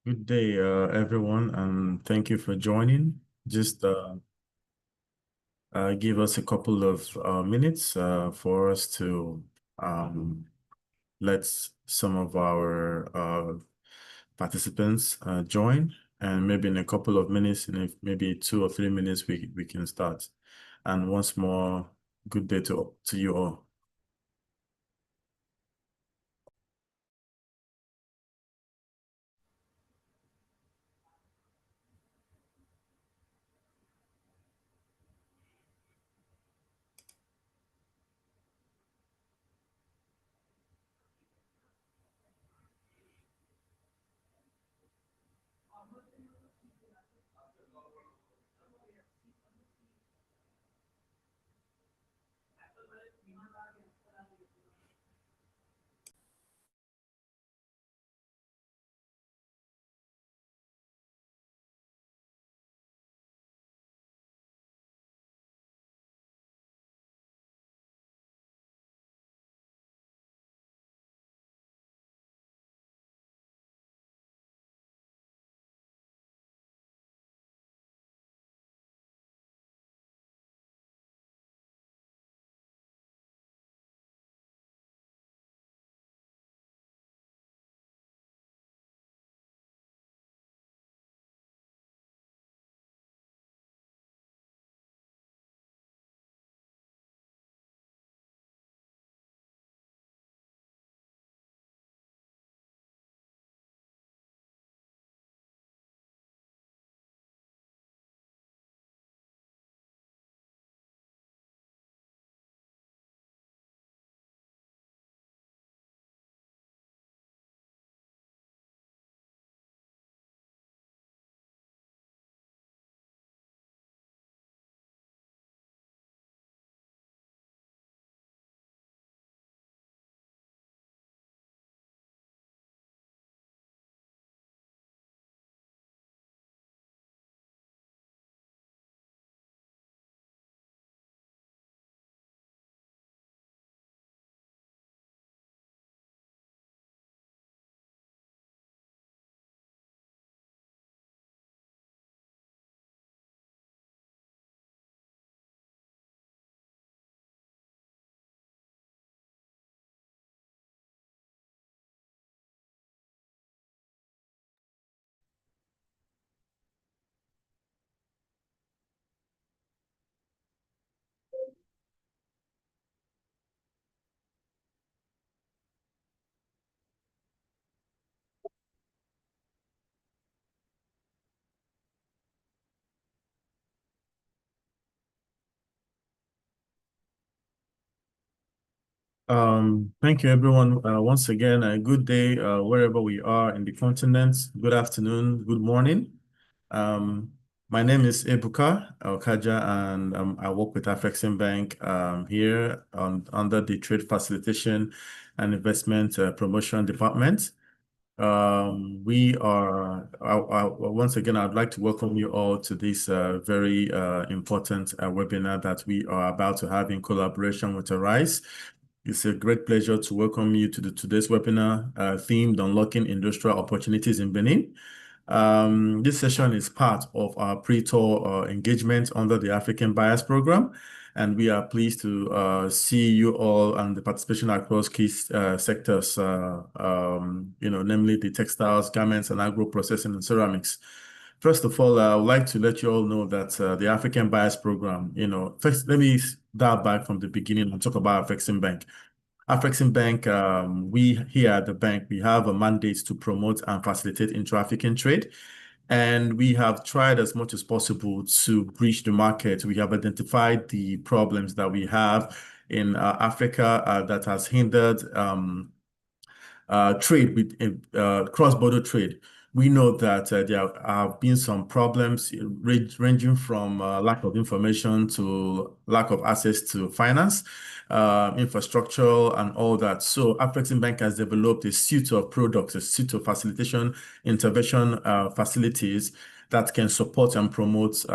Good day, everyone, and thank you for joining. Just give us a couple of minutes for us to um, let some of our participants join, and maybe in a couple of minutes, maybe 2 or 3 minutes, we can start. And once more, good day to you all. Thank you, everyone. Once again, a good day wherever we are in the continent. Good afternoon, good morning. Um, my name is Ebuka Okaja, and I work with Afrexim Bank here under the Trade Facilitation and Investment Promotion Department. Once again, I'd like to welcome you all to this very important webinar that we are about to have in collaboration with Arise. It's a great pleasure to welcome you to today's webinar themed Unlocking Industrial Opportunities in Benin. This session is part of our pre-tour engagement under the African Buyers Program, and we are pleased to see you all and the participation across key sectors, namely the textiles, garments, and agro-processing and ceramics. First of all, I would like to let you all know that the African Buyers Program, first, let me dial back from the beginning and talk about Afrexim Bank. Afrexim Bank, we here at the bank, we have a mandate to promote and facilitate intra-African trade. And we have tried as much as possible to breach the market. We have identified the problems that we have in Africa that has hindered trade with cross-border trade. We know that there have been some problems ranging from lack of information to lack of access to finance, infrastructure, and all that. So Afrexim Bank has developed a suite of products, a suite of facilitation intervention facilities that can support and promote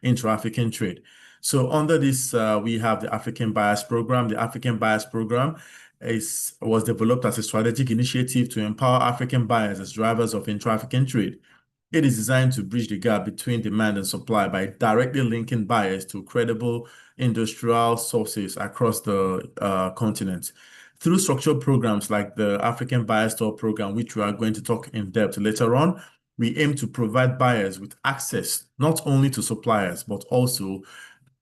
intra-African trade. So under this, we have the African Buyers Program. The African Buyers Program was developed as a strategic initiative to empower African buyers as drivers of intra-African trade. It is designed to bridge the gap between demand and supply by directly linking buyers to credible industrial sources across the continent. Through structured programs like the African Buyer Store Program, which we are going to talk in depth later on, we aim to provide buyers with access not only to suppliers, but also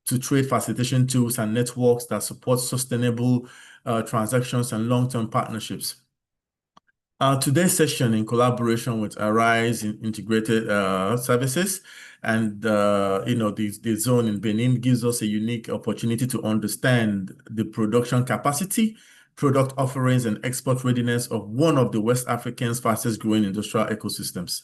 to trade facilitation tools and networks that support sustainable transactions and long-term partnerships. Today's session, in collaboration with Arise Integrated Services and the zone in Benin, gives us a unique opportunity to understand the production capacity, product offerings, and export readiness of one of the West African's fastest growing industrial ecosystems.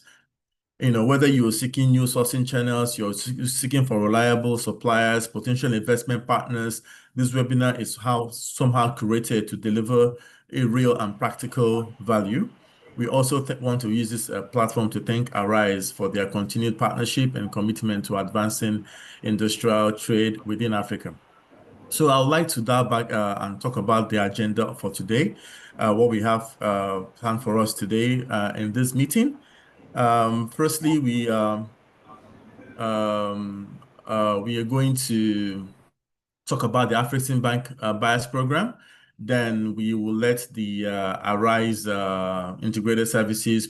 Whether you're seeking new sourcing channels, you're seeking for reliable suppliers, potential investment partners, this webinar is somehow curated to deliver a real and practical value. We also want to use this platform to thank Arise for their continued partnership and commitment to advancing industrial trade within Africa. So I would like to dial back and talk about the agenda for today, what we have planned for us today in this meeting. Firstly, we are going to talk about the African Bank Buyers Program. Then we will let the Arise Integrated Services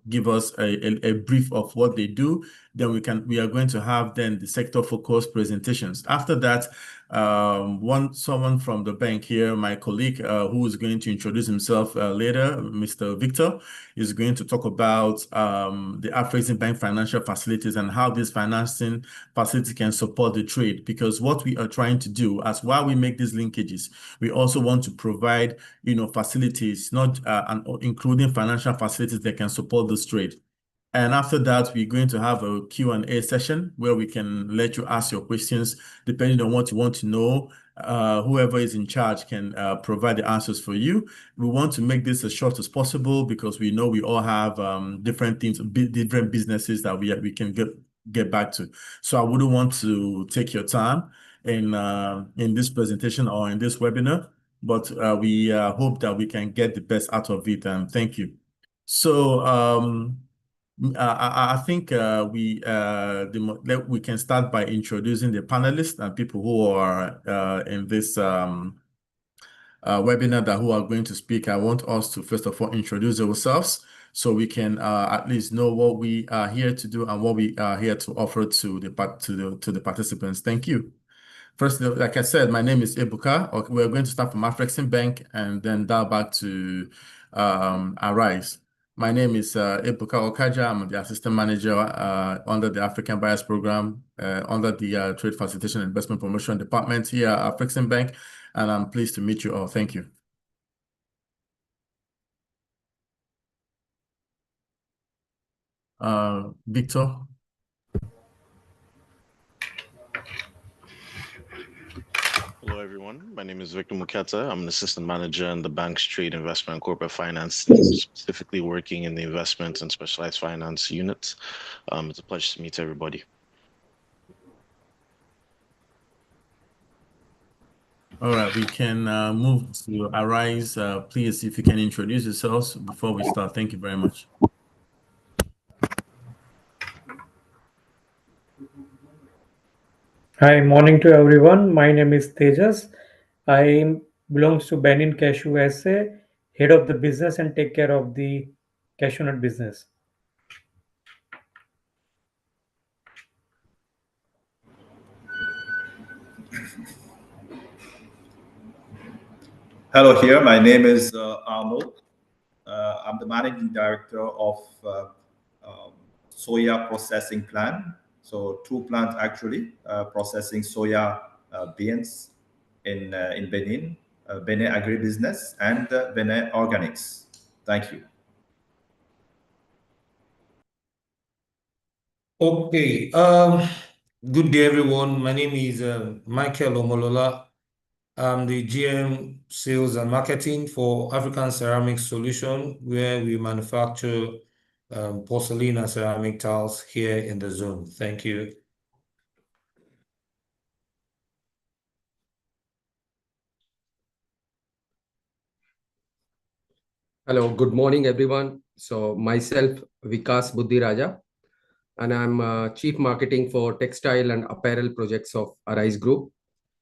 give us a brief of what they do. Then we are going to have then the sector focused presentations. After that, someone from the bank here, my colleague, who is going to introduce himself later, Mr. Victor, is going to talk about the African Bank financial facilities and how this financing facility can support the trade. Because what we are trying to do, as while we make these linkages, we also want to provide, facilities, not including financial facilities that can support this trade. And after that, we're going to have a Q&A session where we can let you ask your questions depending on what you want to know. Whoever is in charge can provide the answers for you. We want to make this as short as possible because we know we all have different things, different businesses that we can get back to. So I wouldn't want to take your time in this presentation or in this webinar, but we hope that we can get the best out of it. And thank you. So I think we can start by introducing the panelists and people who are in this webinar who are going to speak. I want us to first of all introduce ourselves so we can at least know what we are here to do and what we are here to offer to the participants. Thank you. First, like I said, my name is Ebuka. We're going to start from African Bank and then dial back to Arise. My name is Ebuka Okaja. I'm the assistant manager under the African Buyers Program, under the Trade Facilitation and Investment Promotion Department here at African Bank, and I'm pleased to meet you all. Thank you. Victor. Hello, everyone. My name is Victor Muketa. I'm an assistant manager in the bank's trade, investment, and corporate finance team, specifically working in the investment and specialized finance unit. It's a pleasure to meet everybody. All right, we can move to Arise. Please, if you can introduce yourselves before we start. Thank you very much. Hi, morning to everyone. My name is Tejas. I belongs to Benin Cashew SA, head of the business and take care of the cashew nut business. Hello here, my name is Arnold. I'm the managing director of soya processing plant. So 2 plants actually processing soya beans in Benin, Benin Agribusiness and Benin Organics. Thank you. Okay. Good day, everyone. My name is Michael Omolola. I'm the GM Sales and Marketing for African Ceramic Solution, where we manufacture porcelain and ceramic tiles here in the zone. Thank you. Hello, good morning, everyone. So myself, Vikas Buddhiraja, and I'm Chief Marketing for Textile and Apparel Projects of Arise Group.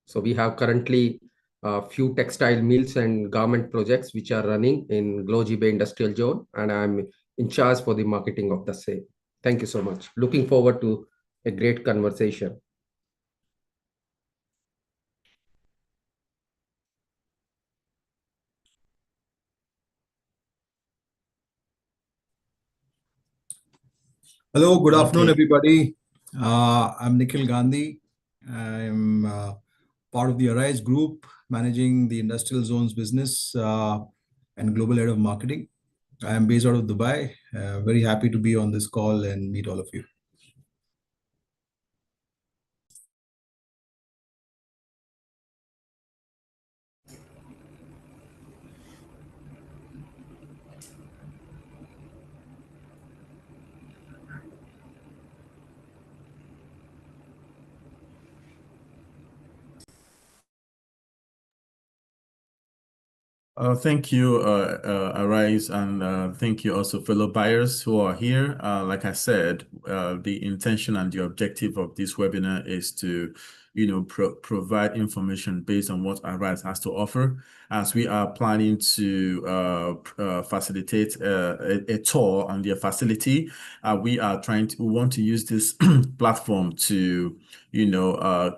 So we have currently a few textile mills and garment projects which are running in Gloji Bay Industrial Zone, and I'm in charge for the marketing of the same. Thank you so much. Looking forward to a great conversation. Hello, good afternoon, Okay. everybody. I'm Nikhil Gandhi. I'm part of the Arise Group, managing the industrial zones business and global head of marketing. I am based out of Dubai. Very happy to be on this call and meet all of you. Thank you, Arise, and thank you also, fellow buyers who are here. Like I said, the intention and the objective of this webinar is to, provide information based on what Arise has to offer. As we are planning to facilitate a tour on their facility, we want to use this platform to,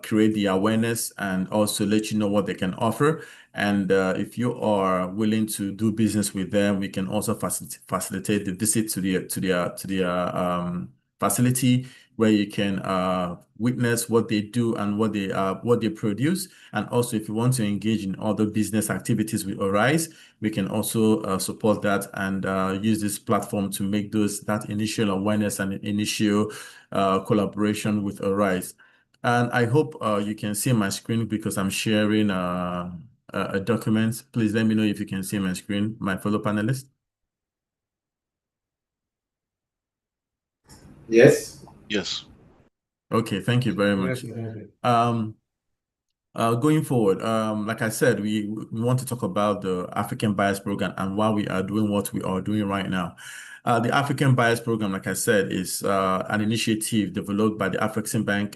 create the awareness and also let you know what they can offer. And if you are willing to do business with them, we can also facilitate the visit to their facility, where you can witness what they do and what they produce. And also, if you want to engage in other business activities with Arise, we can also support that and use this platform to make that initial awareness and initial collaboration with Arise. And I hope you can see my screen because I'm sharing a document. Please let me know if you can see my screen, my fellow panelists. Yes. Yes. Okay, thank you very much. Going forward, like I said, we want to talk about the African Buyers Program and why we are doing what we are doing right now. The African Buyers Program, like I said, is an initiative developed by the African Bank.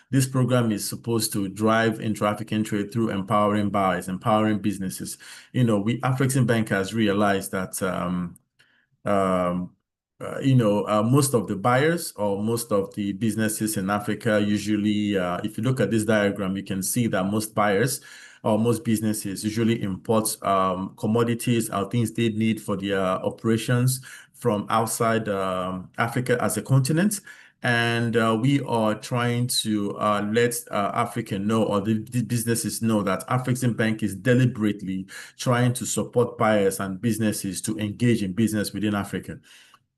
This program is supposed to drive intra-African trade through empowering buyers, empowering businesses. African Bank has realized that most of the buyers or most of the businesses in Africa usually, if you look at this diagram, you can see that most buyers or most businesses usually import commodities or things they need for their operations from outside Africa as a continent. And we are trying to let Africa know, or the businesses know, that African Bank is deliberately trying to support buyers and businesses to engage in business within Africa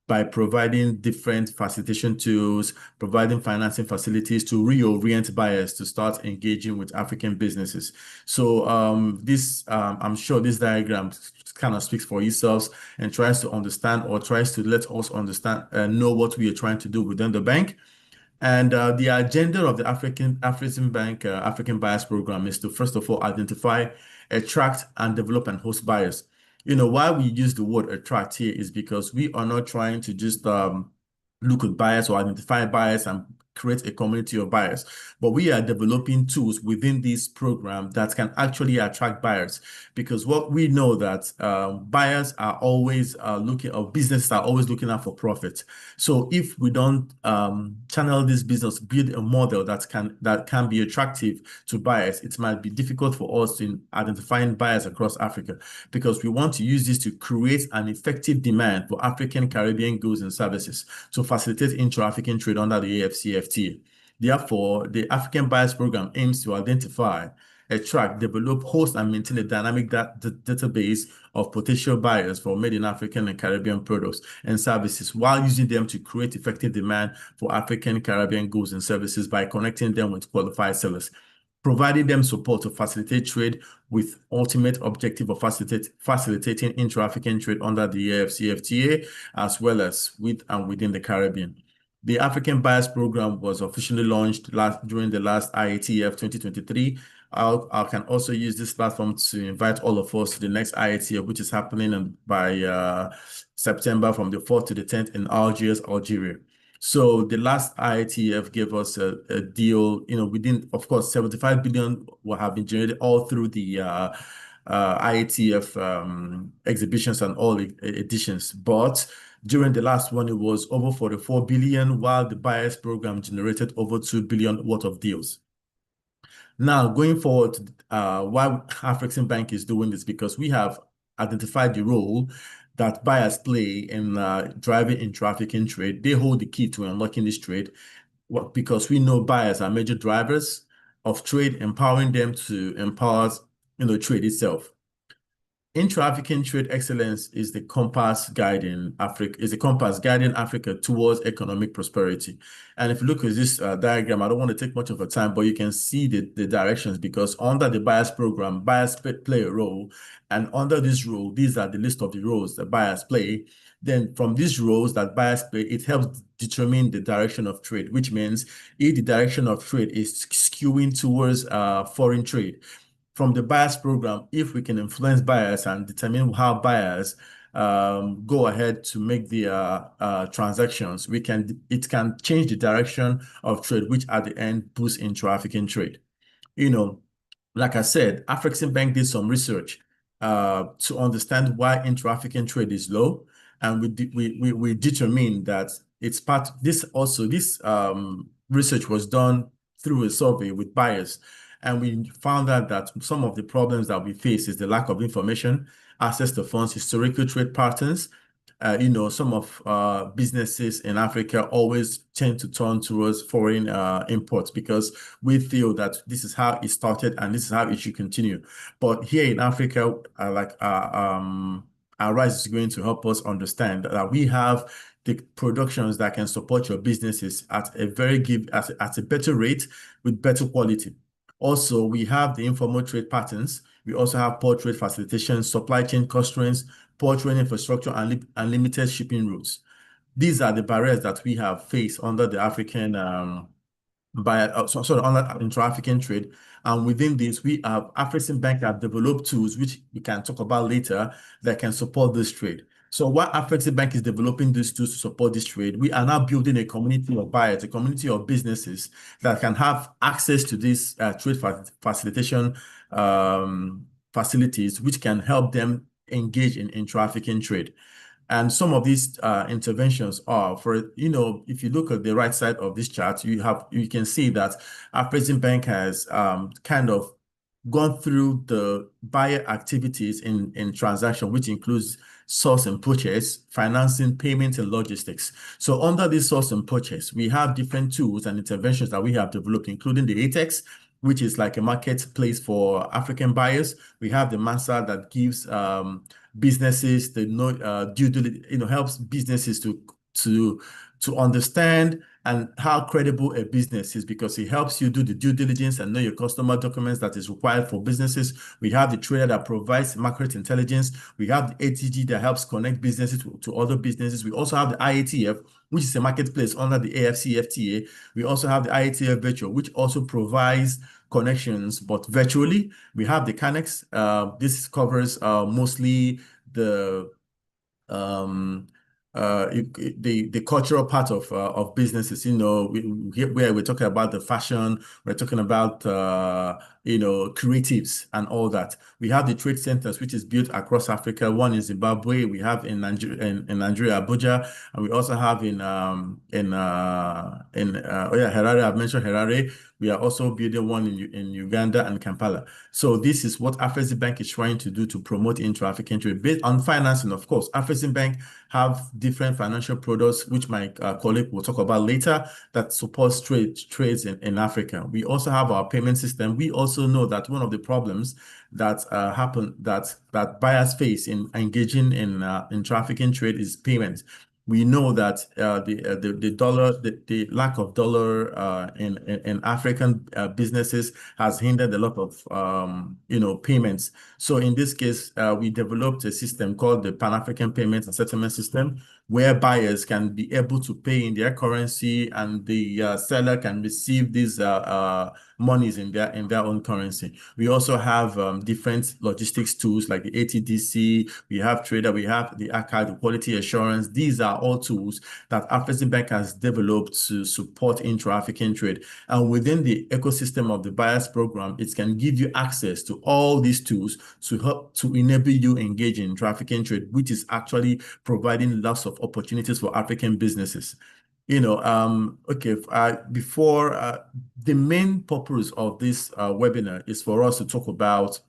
by providing different facilitation tools, providing financing facilities to reorient buyers to start engaging with African businesses. So I'm sure this diagram kind of speaks for itself and tries to understand, or tries to let us understand and know what we are trying to do within the bank. And the agenda of the African Bank African Buyers Program is to, first of all, identify, attract, and develop and host buyers. Why we use the word attract here is because we are not trying to just look at buyers or identify buyers and create a community of buyers, but we are developing tools within this program that can actually attract buyers, because what we know that buyers are always businesses are always looking out for profit. So if we don't channel this business, build a model that can be attractive to buyers, it might be difficult for us in identifying buyers across Africa, because we want to use this to create an effective demand for African Caribbean goods and services to facilitate intra-African trade under the AFCFTA. Therefore, the African Buyers Program aims to identify, attract, develop, host, and maintain a dynamic database of potential buyers for made in African and Caribbean products and services, while using them to create effective demand for African Caribbean goods and services by connecting them with qualified sellers, providing them support to facilitate trade with ultimate objective of facilitating intra-African trade under the AFCFTA, as well as with and within the Caribbean. The African Buyers Program was officially launched during the last IITF 2023 I can also use this platform to invite all of us to the next IITF, which is happening by September from the 4th to the 10th in Algiers, Algeria. So the last IITF gave us a deal, within, of course, 75 billion will have been generated all through the IITF exhibitions and all editions. But during the last one, it was over 44 billion, while the buyers program generated over 2 billion worth of deals. Now, going forward, why Afreximbank is doing this, because we have identified the role that buyers play in driving intra-African trade. They hold the key to unlocking this trade, because we know buyers are major drivers of trade, empowering them to empower, trade itself. Intra-African trade excellence is the compass guiding Africa towards economic prosperity. And if you look at this diagram, I don't want to take much of a time, but you can see the directions, because under the buyers program, buyers play a role. And under this role, these are the list of the roles that buyers play. Then from these roles that buyers play, it helps determine the direction of trade, which means if the direction of trade is skewing towards foreign trade, from the buyers program, if we can influence buyers and determine how buyers go ahead to make the transactions, it can change the direction of trade, which at the end boosts intra-African trade. Like I said, Afreximbank did some research to understand why intra-African trade is low, and we determined that it's part. This research was done through a survey with buyers. And we found out that some of the problems that we face is the lack of information, access to funds, historical trade patterns. Some of businesses in Africa always tend to turn towards foreign imports, because we feel that this is how it started and this is how it should continue. But here in Africa, Arise is going to help us understand that we have the productions that can support your businesses at a better rate with better quality. Also, we have the informal trade patterns. We also have poor trade facilitation, supply chain constraints, poor trade infrastructure, and limited shipping routes. These are the barriers that we have faced under the African under intra-African trade. And within this, Afreximbank have developed tools, which we can talk about later, that can support this trade. So while Afreximbank is developing these tools to support this trade, we are now building a community of buyers, a community of businesses that can have access to these trade facilitation facilities, which can help them engage in intra-African trade. And some of these interventions are, if you look at the right side of this chart, you can see that Afreximbank has kind of gone through the buyer activities in transaction, which includes source and purchase, financing, payments, and logistics. So under this source and purchase, we have different tools and interventions that we have developed, including the ATEX, which is like a marketplace for African buyers. We have the MASA that gives businesses the due diligence, helps businesses to understand and how credible a business is, because it helps you do the due diligence and know your customer documents that is required for businesses. We have the trader that provides market intelligence. We have the ATG that helps connect businesses to other businesses. We also have the IITF, which is a marketplace under the AFCFTA. We also have the IITF Virtual, which also provides connections, but virtually. We have the CANEX. This covers mostly the cultural part of businesses, where we're talking about the fashion, we're talking about creatives and all that. We have the trade centers, which is built across Africa. One in Zimbabwe, we have in Nigeria, Abuja, and we also have in Harare. I've mentioned Harare. We are also building one in Uganda and Kampala. So this is what Afreximbank is trying to do to promote intra-African trade. Based on financing, of course, Afreximbank have different financial products, which my colleague will talk about later, that supports trades in Africa. We also have our payment system. We also know that one of the problems that that buyers face in engaging in intra-African trade is payment. We know that the lack of dollar in African businesses has hindered a lot of payments. So in this case, we developed a system called the Pan-African Payments and Settlement System, where buyers can be able to pay in their currency and the seller can receive these monies in their own currency. We also have different logistics tools like the ATDC, we have Trader, we have the archive, the quality assurance. These are all tools that Afreximbank has developed to support intra-African trade. And within the ecosystem of the buyers program, it can give you access to all these tools to help to enable you engage in intra-African trade, which is actually providing lots of opportunities for African businesses. Before the main purpose of this webinar is for us to talk about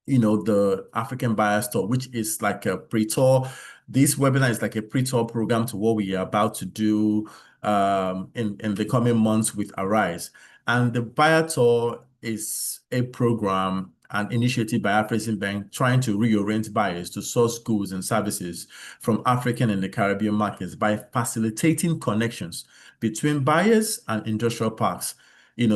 the African Buyer Store, which is like a pre-tour. This webinar is like a pre-tour program to what we are about to do in the coming months with Arise. And the Buyer Tour is a program, an initiative by Afreximbank trying to reorient buyers to source goods and services from African and the Caribbean markets by facilitating connections between buyers and industrial parks,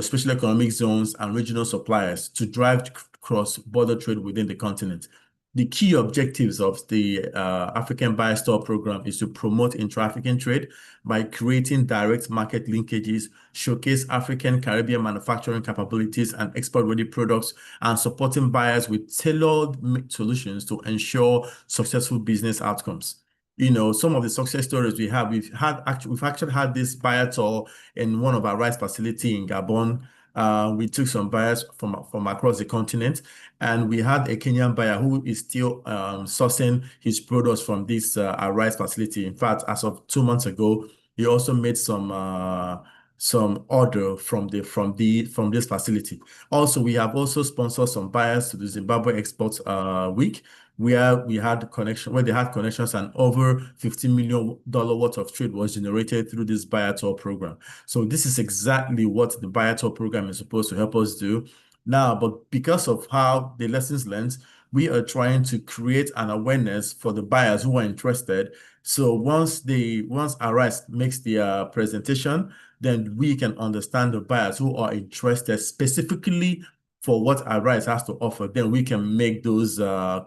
special economic zones and regional suppliers to drive cross-border trade within the continent. The key objectives of the African Buyer Store program is to promote intra-African trade by creating direct market linkages, showcase African Caribbean manufacturing capabilities and export-ready products, and supporting buyers with tailored solutions to ensure successful business outcomes. Some of the success stories we've actually had this buyer tour in one of our rice facility in Gabon. We took some buyers from across the continent, and we had a Kenyan buyer who is still sourcing his products from this rice facility. In fact, as of 2 months ago, he also made some order from this facility. Also, we have also sponsored some buyers to the Zimbabwe Export Week, where they had connections, and over $50 million worth of trade was generated through this buyer tour program. So this is exactly what the buyer tour program is supposed to help us do now. But because of how the lessons learned, we are trying to create an awareness for the buyers who are interested. So once Arise makes the presentation, then we can understand the buyers who are interested specifically for what Arise has to offer. Then we can make those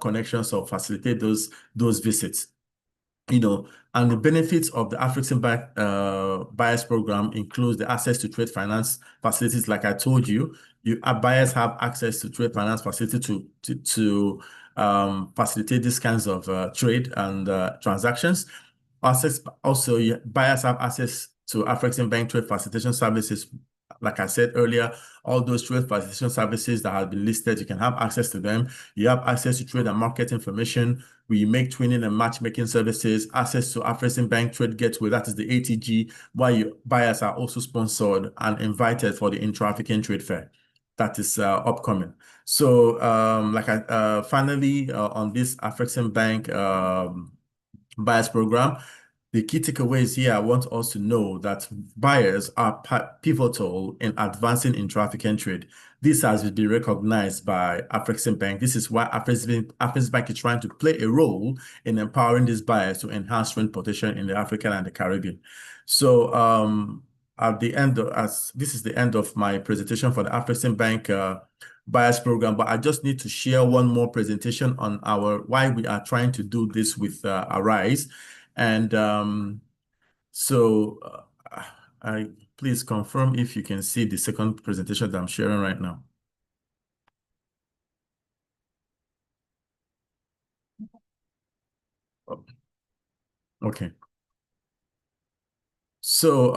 connections or facilitate those visits. And the benefits of the Afreximbank Buyers Program includes the access to trade finance facilities. Like I told you, buyers have access to trade finance facility to facilitate these kinds of trade and transactions. Also, buyers have access to Afreximbank trade facilitation services. Like I said earlier, all those trade facilitation services that have been listed, you can have access to them. You have access to trade and market information. We make twinning and matchmaking services, access to Afreximbank Trade Gateway, that is the ATG, while buyers are also sponsored and invited for the Intra-African Trade Fair that is upcoming. So finally, on this Afreximbank Buyers Program, the key takeaways here, I want us to know that buyers are pivotal in advancing intra-African trade. This has been recognized by Afreximbank. This is why Afreximbank is trying to play a role in empowering these buyers to enhance trade potential in the African and the Caribbean. So this is the end of my presentation for the Afreximbank Buyers Program, but I just need to share one more presentation on why we are trying to do this with Arise. And please confirm if you can see the second presentation that I'm sharing right now. Okay. So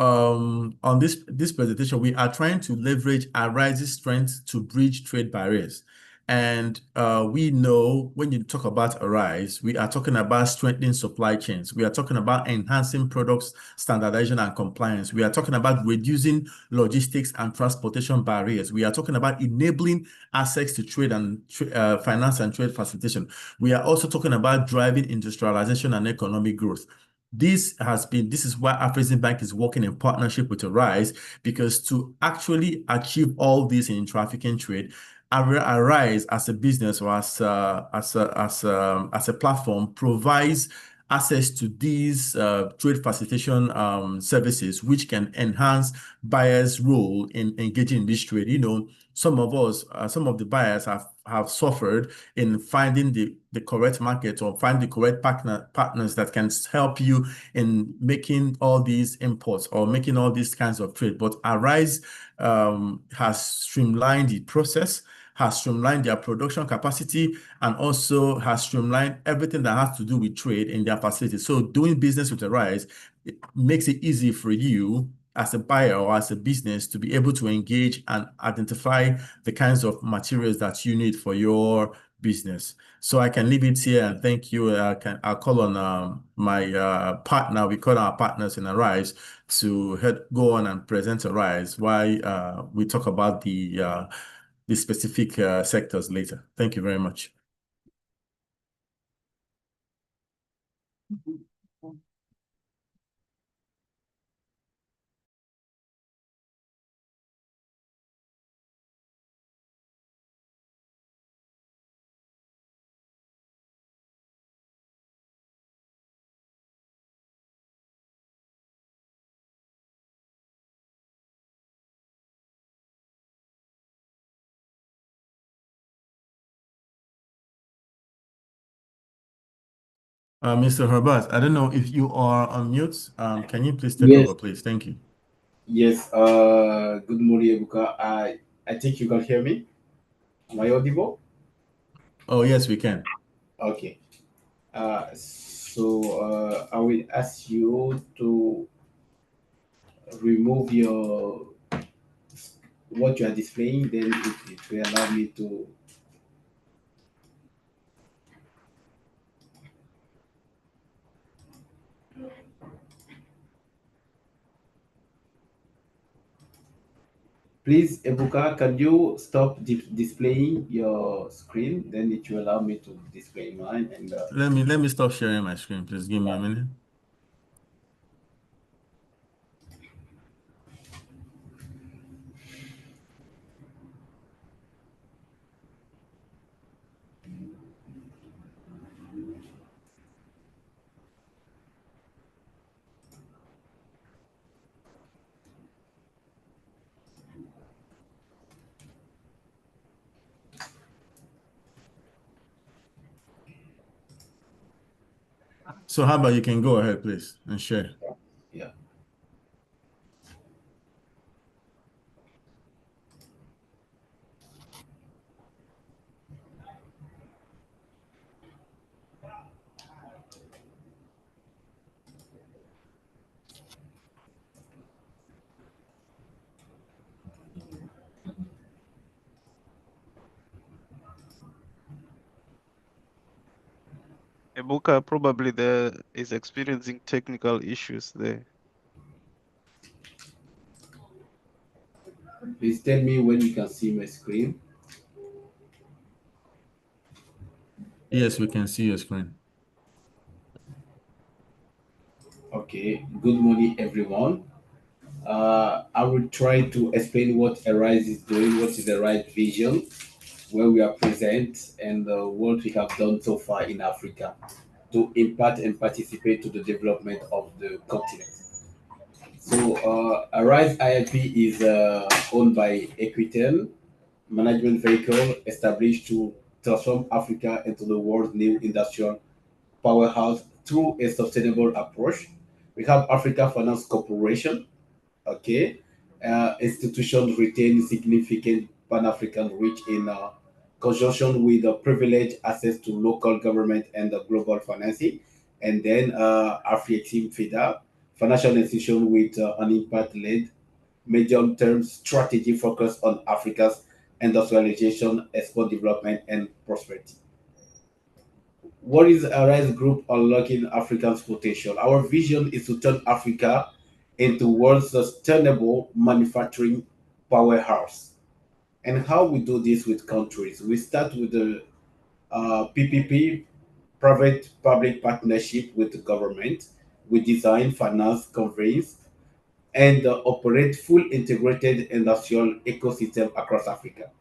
on this presentation, we are trying to leverage Arise's strengths to bridge trade barriers. And we know when you talk about Arise, we are talking about strengthening supply chains. We are talking about enhancing products, standardization and compliance. We are talking about reducing logistics and transportation barriers. We are talking about enabling access to trade and finance and trade facilitation. We are also talking about driving industrialization and economic growth. This is why Afreximbank is working in partnership with Arise, because to actually achieve all this in intra-African trade, Arise as a business or as a platform provides access to these trade facilitation services, which can enhance buyers' role in engaging in this trade. You know, some of us, some of the buyers have suffered in finding the correct market or find the correct partners that can help you in making all these imports or making all these kinds of trade. But Arise has streamlined the process, has streamlined their production capacity, and also has streamlined everything that has to do with trade in their facility. So doing business with Arise, it makes it easy for you as a buyer or as a business to be able to engage and identify the kinds of materials that you need for your business. So I can leave it here and thank you. I'll call on my partner. We call our partners in Arise to go on and present Arise while we talk about the specific sectors later. Thank you very much. Mr. Herbert, I don't know if you are on mute. Can you please take over, please? Thank you. Yes. Good morning, Ebuka. I think you can hear me. Am I audible? Oh, yes, we can. Okay. So I will ask you to remove your what you are displaying. Then it will allow me to. Please, Ebuka, can you stop displaying your screen? Then it will allow me to display mine. And let me stop sharing my screen. Please give me a minute. So how about you can go ahead, please, and share. yeah. Ebuka probably there is experiencing technical issues there. Please tell me when you can see my screen. Yes, we can see your screen. Okay. Good morning, everyone. I will try to explain what Arise is doing, what is the right vision, where we are present, and what we have done so far in Africa to impact and participate to the development of the continent. So, Arise IIP is owned by Equitel, management vehicle established to transform Africa into the world's new industrial powerhouse through a sustainable approach. We have Africa Finance Corporation. Okay, institutions retain significant Pan-African reach in conjunction with privileged access to local government and global financing. And then AfriExim FIDA, financial institution with an impact-led medium-term strategy focused on Africa's industrialization, export development, and prosperity. What is Arise Group unlocking Africa's potential? Our vision is to turn Africa into world's sustainable manufacturing powerhouse. And how we do this with countries? We start with the PPP, private-public partnership with the government. We design, finance, conveys, and operate full integrated industrial ecosystem across Africa.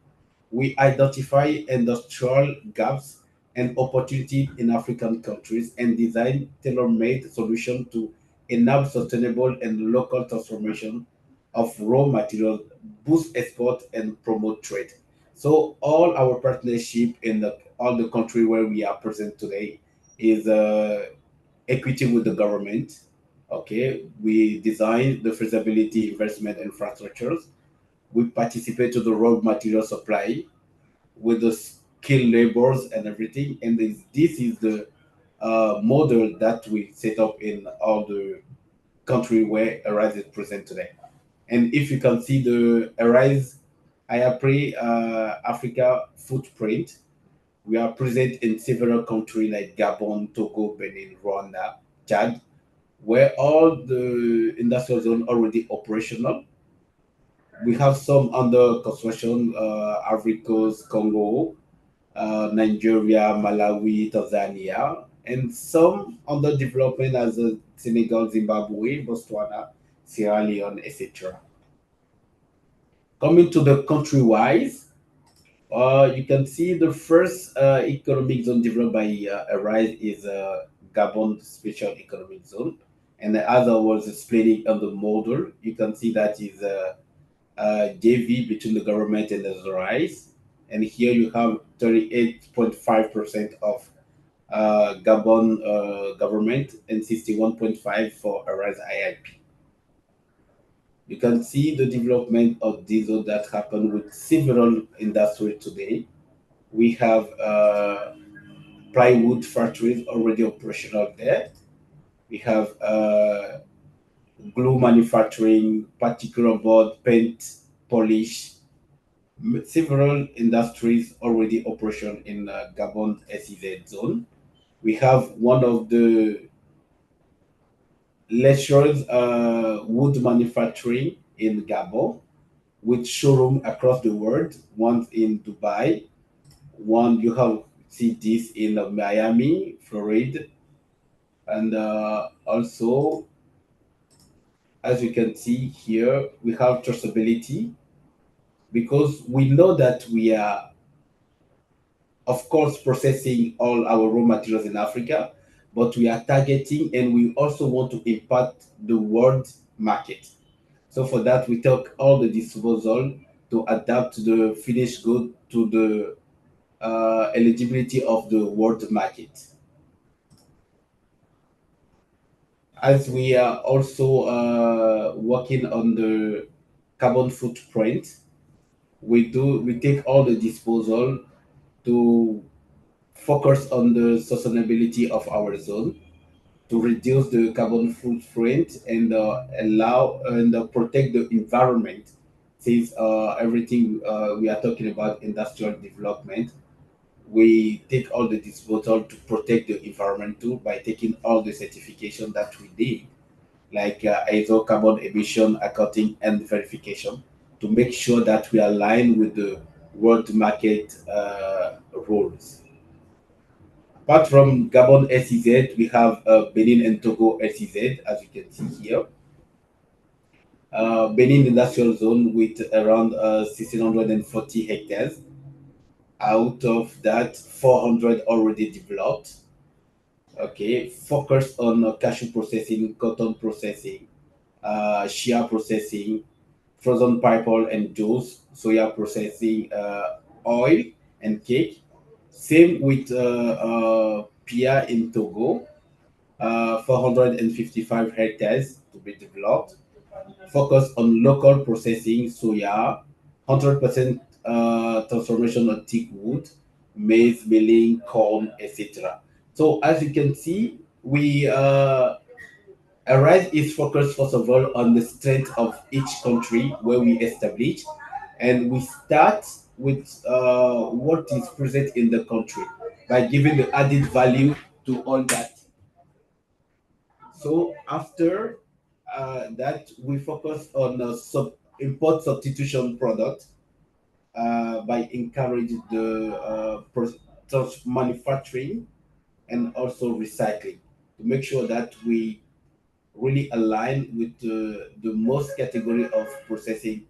We identify industrial gaps, and opportunity in African countries and design tailor-made solutions to enable sustainable and local transformation of raw materials, boost export and promote trade. So all our partnership in all the country where we are present today is equity with the government. Okay, we design the feasibility investment infrastructures. We participate to the raw material supply with the skilled laborers and everything. And this is the model that we set up in all the country where Arise is present today. And if you can see the Arise IIP Africa footprint, we are present in several countries like Gabon, Togo, Benin, Rwanda, Chad, where all the industrial zone already operational. We have some under construction, Ivory Coast, Congo, Nigeria, Malawi, Tanzania, and some under development as Senegal, Zimbabwe, Botswana, Sierra Leone, etc. Coming to the country wise, you can see the first economic zone developed by Arise is Gabon Special Economic Zone, and the other was splitting on the model. You can see that is JV between the government and the Arise, and here you have 38.5% of Gabon government and 61.5 for Arise IIP. You can see the development of diesel that happened with several industries today. We have plywood factories already operational there. We have glue manufacturing, particular board, paint, polish, several industries already operational in Gabon SEZ zone. We have one of the lectures wood manufacturing in Gabon with showroom across the world. One in Dubai, one you have see this in Miami, Florida, and also as you can see here, we have traceability because we know that we are, of course, processing all our raw materials in Africa, but we are targeting and we also want to impact the world market. So for that, we take all the disposal to adapt the finished good to the eligibility of the world market. As we are also working on the carbon footprint, we take all the disposal to focus on the sustainability of our zone to reduce the carbon footprint and allow and protect the environment. Since everything we are talking about industrial development, we take all the disposal to protect the environment too by taking all the certification that we did, like ISO carbon emission accounting and verification, to make sure that we align with the world market rules. Apart from Gabon SEZ, we have Benin and Togo SEZ, as you can see here. Benin Industrial Zone with around 1,640 hectares. Out of that, 400 already developed. Okay, focus on cashew processing, cotton processing, shea processing, frozen pineapple and juice, soya processing, oil and cake. Same with Pia in Togo, 455 hectares to be developed. Focus on local processing, soya, 100% transformation of teak wood, maize, milling, corn, etc. So as you can see, we Arise is focused first of all on the strength of each country where we establish, and we start with what is present in the country by giving the added value to all that. So after that, we focus on import substitution product by encouraging the manufacturing and also recycling to make sure that we really align with the most category of processing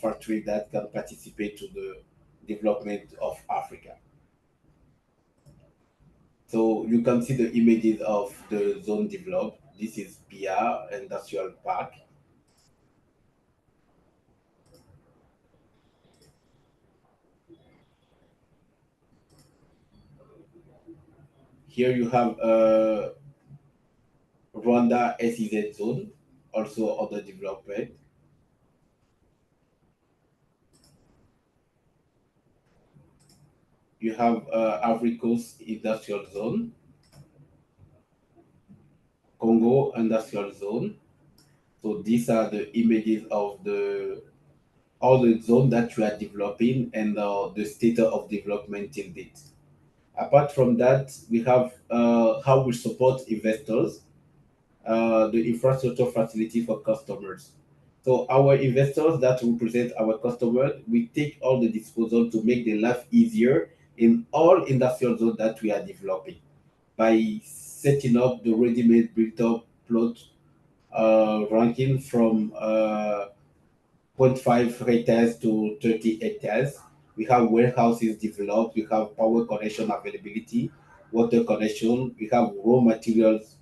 factory that can participate to the development of Africa. So you can see the images of the zone developed. This is Pia Industrial Park. Here you have Rwanda SEZ zone, also under development. You have Ivory Coast Industrial Zone, Congo Industrial Zone. So these are the images of all the zone that we are developing and the state of development till date. Apart from that, we have how we support investors, the infrastructure facility for customers. So our investors that represent our customers, we take all the disposal to make their life easier in all industrial zones that we are developing by setting up the ready-made built-up plot ranking from 0.5 hectares to 30 hectares. We have warehouses developed. We have power connection availability, water connection. We have raw materials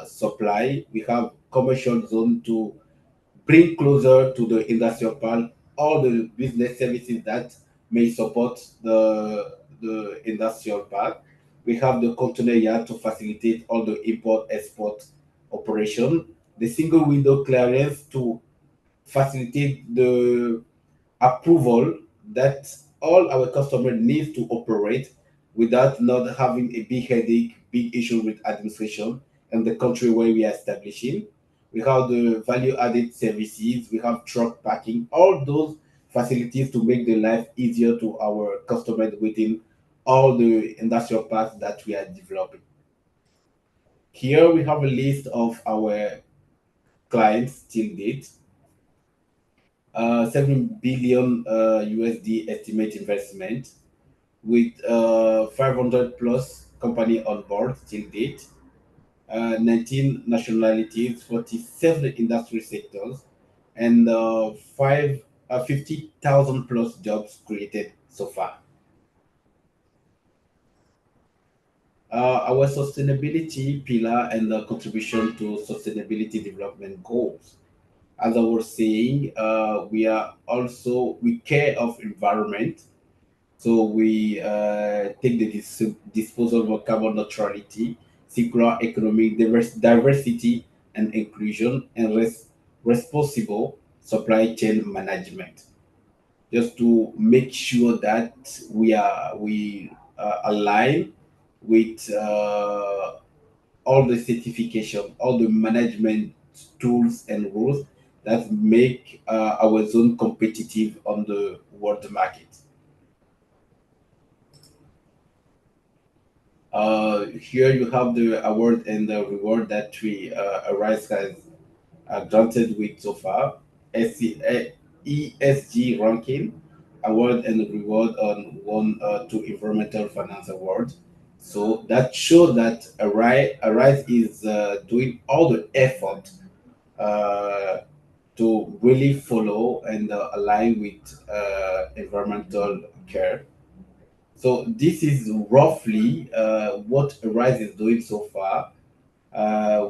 supply. We have commercial zone to bring closer to the industrial park all the business services that may support the industrial park. We have the container yard to facilitate all the import export operation. The single window clearance to facilitate the approval that all our customer needs to operate without not having a big headache, big issue with administration and the country where we are establishing. We have the value added services, we have truck parking, all those facilities to make the life easier to our customers within all the industrial parks that we are developing. Here we have a list of our clients till date. 7 billion USD estimate investment with 500 plus company on board till date, 19 nationalities, 47 industry sectors, and 50,000 plus jobs created so far. Our sustainability pillar and the contribution to sustainability development goals. As I was saying, we care of environment, so we take the disposal of carbon neutrality, circular economic diversity and inclusion, and responsible supply chain management, just to make sure that we align with all the certification, all the management tools and rules that make our zone competitive on the world market. Here you have the award and the reward that we Arise has granted with so far. ESG ranking award and reward on one two environmental finance award. So that shows that Arise is doing all the effort to really follow and align with environmental care. So this is roughly what Arise is doing so far,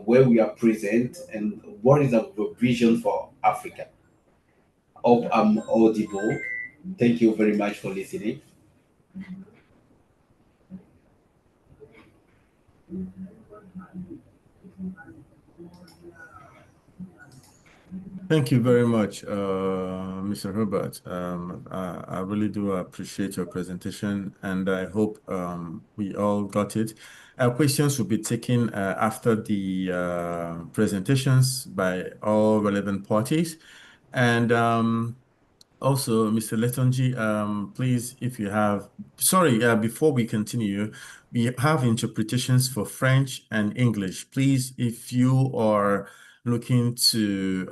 where we are present, and what is our vision for Africa. Hope I'm audible. Thank you very much for listening. Thank you very much, Mr. Herbert. I really do appreciate your presentation, and I hope we all got it. Our questions will be taken after the presentations by all relevant parties. And also, Mr. Letonji, please, if you have, before we continue, we have interpretations for French and English. Please, if you are looking to,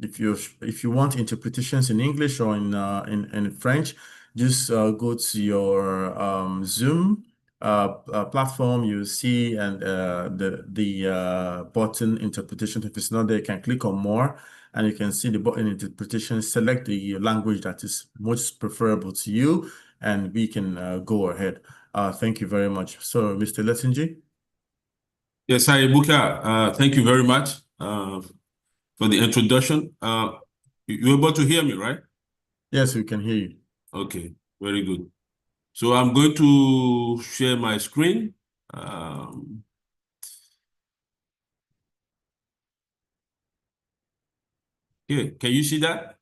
if you want interpretations in English or in French, just go to your Zoom platform. You see and the button interpretation. If it's not there, you can click on more, and you can see the button interpretation. Select the language that is most preferable to you, and we can go ahead. Thank you very much. So, Mr. Letinji? Yes, hi, Buka. Thank you very much for the introduction. You're able to hear me, right? Yes, we can hear you. Okay, very good. So I'm going to share my screen. Okay, can you see that?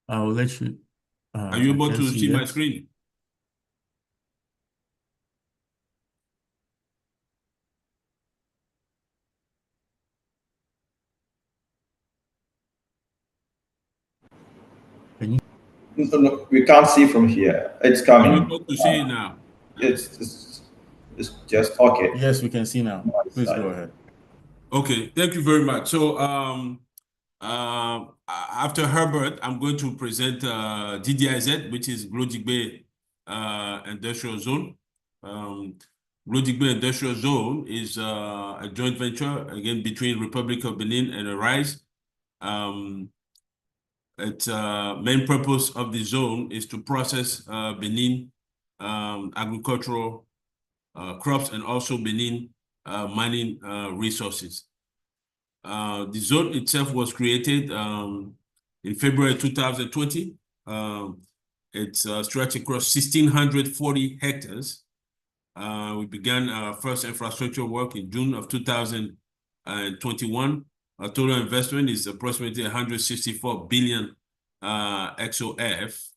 I'll let you. Are you able to see my screen? No, we can't see from here. It's coming. Are you able to see it now? It's just okay. Yes, we can see now. Please go ahead. Okay, thank you very much. So after Herbert, I'm going to present GDIZ, which is Glodigbe Industrial Zone. Glodigbe Industrial Zone is a joint venture, again, between Republic of Benin and Arise. Its main purpose of the zone is to process Benin agricultural crops and also Benin mining resources. The zone itself was created in February 2020. It's stretched across 1,640 hectares. We began our first infrastructure work in June of 2021. Our total investment is approximately 164 billion XOF.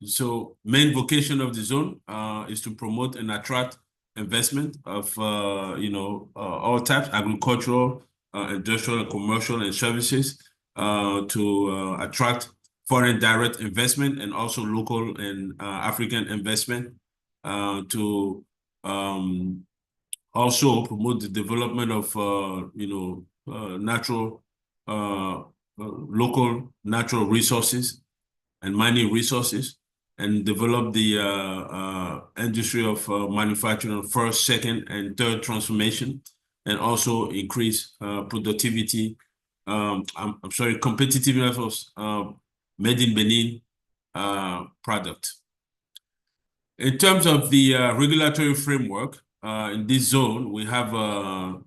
So main vocation of the zone is to promote and attract investment of all types, agricultural, industrial, and commercial, and services to attract foreign direct investment and also local and African investment to also promote the development of natural local natural resources and mining resources, and develop the industry of manufacturing first, second, and third transformation, and also increase productivity, competitiveness of made in Benin product. In terms of the regulatory framework, in this zone, we have the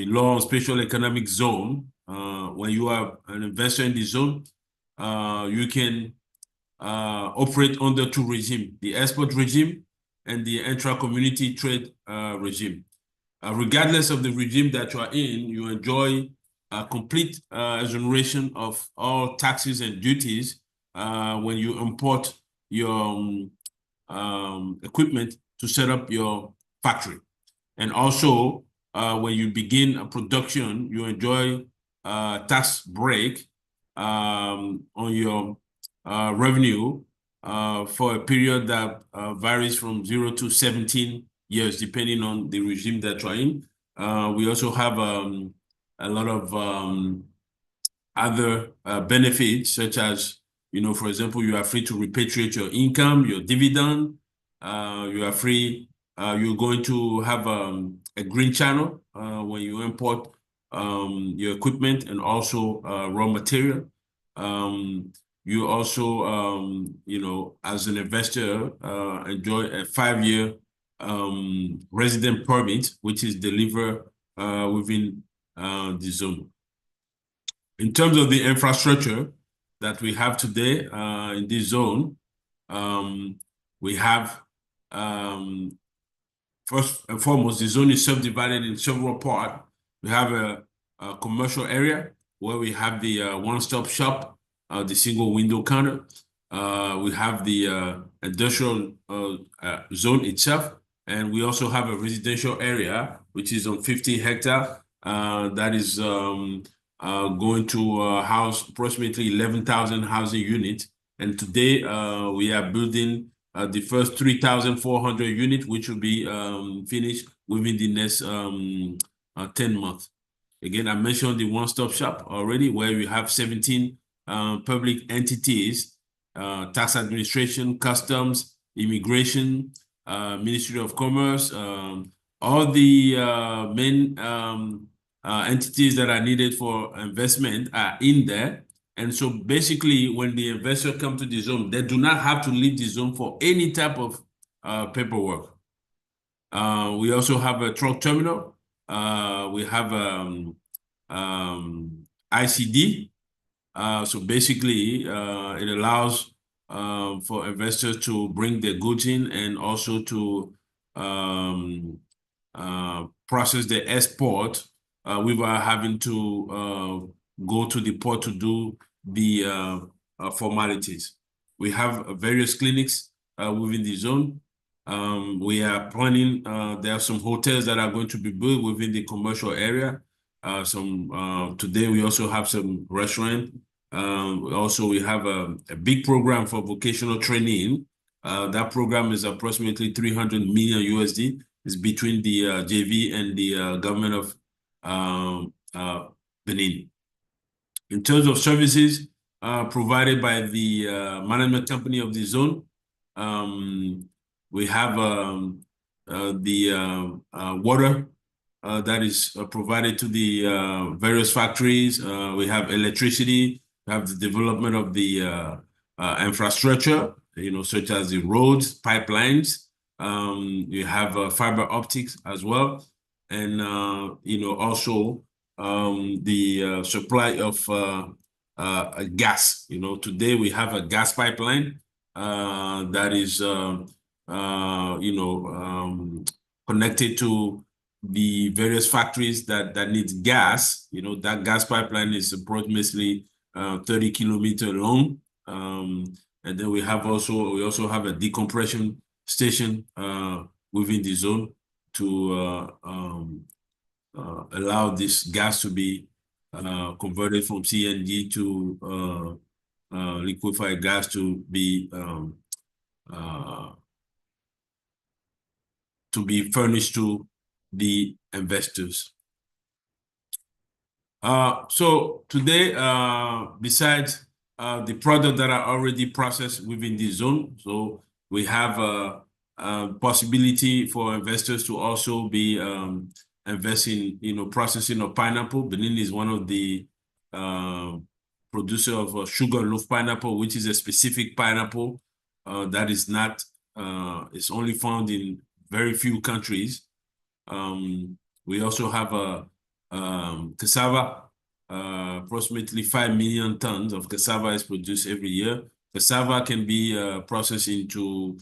law on special economic zone. When you are an investor in the zone, you can operate under two regimes, the export regime and the intra-community trade regime. Regardless of the regime that you are in, you enjoy a complete exoneration of all taxes and duties when you import your equipment to set up your factory. And also, when you begin a production, you enjoy tax break on your revenue for a period that varies from 0 to 17 years, depending on the regime that you're in. We also have a lot of other benefits, such as, for example, you are free to repatriate your income, your dividend. You are free. You're going to have a green channel when you import your equipment and also raw material. You also, as an investor, enjoy a 5-year resident permit, which is delivered within the zone. In terms of the infrastructure that we have today in this zone, we have, first and foremost, the zone is subdivided in several parts. We have a commercial area where we have the one-stop shop, the single window counter. We have the industrial zone itself, and we also have a residential area, which is on 50 hectares. That is going to house approximately 11,000 housing units. And today we are building the first 3,400 units, which will be finished within the next 10 months. Again, I mentioned the one-stop shop already, where we have 17 public entities, tax administration, customs, immigration, Ministry of Commerce, all the main entities that are needed for investment are in there. And so basically, when the investor comes to the zone, they do not have to leave the zone for any type of paperwork. We also have a truck terminal. We have ICD. So basically, it allows for investors to bring their goods in and also to process the export without having to go to the port to do the formalities. We have various clinics within the zone. We are planning, there are some hotels that are going to be built within the commercial area. Today we also have some restaurant. Also, we have a big program for vocational training. That program is approximately 300 million USD. It's between the JV and the government of Benin. In terms of services provided by the management company of the zone, we have the water that is provided to the various factories. We have electricity. We have the development of the infrastructure, such as the roads, pipelines. You have fiber optics as well, and also the supply of gas. Today we have a gas pipeline that is connected to the various factories that need gas. That gas pipeline is approximately 30 kilometers long. And then we also have a decompression station within the zone to allow this gas to be converted from CNG to liquefied gas to be furnished to the investors. So today, besides the product that are already processed within the zone, so we have a possibility for investors to also be investing, processing of pineapple. Benin is one of the producer of sugar loaf pineapple, which is a specific pineapple that is not, it's only found in very few countries. We also have a cassava. Approximately 5 million tons of cassava is produced every year. Cassava can be processed into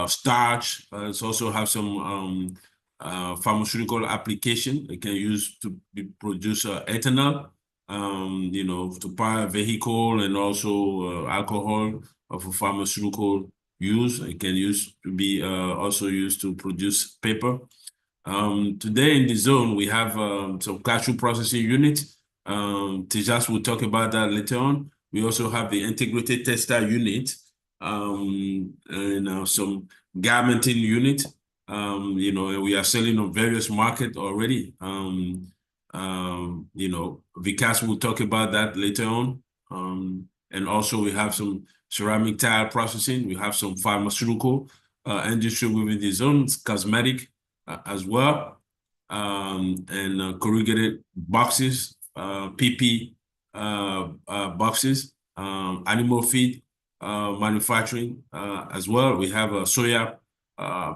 starch. It also have some pharmaceutical application. It can use to produce ethanol, to power a vehicle, and also alcohol of a pharmaceutical use. It can use to be also used to produce paper. Today in the zone, we have some cashew processing units. Tejas will talk about that later on. We also have the integrated textile unit and some garmenting unit. We are selling on various markets already. Vikas will talk about that later on. And also we have some ceramic tile processing. We have some pharmaceutical industry within the zone, cosmetic as well, and corrugated boxes, PP boxes, animal feed manufacturing as well. We have a soya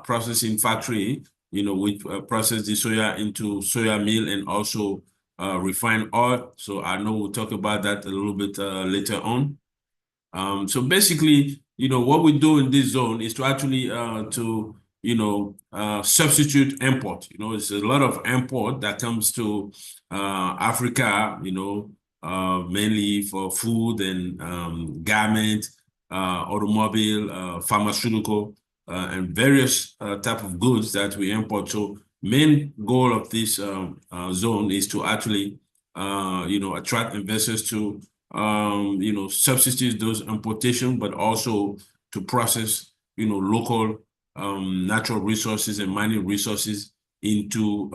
processing factory, which process the soya into soya meal and also refined oil. So I know we'll talk about that a little bit later on. So basically, what we do in this zone is to actually substitute import. It's a lot of import that comes to Africa, mainly for food and garment, automobile, pharmaceutical, and various type of goods that we import. So main goal of this zone is to actually, attract investors to, substitute those importation, but also to process, local natural resources and mining resources into,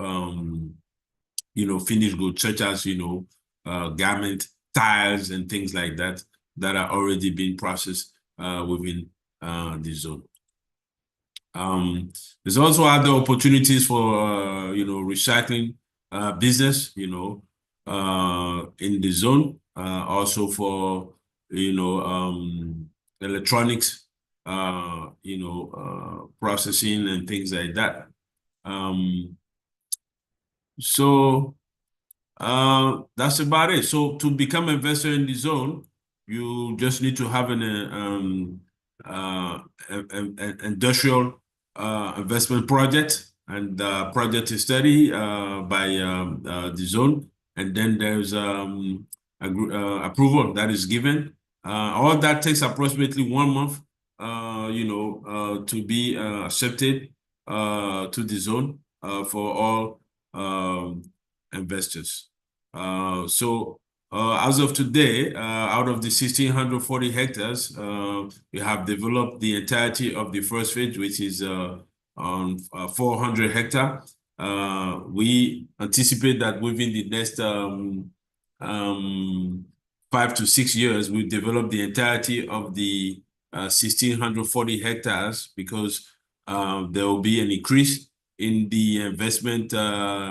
finished goods, such as, garment, tiles, and things like that, that are already being processed within the zone. There's also other opportunities for, recycling business, in the zone, also for, electronics, processing and things like that. So that's about it. So to become an investor in the zone, you just need to have an industrial investment project, and project is study by the zone, and then there's approval that is given. All that takes approximately 1 month, to be accepted to the zone for all investors. As of today, out of the 1,640 hectares, we have developed the entirety of the first phase, which is on 400 hectares. We anticipate that within the next 5 to 6 years, we've developed the entirety of the 1,640 hectares, because there will be an increase in the investment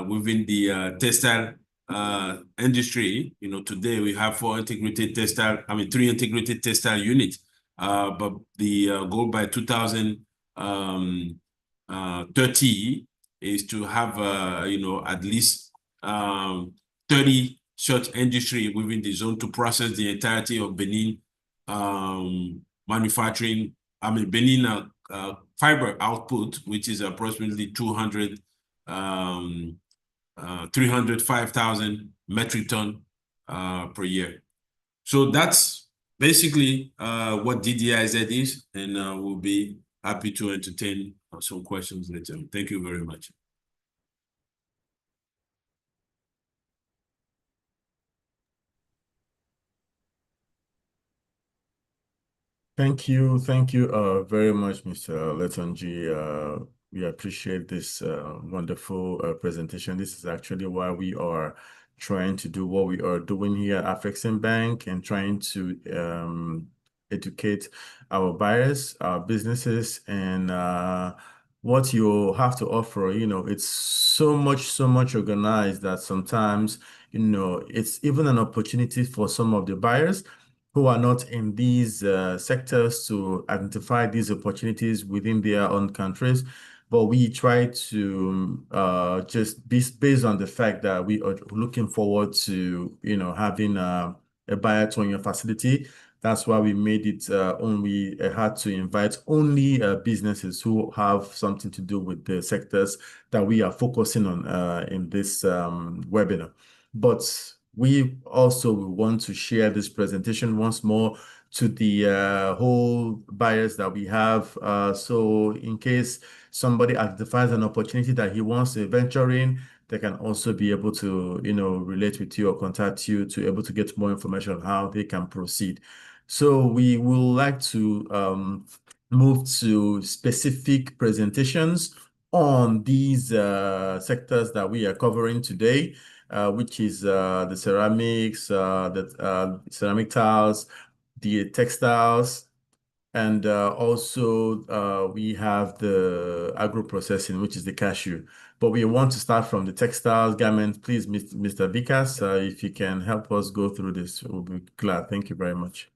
within the textile industry. Today we have 3 integrated textile units, but the goal by 2030 is to have at least 30 such industry within the zone to process the entirety of Benin manufacturing. Benin fiber output, which is approximately 305,000 metric ton per year. So that's basically what DDIZ is, and we'll be happy to entertain some questions later. Thank you very much. Thank you very much, Mr. Letonji. We appreciate this wonderful presentation. This is actually why we are trying to do what we are doing here at Afrexim Bank, and trying to educate our buyers, our businesses, and what you have to offer. It's so much organized that sometimes, it's even an opportunity for some of the buyers who are not in these sectors to identify these opportunities within their own countries. But we try to just based on the fact that we are looking forward to, having a buyer to your facility. That's why we made it we had to invite only businesses who have something to do with the sectors that we are focusing on in this webinar. But we also want to share this presentation once more to the whole buyers that we have. So in case somebody identifies an opportunity that he wants to venture in, they can also be able to, relate with you or contact you to able to get more information on how they can proceed. So we will like to move to specific presentations on these sectors that we are covering today, which is the ceramics, the ceramic tiles, the textiles, and also we have the agro-processing, which is the cashew. But we want to start from the textiles, garments. Please, Mr. Vikas, if you can help us go through this, we'll be glad. Thank you very much.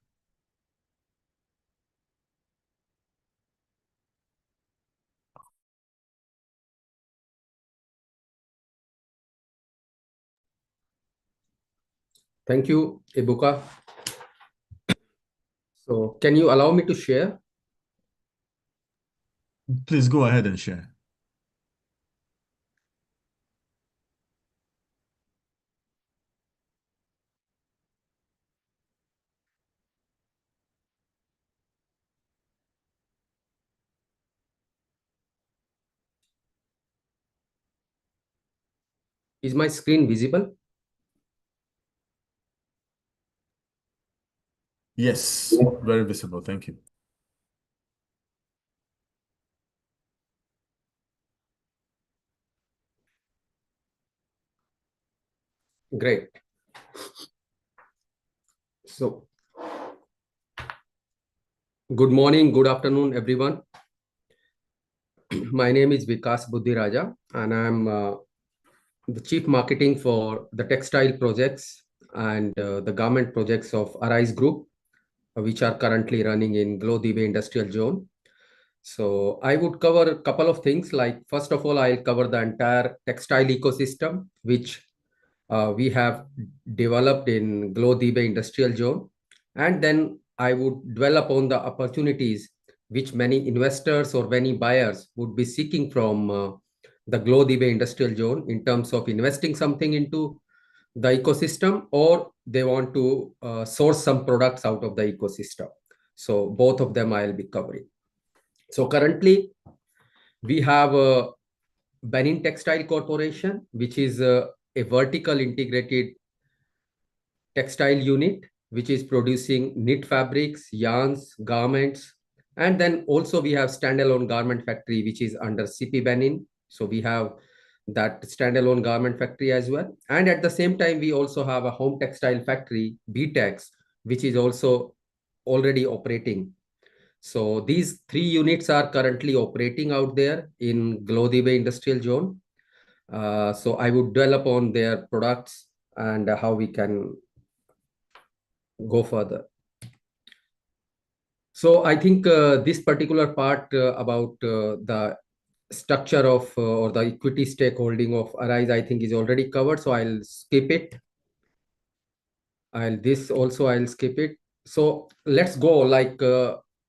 Thank you, Ebuka. So can you allow me to share? Please go ahead and share. Is my screen visible? Yes, very visible. Thank you. Great. So, good morning, good afternoon, everyone. My name is Vikas Buddhiraja, and I'm the Chief Marketing for the textile projects and the garment projects of Arise Group, which are currently running in Glodibe Industrial Zone. So I would cover a couple of things. Like, first of all, I'll cover the entire textile ecosystem, which we have developed in Glodibe Industrial Zone. And then I would dwell upon the opportunities which many investors or many buyers would be seeking from the Glodibe Industrial Zone in terms of investing something into the ecosystem, or they want to source some products out of the ecosystem. So both of them I'll be covering. So currently, we have a Benin Textile Corporation, which is a vertical integrated textile unit, which is producing knit fabrics, yarns, garments. And then also we have standalone garment factory, which is under CP Benin. So we have that standalone garment factory as well. And at the same time, we also have a home textile factory, BTEX, which is also already operating. So these three units are currently operating out there in Glodibe Industrial Zone. So I would dwell upon their products and how we can go further. So I think this particular part about the structure of or the equity stakeholding of Arise, I think, is already covered. So I'll skip it. I'll skip it. So let's go like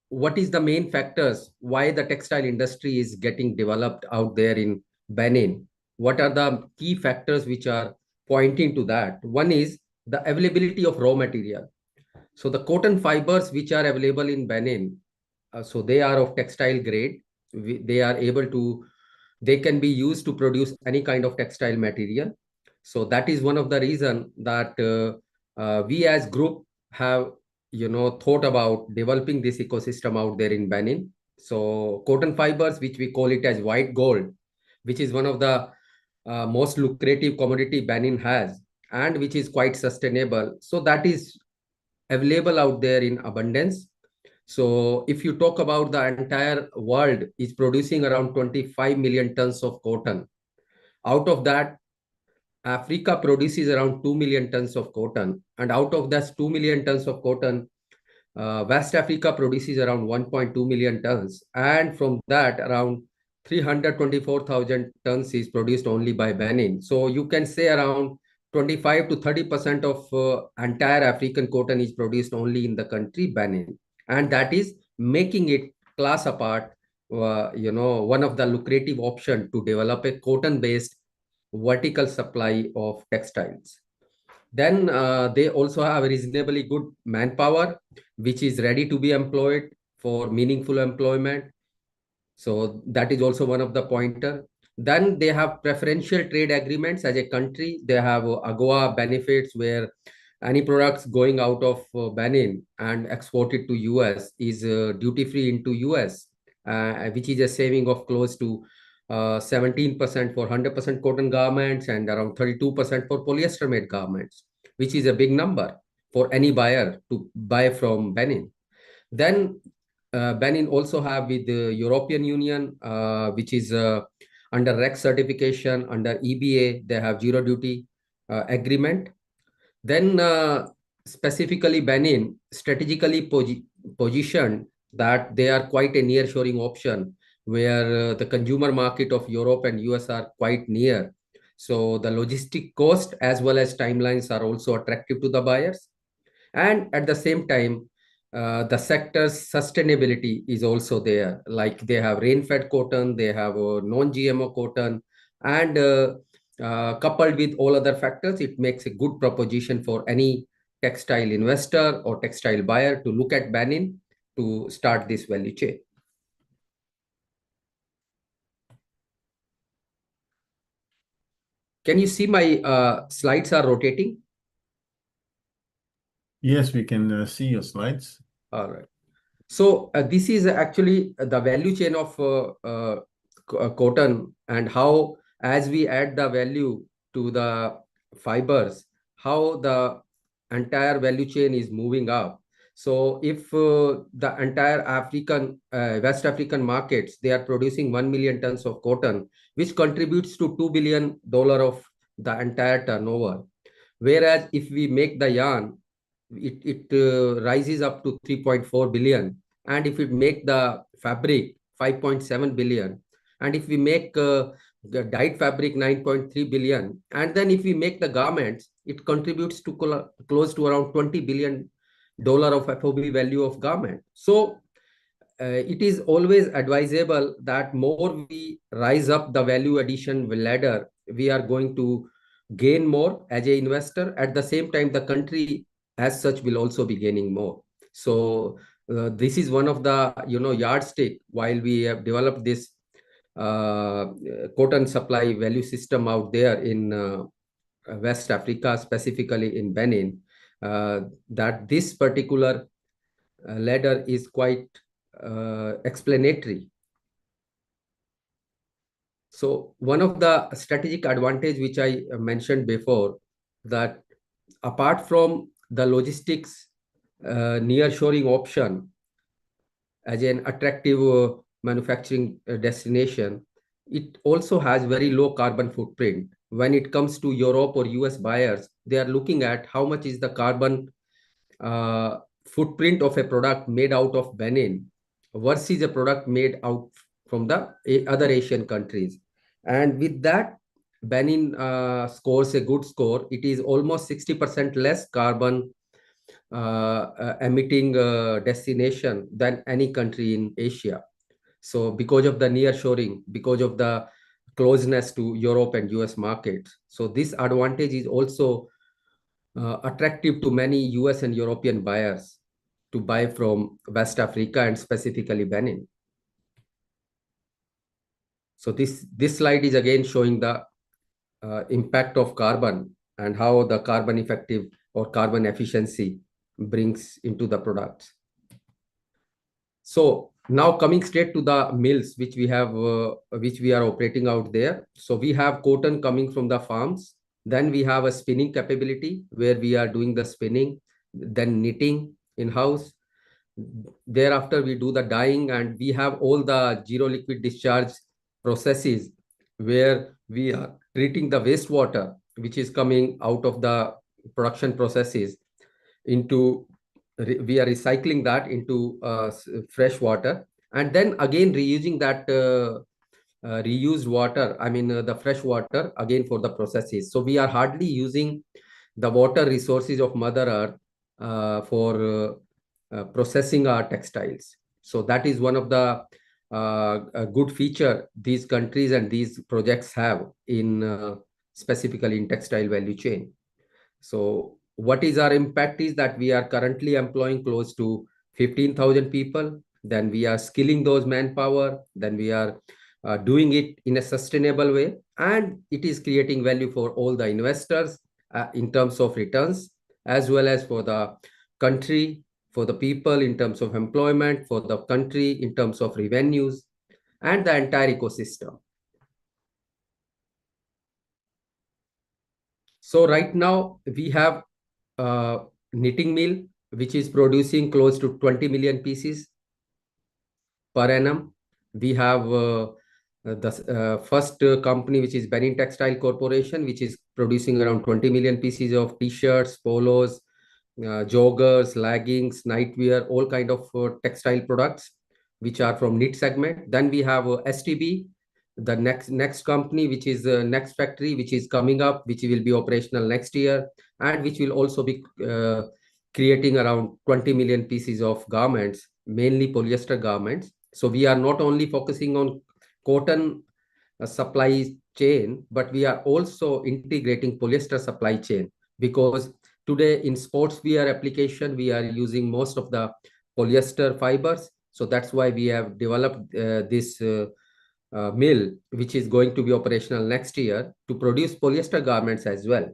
what is the main factors why the textile industry is getting developed out there in Benin? What are the key factors which are pointing to that? One is the availability of raw material. So the cotton fibers which are available in Benin, so they are of textile grade. They can be used to produce any kind of textile material. So that is one of the reason that we as group have thought about developing this ecosystem out there in Benin. So cotton fibers, which we call it as white gold, which is one of the most lucrative commodity Benin has, and which is quite sustainable. So that is available out there in abundance. So if you talk about the entire world is producing around 25 million tons of cotton. Out of that, Africa produces around 2 million tons of cotton. And out of that 2 million tons of cotton, West Africa produces around 1.2 million tons. And from that, around 324,000 tons is produced only by Benin. So you can say around 25 to 30% of entire African cotton is produced only in the country Benin. And that is making it class apart, one of the lucrative option to develop a cotton-based vertical supply of textiles. Then they also have a reasonably good manpower, which is ready to be employed for meaningful employment. So that is also one of the pointer. Then they have preferential trade agreements as a country. They have AGOA benefits where any products going out of Benin and exported to US is duty-free into US, which is a saving of close to 17% for 100% cotton garments and around 32% for polyester made garments, which is a big number for any buyer to buy from Benin. Then Benin also have with the European Union, which is under REC certification, under EBA, they have zero duty agreement. Then specifically Benin strategically positioned that they are quite a near-shoring option where the consumer market of Europe and US are quite near. So the logistic cost as well as timelines are also attractive to the buyers. And at the same time, the sector's sustainability is also there. Like they have rain-fed cotton, they have non-GMO cotton, and coupled with all other factors, it makes a good proposition for any textile investor or textile buyer to look at Benin to start this value chain. Can you see my slides are rotating? Yes, we can see your slides. All right. So this is actually the value chain of cotton, and how, as we add the value to the fibers, how the entire value chain is moving up. So if the entire West African markets, they are producing 1 million tons of cotton, which contributes to $2 billion of the entire turnover. Whereas if we make the yarn, it rises up to 3.4 billion. And if we make the fabric, 5.7 billion. And if we make the dyed fabric, 9.3 billion. And then if we make the garments, it contributes to close to around $20 billion of FOB value of garment. So it is always advisable that more we rise up the value addition ladder, we are going to gain more as an investor. At the same time, the country as such will also be gaining more. So this is one of the yardstick while we have developed this cotton supply value system out there in West Africa, specifically in Benin, that this particular ladder is quite explanatory. So one of the strategic advantage which I mentioned before, that apart from the logistics nearshoring option as an attractive manufacturing destination, it also has very low carbon footprint. When it comes to Europe or US buyers, they are looking at how much is the carbon footprint of a product made out of Benin versus a product made out from the other Asian countries. And with that, Benin scores a good score. It is almost 60% less carbon emitting destination than any country in Asia. So because of the nearshoring, because of the closeness to Europe and US markets. So this advantage is also attractive to many US and European buyers to buy from West Africa and specifically Benin. So this slide is again showing the impact of carbon and how the carbon effective or carbon efficiency brings into the products. So now coming straight to the mills which we have, which we are operating out there. So we have cotton coming from the farms. Then we have a spinning capability where we are doing the spinning, then knitting in-house. Thereafter, we do the dyeing, and we have all the zero liquid discharge processes where we are treating the wastewater, which is coming out of the production processes into, we are recycling that into fresh water, and then again reusing that reused water, I mean the fresh water again for the processes. So we are hardly using the water resources of Mother Earth for processing our textiles. So that is one of the a good feature these countries and these projects have in specifically in textile value chain. So what is our impact is that we are currently employing close to 15,000 people. Then we are skilling those manpower. Then we are doing it in a sustainable way. And it is creating value for all the investors in terms of returns, as well as for the country, for the people in terms of employment, for the country in terms of revenues, and the entire ecosystem. So right now we have a knitting mill, which is producing close to 20 million pieces per annum. We have the first company, which is Benin Textile Corporation, which is producing around 20 million pieces of t-shirts, polos, joggers, leggings, nightwear, all kind of textile products, which are from knit segment. Then we have STB, the next company, which is next factory, which is coming up, which will be operational next year, and which will also be creating around 20 million pieces of garments, mainly polyester garments. So we are not only focusing on cotton supply chain, but we are also integrating polyester supply chain, because today in sports wear application, we are using most of the polyester fibers. So that's why we have developed this mill, which is going to be operational next year to produce polyester garments as well.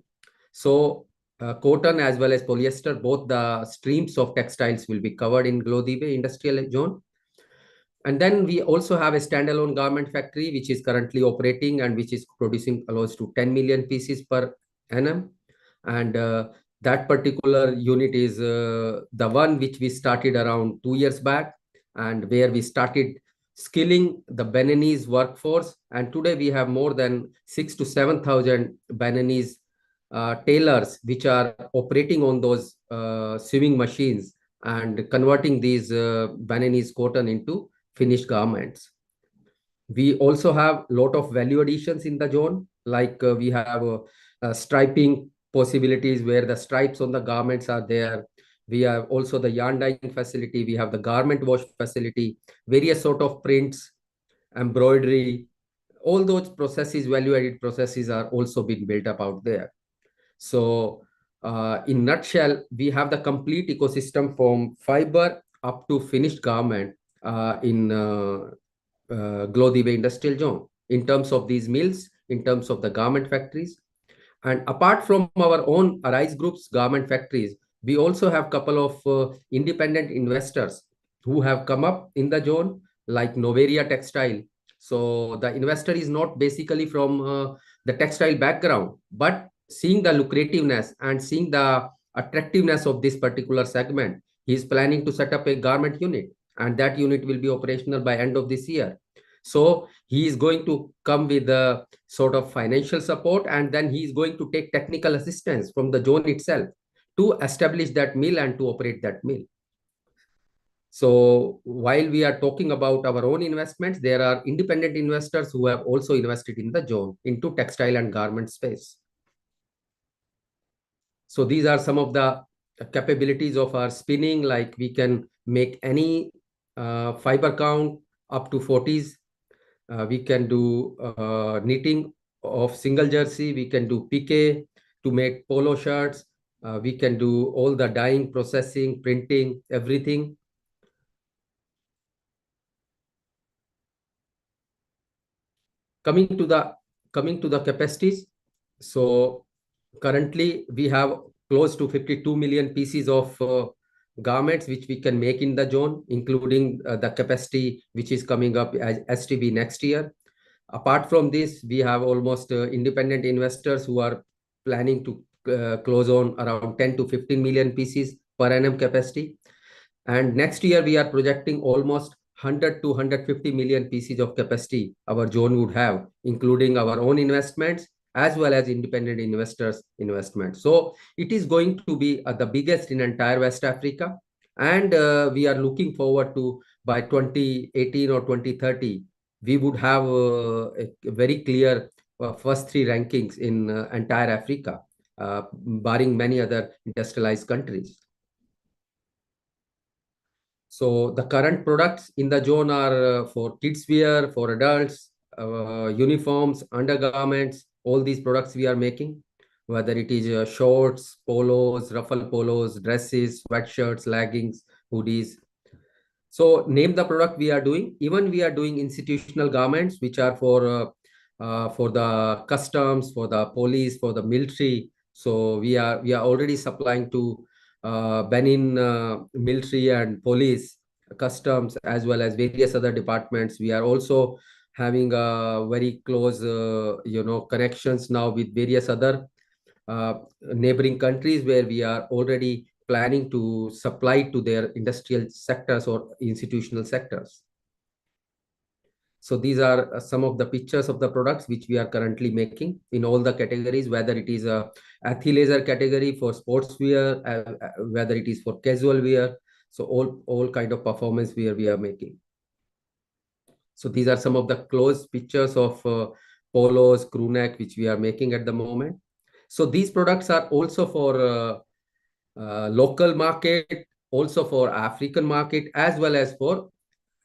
So cotton as well as polyester, both the streams of textiles will be covered in Glodive industrial zone. And then we also have a standalone garment factory, which is currently operating and which is producing close to 10 million pieces per annum. And that particular unit is the one which we started around 2 years back, and where we started skilling the Beninese workforce. And today we have more than 6,000 to 7,000 Beninese tailors which are operating on those sewing machines and converting these Beninese cotton into finished garments. We also have a lot of value additions in the zone, like we have striping possibilities where the stripes on the garments are there. We have also the yarn dyeing facility. We have the garment wash facility, various sort of prints, embroidery. All those processes, value-added processes, are also being built up out there. So in nutshell, we have the complete ecosystem from fiber up to finished garment in Glodibe Industrial Zone in terms of these mills, in terms of the garment factories. And apart from our own Arise Group's garment factories, we also have a couple of independent investors who have come up in the zone, like Noveria Textile. So the investor is not basically from the textile background, but seeing the lucrativeness and seeing the attractiveness of this particular segment, he is planning to set up a garment unit, and that unit will be operational by end of this year. So he is going to come with a sort of financial support, and then he is going to take technical assistance from the zone itself to establish that mill and to operate that mill. So while we are talking about our own investments, there are independent investors who have also invested in the zone into textile and garment space. So these are some of the capabilities of our spinning, like we can make any fiber count up to 40s. We can do knitting of single jersey. We can do piqué to make polo shirts. We can do all the dyeing, processing, printing, everything. Coming to the capacities. So currently we have close to 52 million pieces of garments which we can make in the zone, including the capacity which is coming up as STB next year. Apart from this, we have almost independent investors who are planning to close on around 10 to 15 million pieces per annum capacity. And next year, we are projecting almost 100 to 150 million pieces of capacity our zone would have, including our own investments as well as independent investors' investments. So it is going to be the biggest in entire West Africa. And we are looking forward to, by 2018 or 2030, we would have a very clear first three rankings in entire Africa, barring many other industrialized countries. So the current products in the zone are for kids wear, for adults, uniforms, undergarments. All these products we are making, whether it is shorts, polos, ruffle polos, dresses, sweatshirts, leggings, hoodies. So name the product we are doing. Even we are doing institutional garments, which are for the customs, for the police, for the military. So we are already supplying to Benin military and police, customs, as well as various other departments. We are also having very close, connections now with various other neighboring countries where we are already planning to supply to their industrial sectors or institutional sectors. So these are some of the pictures of the products which we are currently making in all the categories, whether it is a athleisure category for sports wear, whether it is for casual wear. So all kind of performance wear we are making. So these are some of the close pictures of polos, crew neck, which we are making at the moment. So these products are also for local market, also for African market, as well as for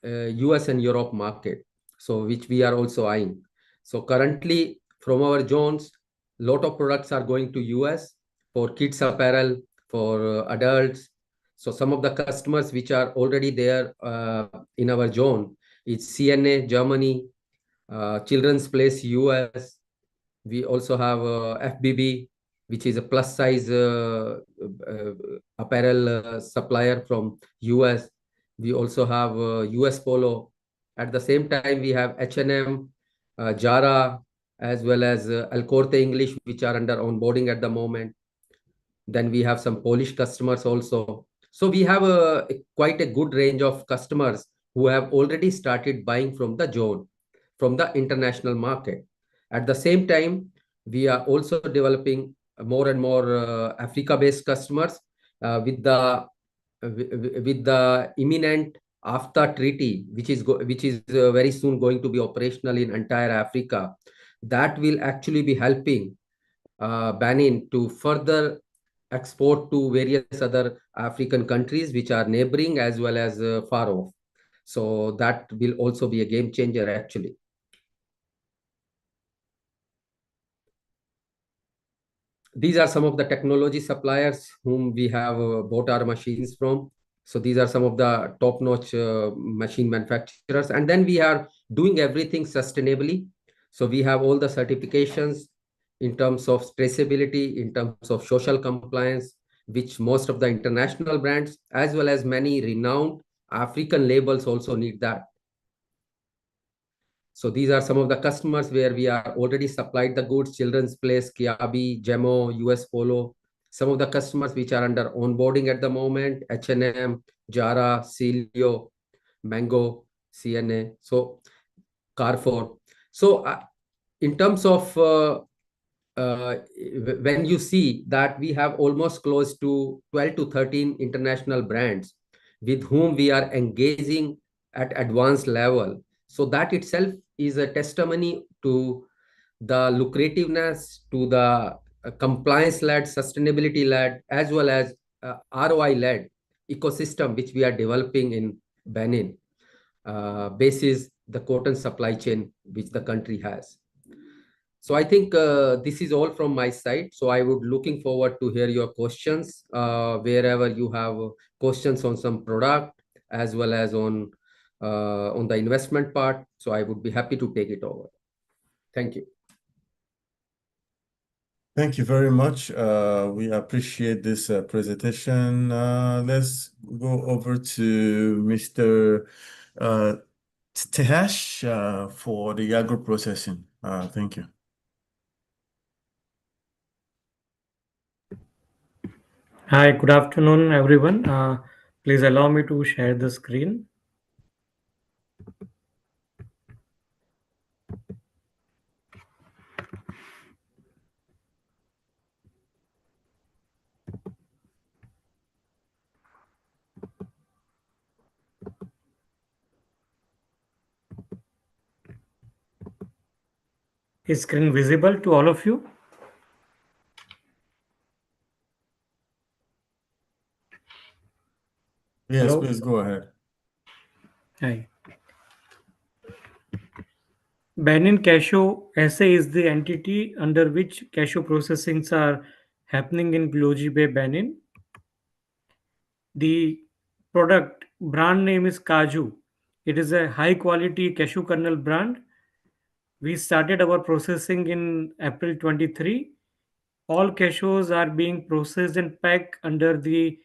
US and Europe market. So which we are also eyeing. So currently from our zones, lot of products are going to US for kids apparel, for adults. So some of the customers which are already there in our zone, it's CNA, Germany, Children's Place, US. We also have FBB, which is a plus size apparel supplier from US. We also have US Polo. At the same time, we have H&M, Jara, as well as El Corte English, which are under onboarding at the moment. Then we have some Polish customers also. So we have quite a good range of customers who have already started buying from the zone, from the international market. At the same time, we are also developing more and more Africa-based customers with the imminent AFTA treaty, which is very soon going to be operational in entire Africa. That will actually be helping Benin to further export to various other African countries which are neighboring as well as far off. So that will also be a game changer actually. These are some of the technology suppliers whom we have bought our machines from. So these are some of the top-notch machine manufacturers. And then we are doing everything sustainably. So we have all the certifications in terms of traceability, in terms of social compliance, which most of the international brands, as well as many renowned African labels also need that. So these are some of the customers where we are already supplied the goods: Children's Place, Kiabi, Gemo, US Polo. Some of the customers which are under onboarding at the moment: H&M, Jara, Celio, Mango, CNA, so Carrefour. So in terms of when you see that we have almost close to 12 to 13 international brands with whom we are engaging at advanced level. So that itself is a testimony to the lucrativeness, to the compliance-led, sustainability-led, as well as ROI-led ecosystem which we are developing in Benin, basis the cotton supply chain which the country has. So I think this is all from my side. So I would looking forward to hear your questions wherever you have questions on some product as well as on the investment part. So I would be happy to take it over. Thank you. Thank you very much. We appreciate this presentation. Let's go over to Mr. Tehash for the agro processing. Thank you. Hi, good afternoon, everyone. Please allow me to share the screen. Is screen visible to all of you? Yes, Hello? please go ahead. Hi. Benin Cashew SA is the entity under which cashew processings are happening in Gloji Bay, Benin. The product brand name is Kaju. It is a high quality cashew kernel brand. We started our processing in April 23. All cashews are being processed and packed under the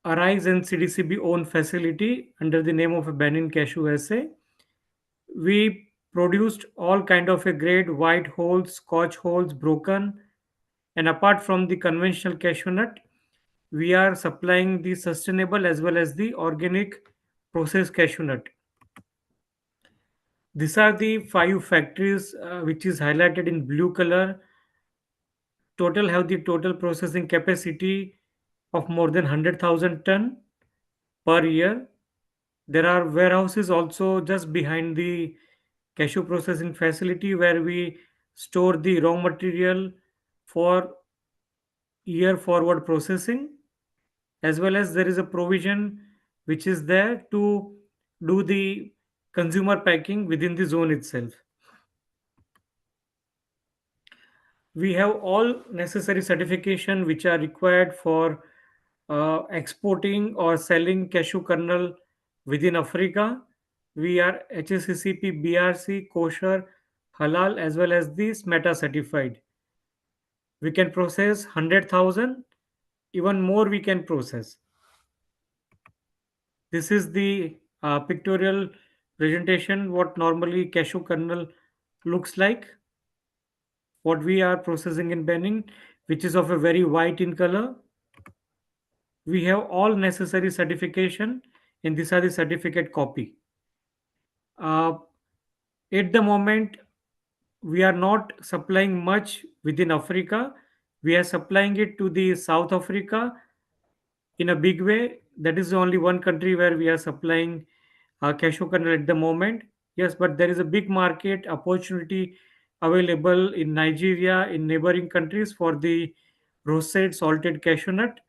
Arise and CDCB owned facility under the name of a Benin Cashew SA. We produced all kind of a grade: white holes, scotch holes, broken, and apart from the conventional cashew nut, we are supplying the sustainable as well as the organic processed cashew nut. These are the 5 factories which is highlighted in blue color. Total have the total processing capacity of more than 100,000 ton per year. There are warehouses also just behind the cashew processing facility where we store the raw material for year forward processing, as well as there is a provision which is there to do the consumer packing within the zone itself. We have all necessary certification which are required for exporting or selling cashew kernel within Africa. We are HACCP, BRC, kosher, halal, as well as the SMETA certified. We can process 100,000, even more we can process. This is the pictorial presentation what normally cashew kernel looks like. What we are processing in Benin, which is of a very white in color. We have all necessary certification and these are the certificate copy. At the moment, we are not supplying much within Africa. We are supplying it to the South Africa in a big way. That is the only one country where we are supplying cashew kernel at the moment. Yes, but there is a big market opportunity available in Nigeria, in neighboring countries for the roasted salted cashew nut,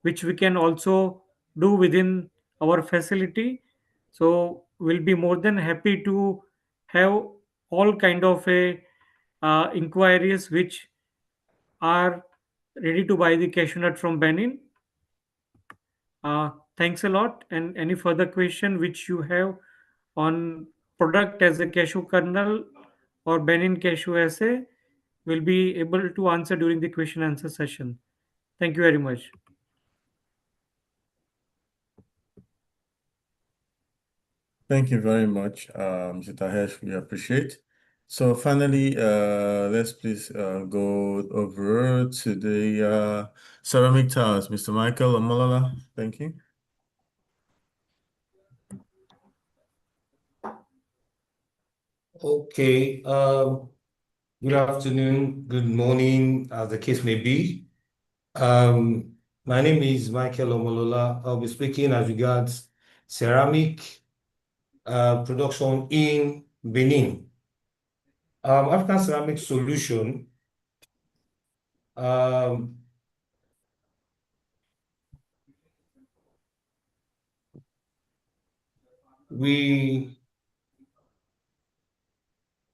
which we can also do within our facility. So we'll be more than happy to have all kind of a inquiries which are ready to buy the cashew nut from Benin. Thanks a lot. And any further question which you have on product as a cashew kernel or Benin cashew essay, will be able to answer during the question answer session. Thank you very much. Thank you very much, Mr. Tahesh. We appreciate. So finally, let's please go over to the ceramic tiles. Mr. Michael Omolola, thank you. Okay. Good afternoon, good morning, as the case may be. My name is Michael Omolola. I'll be speaking as regards ceramic production in Benin. African Ceramic Solution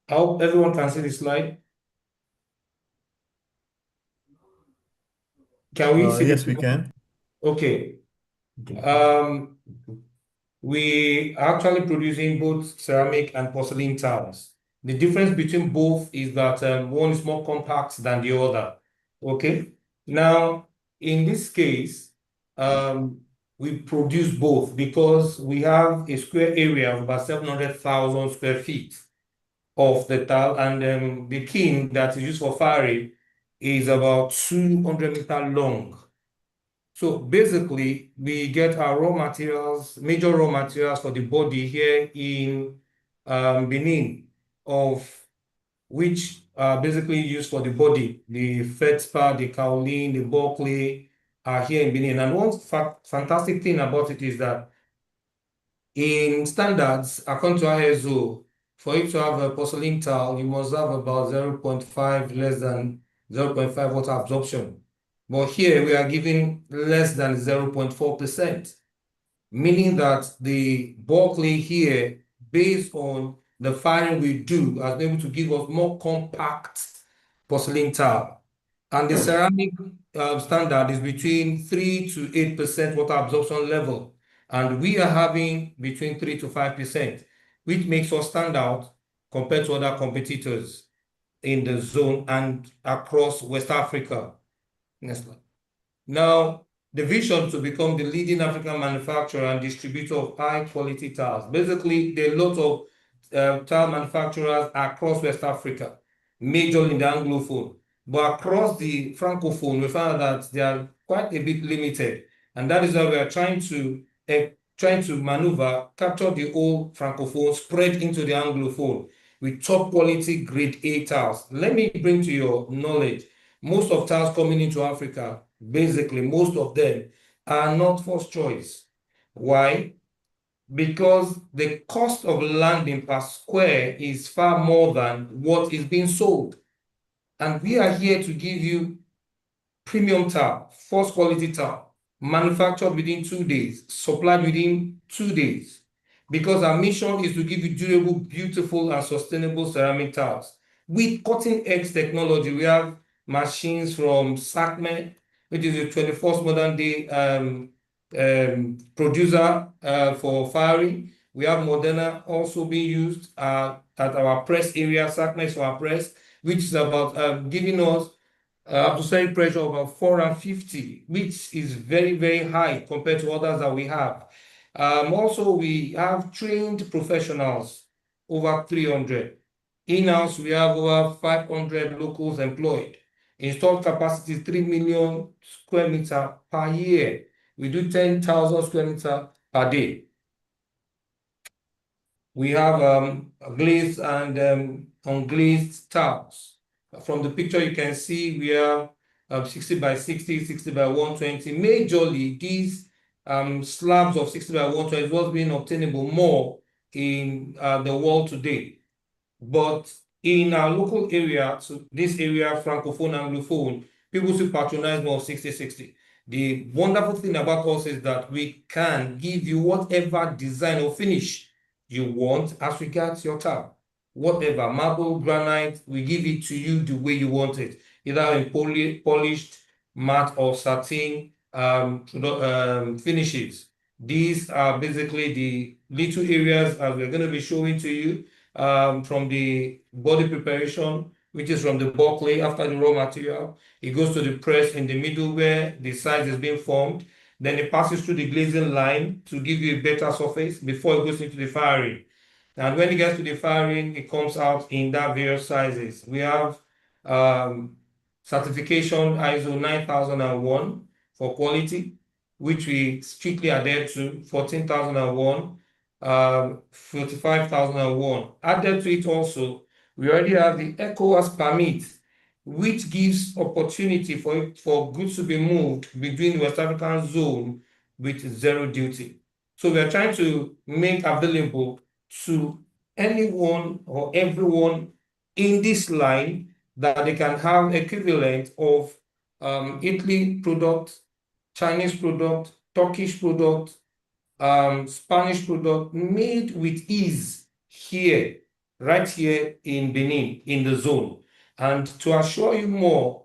I hope everyone can see the slide. Can we see Yes, we can. Okay. We are actually producing both ceramic and porcelain tiles. The difference between both is that one is more compact than the other. Okay. Now, in this case, we produce both because we have a square area of about 700,000 square feet of the tile, and the kiln that is used for firing is about 200 meters long. So basically, we get our raw materials, major raw materials for the body here in Benin, of which are basically used for the body. The feldspar, the kaolin, the ball clay are here in Benin. And one fantastic thing about it is that in standards, according to ISO, for you to have a porcelain tile, you must have about 0.5, less than 0.5 water absorption. But here we are giving less than 0.4%, meaning that the ball clay here, based on the firing we do, has been able to give us more compact porcelain tile. And the ceramic standard is between 3 to 8% water absorption level. And we are having between 3 to 5%, which makes us stand out compared to other competitors in the zone and across West Africa. Next slide. Now, the vision to become the leading African manufacturer and distributor of high-quality tiles. Basically, there are a lot of tile manufacturers across West Africa, majorly in the Anglophone. But across the Francophone, we found that they are quite a bit limited. And that is why we are trying to maneuver, capture the whole Francophone, spread into the Anglophone with top quality grade A tiles. Let me bring to your knowledge, most of tiles coming into Africa, basically most of them are not first choice. Why? Because the cost of landing per square is far more than what is being sold. And we are here to give you premium tile, first quality tile, manufactured within 2 days, supplied within 2 days. Because our mission is to give you durable, beautiful, and sustainable ceramic tiles. With cutting-edge technology, we have machines from SACME, which is the 21st modern day producer for firing. We have Moderna also being used at our press area, SACME for our press, which is about giving us atmospheric pressure of about 450, which is very, very high compared to others that we have. Also, we have trained professionals, over 300. In-house, we have over 500 locals employed. Installed capacity is 3 million square meters per year. We do 10,000 square meters per day. We have glazed and unglazed tiles. From the picture, you can see we have 60 by 60, 60 by 120. Majorly, these slabs of 60 by 120 is what's being obtainable more in the world today. But in our local area, so this area, Francophone, Anglophone, people still patronize more 60-60. The wonderful thing about us is that we can give you whatever design or finish you want as regards your tile. Whatever, marble, granite, we give it to you the way you want it, either in polished, matte, or satin finishes. These are basically the little areas as we're going to be showing to you from the body preparation, which is from the bulk clay after the raw material. It goes to the press in the middle where the size is being formed. Then it passes through the glazing line to give you a better surface before it goes into the firing. And when it gets to the firing, it comes out in that various sizes. We have certification ISO 9001 for quality, which we strictly adhere to, 14,001, 45,001. Added to it also, we already have the ECOWAS permit, which gives opportunity for goods to be moved between the West African zone with zero duty. So we are trying to make available to anyone or everyone in this line that they can have equivalent of Italy product, Chinese product, Turkish product, Spanish product made with ease here, right here in Benin, in the zone. And to assure you more,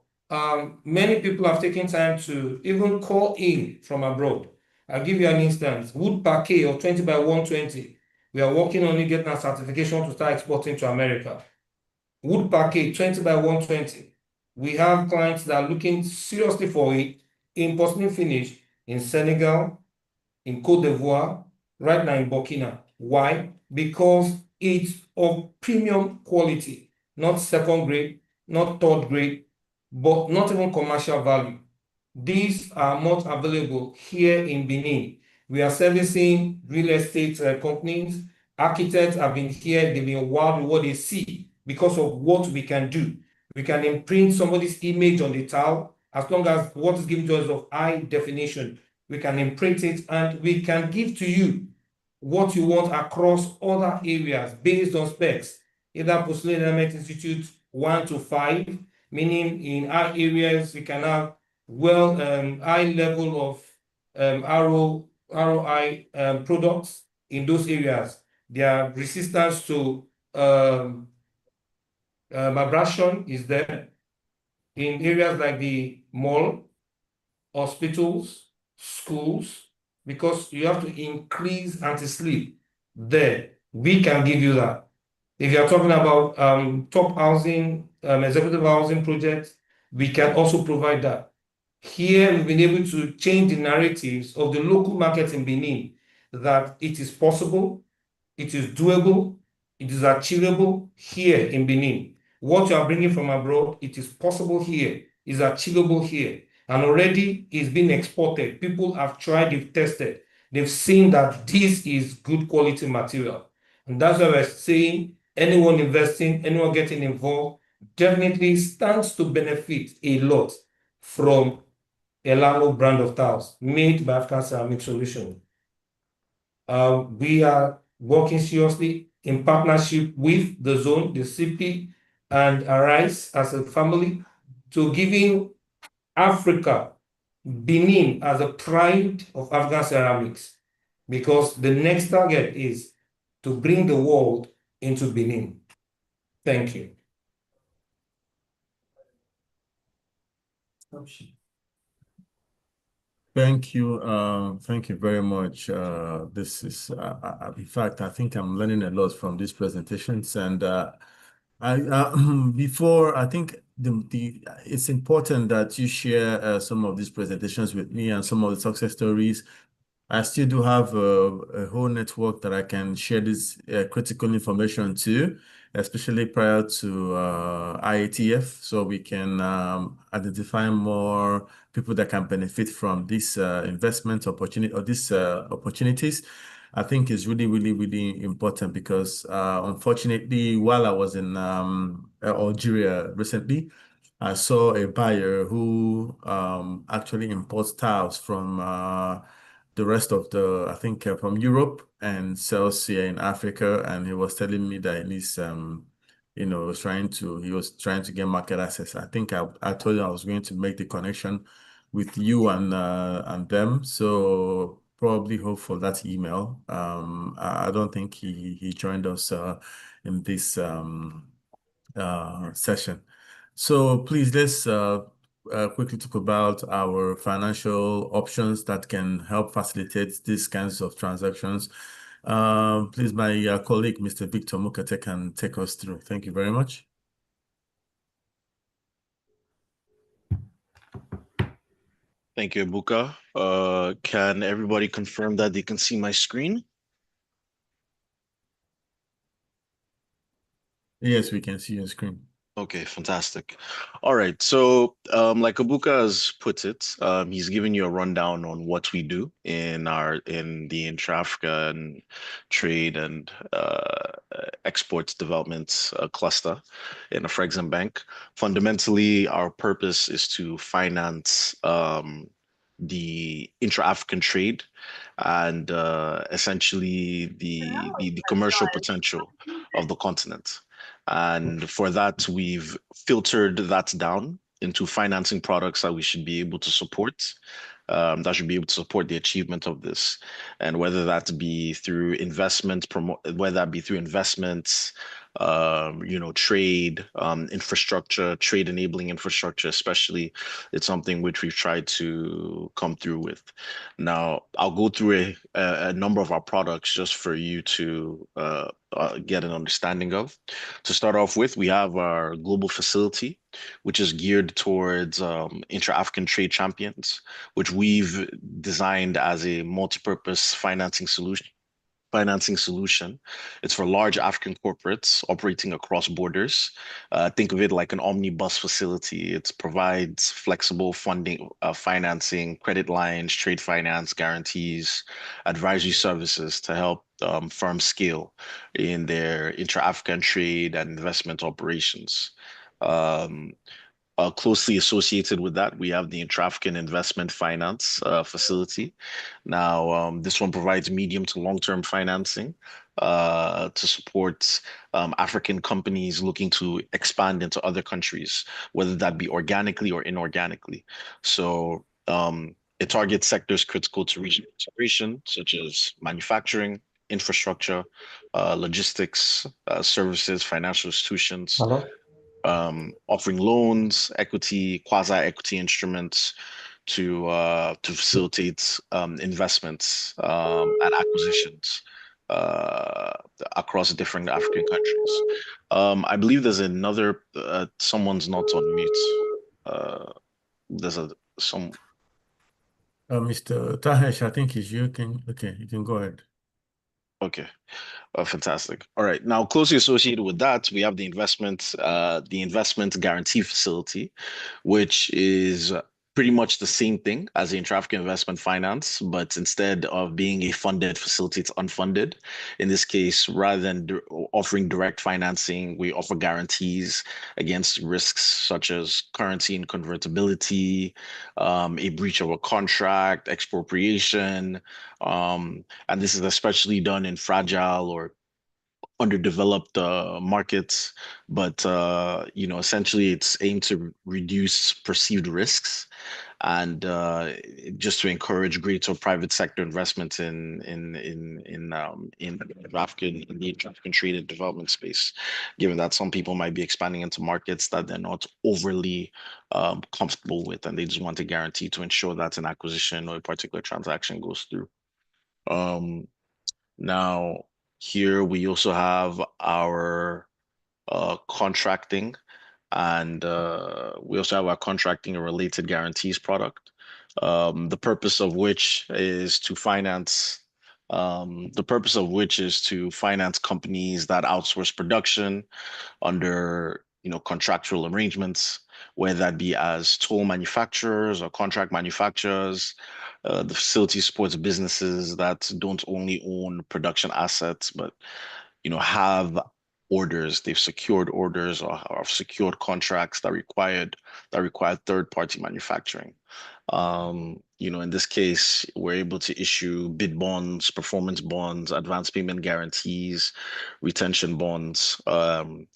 many people have taken time to even call in from abroad. I'll give you an instance. Wood parquet of 20 by 120. We are working on it, getting a certification to start exporting to America. Wood parquet 20 by 120. We have clients that are looking seriously for it in porcelain finish in Senegal, in Côte d'Ivoire, right now in Burkina. Why? Because it's of premium quality, not second grade, not third grade, but not even commercial value. These are not available here in Benin. We are servicing real estate companies. Architects have been here, they've been wowed with what they see because of what we can do. We can imprint somebody's image on the tile as long as what is given to us of high definition. We can imprint it and we can give to you what you want across other areas based on specs, either Porcelain Element Institute 1 to 5, meaning in our areas we can have high level of ROI products in those areas. Their resistance to abrasion is there. In areas like the mall, hospitals, schools, because you have to increase anti-slip there. We can give you that. If you're talking about top housing, executive housing projects, we can also provide that. Here, we've been able to change the narratives of the local market in Benin that it is possible, it is doable, it is achievable here in Benin. What you are bringing from abroad, it is possible here, is achievable here, and already is being exported. People have tried, they've tested, they've seen that this is good quality material. And that's why we're saying anyone investing, anyone getting involved, definitely stands to benefit a lot from Elano brand of tiles made by African Ceramic Solutions. We are working seriously in partnership with the zone, the CP, and Arise as a family to giving Africa, Benin as a pride of African ceramics, because the next target is to bring the world into Benin. Thank you. Thank you very much. This is, in fact, I think I'm learning a lot from these presentations, and before I think it's important that you share some of these presentations with me and some of the success stories. I still do have a whole network that I can share this critical information to, especially prior to IATF, so we can identify more people that can benefit from this investment opportunity or these opportunities. I think is really, really, really important because unfortunately, while I was in Algeria recently, I saw a buyer who actually imports tiles from the rest of I think from Europe and sells here in Africa. And he was telling me that he's he was trying to get market access. I think I told him I was going to make the connection with you and them. So probably hope for that email. I don't think he joined us in this session. So please let's quickly talk about our financial options that can help facilitate these kinds of transactions. Please, my colleague, Mr. Victor Mukate, can take us through. Thank you very much. Thank you, Ebuka. Can everybody confirm that they can see my screen? Yes, we can see your screen. Okay, fantastic. All right. So, like Ebuka has put it, he's given you a rundown on what we do in the Intra-African trade and exports development cluster in Afrexim Bank. Fundamentally, our purpose is to finance the intra-African trade and essentially the commercial potential of the continent. And for that, we've filtered that down into financing products that we should be able to support, that should be able to support the achievement of this. And whether that be through investment, whether that be through investments, trade, infrastructure, trade enabling infrastructure, especially, it's something which we've tried to come through with. Now, I'll go through a number of our products just for you to get an understanding of. To start off with, we have our global facility, which is geared towards intra-African trade champions, which we've designed as a multi-purpose financing solution. It's for large African corporates operating across borders. Think of it like an omnibus facility. It provides flexible funding, financing, credit lines, trade finance, guarantees, advisory services to help firms scale in their intra-African trade and investment operations. Closely associated with that, we have the Intra-African Investment Finance facility. Now, this one provides medium to long-term financing to support African companies looking to expand into other countries, whether that be organically or inorganically. So it targets sectors critical to regional integration, such as manufacturing, infrastructure, logistics, services, financial institutions. Hello? Offering loans, equity, quasi-equity instruments to facilitate investments and acquisitions across different African countries. I believe there's another someone's not on mute. There's some. Mr. Tahesh, I think it's you. You can go ahead. Okay. Fantastic. All right. Now, closely associated with that, we have the investment guarantee facility, which is pretty much the same thing as the Intra-African Investment Finance, but instead of being a funded facility, it's unfunded. In this case, rather than offering direct financing, we offer guarantees against risks such as currency and convertibility, a breach of a contract, expropriation, and this is especially done in fragile or underdeveloped markets, but essentially it's aimed to reduce perceived risks and just to encourage greater private sector investment in the African trade and development space, given that some people might be expanding into markets that they're not overly comfortable with, and they just want a guarantee to ensure that an acquisition or a particular transaction goes through. Now, here we also have our contracting, and we also have our contracting and related guarantees product. The purpose of which is to finance companies that outsource production under contractual arrangements, whether that be as toll manufacturers or contract manufacturers, The facility supports businesses that don't only own production assets, but have orders. They've secured orders or secured contracts that require third-party manufacturing. In this case, we're able to issue bid bonds, performance bonds, advance payment guarantees, retention bonds, and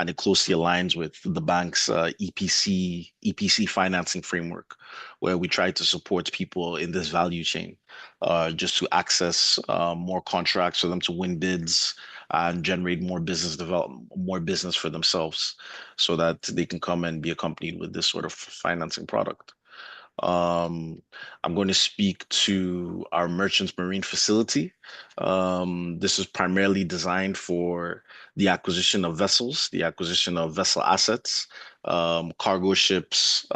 it closely aligns with the bank's EPC financing framework, where we try to support people in this value chain, just to access more contracts for them to win bids and generate more business development, more business for themselves, so that they can come and be accompanied with this sort of financing product. I'm going to speak to our Merchants Marine facility. This is primarily designed for the acquisition of vessels, the acquisition of vessel assets, cargo ships,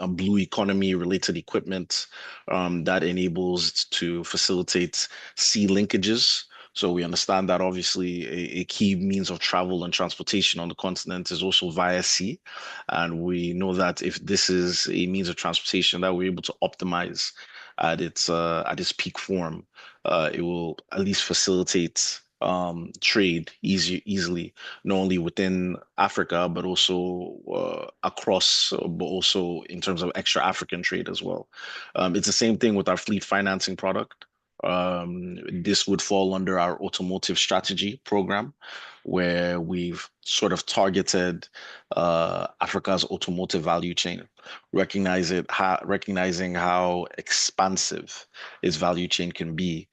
blue economy related equipment that enables to facilitate sea linkages. So we understand that obviously a key means of travel and transportation on the continent is also via sea. And we know that if this is a means of transportation that we're able to optimize at its peak form, it will at least facilitate trade easily, not only within Africa, but also across, but also in terms of extra African trade as well. It's the same thing with our fleet financing product. This would fall under our automotive strategy program, where we've sort of targeted Africa's automotive value chain, recognizing how expansive its value chain can be,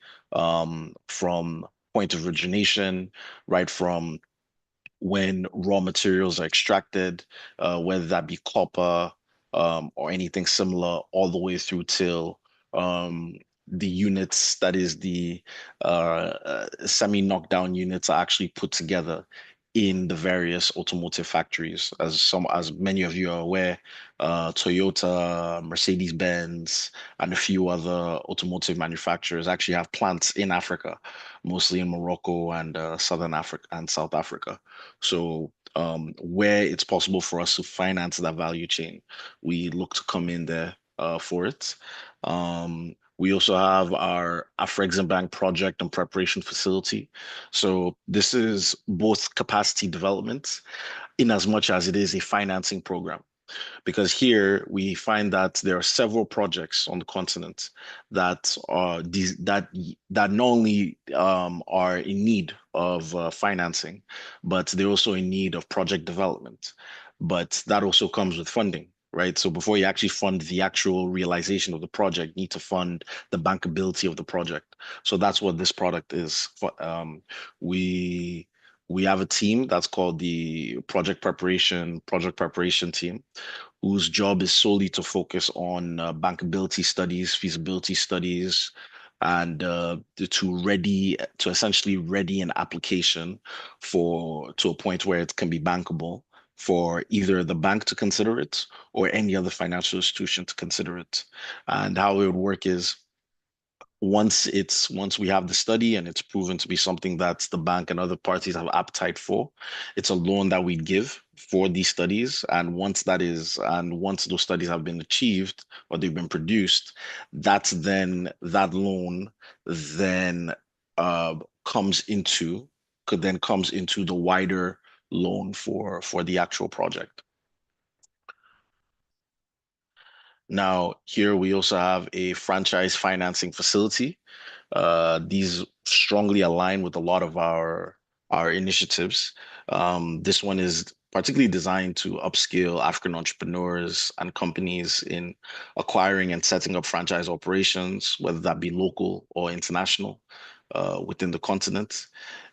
from point of origination, right from when raw materials are extracted, whether that be copper or anything similar, all the way through till the units, that is the semi-knockdown units, are actually put together in the various automotive factories. As many of you are aware, Toyota, Mercedes-Benz, and a few other automotive manufacturers actually have plants in Africa, mostly in Morocco and Southern Africa and South Africa. So where it's possible for us to finance that value chain, we look to come in there for it. We also have our Afreximbank project and preparation facility. So this is both capacity development in as much as it is a financing program, because here we find that there are several projects on the continent that are that not only are in need of financing, but they're also in need of project development. But that also comes with funding, right? So before you actually fund the actual realization of the project, you need to fund the bankability of the project. So that's what this product is. We have a team that's called the project preparation project team, whose job is solely to focus on bankability studies, feasibility studies, and to essentially ready an application to a point where it can be bankable for either the bank to consider it or any other financial institution to consider it. And how it would work is, once we have the study and it's proven to be something that the bank and other parties have appetite for, it's a loan that we give for these studies. And once those studies have been achieved or they've been produced, that loan then comes into the wider loan for the actual project. Now, here we also have a franchise financing facility. These strongly align with a lot of our initiatives. This one is particularly designed to upskill African entrepreneurs and companies in acquiring and setting up franchise operations, whether that be local or international, within the continent.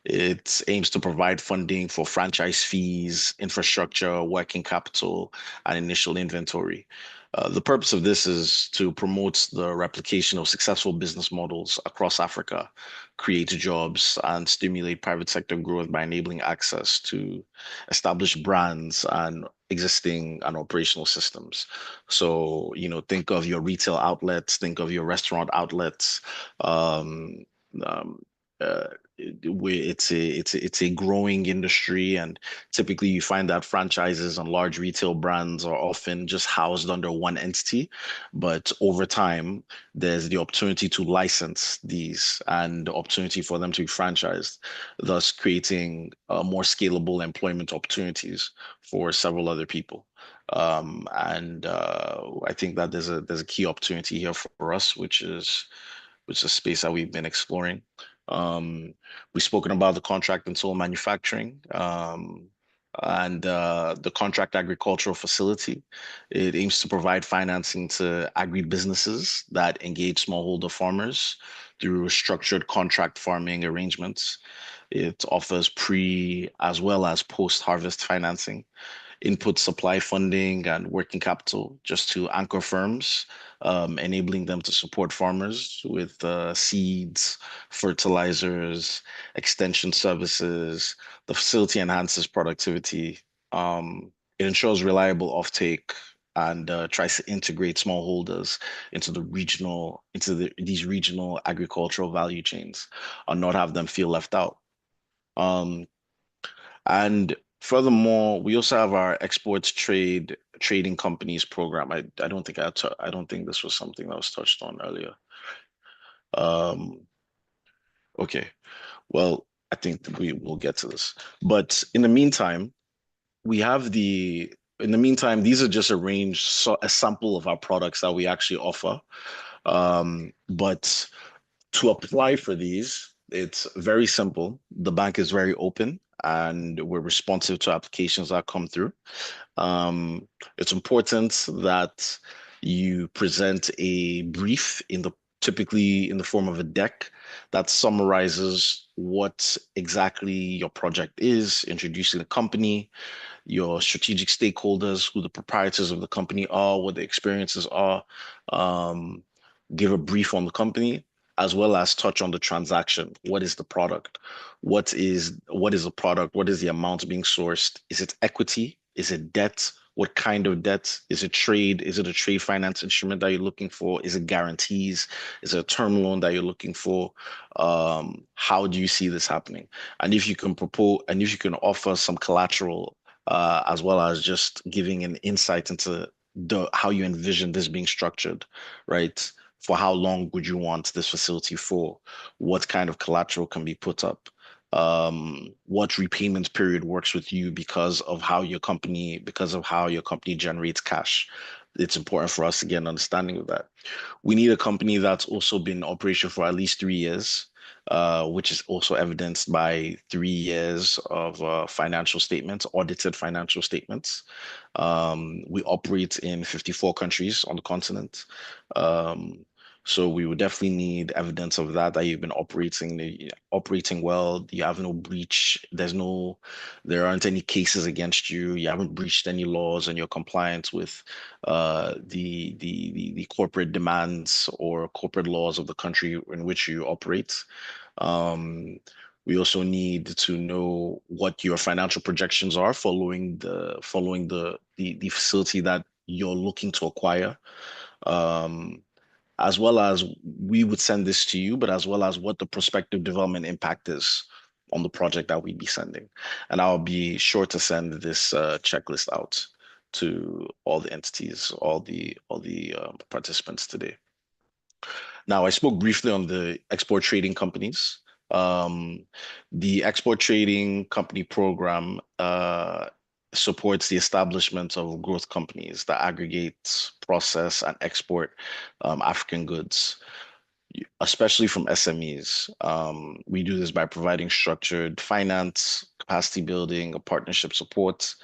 It aims to provide funding for franchise fees, infrastructure, working capital, and initial inventory. The purpose of this is to promote the replication of successful business models across Africa, create jobs, and stimulate private sector growth by enabling access to established brands and existing and operational systems. So, think of your retail outlets, think of your restaurant outlets, um, uh, it's a growing industry, and typically you find that franchises and large retail brands are often just housed under one entity, but over time there's the opportunity to license these and the opportunity for them to be franchised, thus creating more scalable employment opportunities for several other people. And I think that there's a key opportunity here for us, which is a space that we've been exploring. We've spoken about the contract and soil manufacturing, and the contract agricultural facility. It aims to provide financing to agribusinesses that engage smallholder farmers through structured contract farming arrangements. It offers pre as well as post-harvest financing, input supply funding, and working capital just to anchor firms, enabling them to support farmers with seeds, fertilizers, extension services. The facility enhances productivity. It ensures reliable offtake and tries to integrate smallholders into these regional agricultural value chains and not have them feel left out. And furthermore, we also have our exports trading companies program. I don't think I don't think this was something that was touched on earlier. Okay, well, I think we will get to this. But in the meantime, these are just a sample of our products that we actually offer. But to apply for these, it's very simple. The bank is very open and we're responsive to applications that come through. It's important that you present a brief typically in the form of a deck that summarizes what exactly your project is, introducing the company, your strategic stakeholders, who the proprietors of the company are, what the experiences are, give a brief on the company, as well as touch on the transaction. What is the product? What is the product? What is the amount being sourced? Is it equity? Is it debt? What kind of debt? Is it trade? Is it a trade finance instrument that you're looking for? Is it guarantees? Is it a term loan that you're looking for? How do you see this happening? And if you can offer some collateral, as well as just giving an insight into how you envision this being structured, right? For how long would you want this facility for? What kind of collateral can be put up? What repayment period works with you because of how your company generates cash? It's important for us to get an understanding of that. We need a company that's also been in operation for at least 3 years, which is also evidenced by 3 years of financial statements, audited financial statements. We operate in 54 countries on the continent. So we would definitely need evidence of that you've been operating well. You have no breach. There aren't any cases against you. You haven't breached any laws, and you're compliant with the corporate demands or corporate laws of the country in which you operate. We also need to know what your financial projections are following the facility that you're looking to acquire. As well as we would send this to you, but as well as what the prospective development impact is on the project that we'd be sending. And I'll be sure to send this checklist out to all the entities, all the participants today. Now, I spoke briefly on the export trading companies. The export trading company program supports the establishment of growth companies that aggregate, process, and export African goods, especially from SMEs. We do this by providing structured finance, capacity building, or partnership support.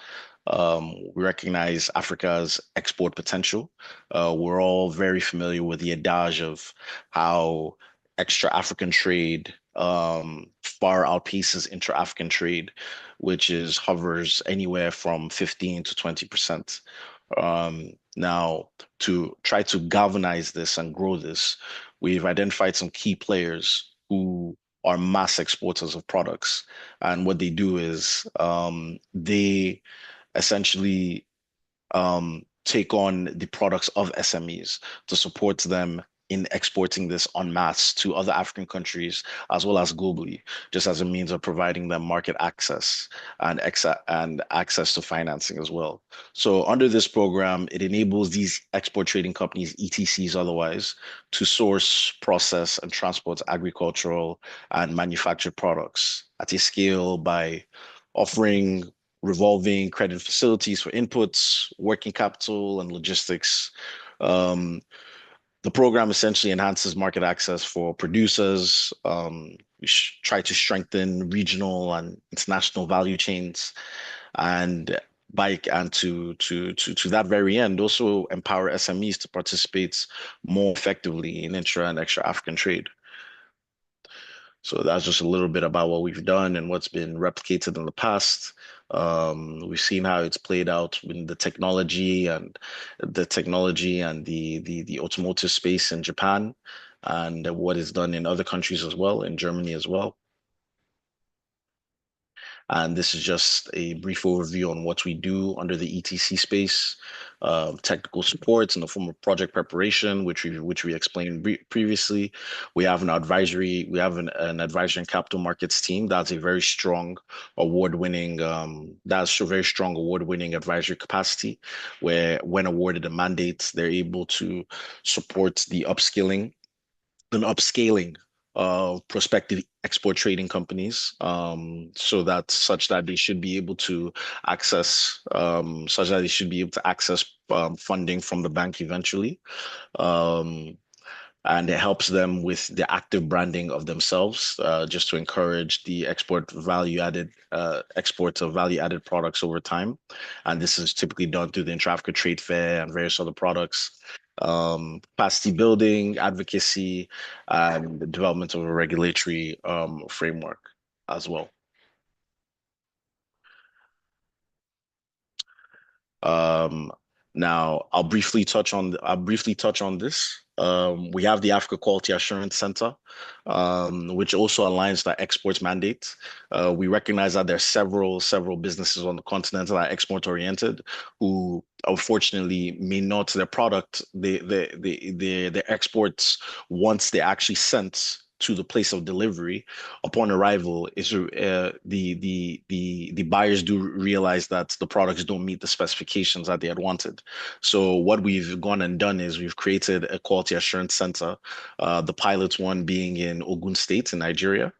We recognize Africa's export potential. We're all very familiar with the adage of how extra-African trade far outpaces intra-African trade, which hovers anywhere from 15 to 20%. Now, to try to galvanize this and grow this, we've identified some key players who are mass exporters of products. And what they do is they essentially take on the products of SMEs to support them in exporting this en masse to other African countries as well as globally, just as a means of providing them market access and access to financing as well. So under this program, it enables these export trading companies, ETCs otherwise, to source, process, and transport agricultural and manufactured products at a scale by offering revolving credit facilities for inputs, working capital, and logistics. The program essentially enhances market access for producers. We try to strengthen regional and international value chains, and to that very end, also empower SMEs to participate more effectively in intra and extra African trade. So that's just a little bit about what we've done and what's been replicated in the past. We've seen how it's played out in the technology and the automotive space in Japan, and what is done in other countries as well, in Germany as well. And this is just a brief overview on what we do under the ETC space. Technical supports in the form of project preparation, which we explained previously. We have an advisory and capital markets team that's a very strong award-winning advisory capacity, where when awarded a mandate, they're able to support the upskilling and upscaling of prospective export trading companies, such that they should be able to access funding from the bank eventually. And it helps them with the active branding of themselves, just to encourage the export of value-added products over time. And this is typically done through the Intra-African Trade Fair and various other products. Capacity building, advocacy, and the development of a regulatory framework as well. Now, I'll briefly touch on this. We have the Africa Quality Assurance Center, which also aligns the exports mandate. We recognize that there are several businesses on the continent that are export oriented, who unfortunately may not, their product, their exports, once they're actually sent to the place of delivery upon arrival, is the buyers do realize that the products don't meet the specifications that they had wanted. So what we've gone and done is we've created a quality assurance center, the pilot one being in Ogun State in Nigeria,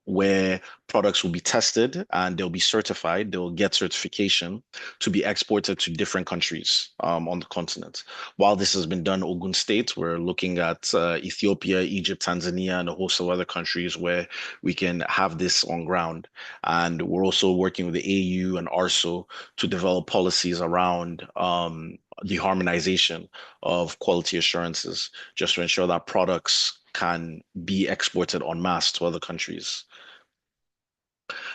where products will be tested and they'll be certified. They'll get certification to be exported to different countries on the continent. While this has been done in Ogun State, we're looking at Ethiopia, Egypt, Tanzania, and a host of other countries where we can have this on ground. And we're also working with the AU and ARSO to develop policies around the harmonization of quality assurances, just to ensure that products can be exported en masse to other countries.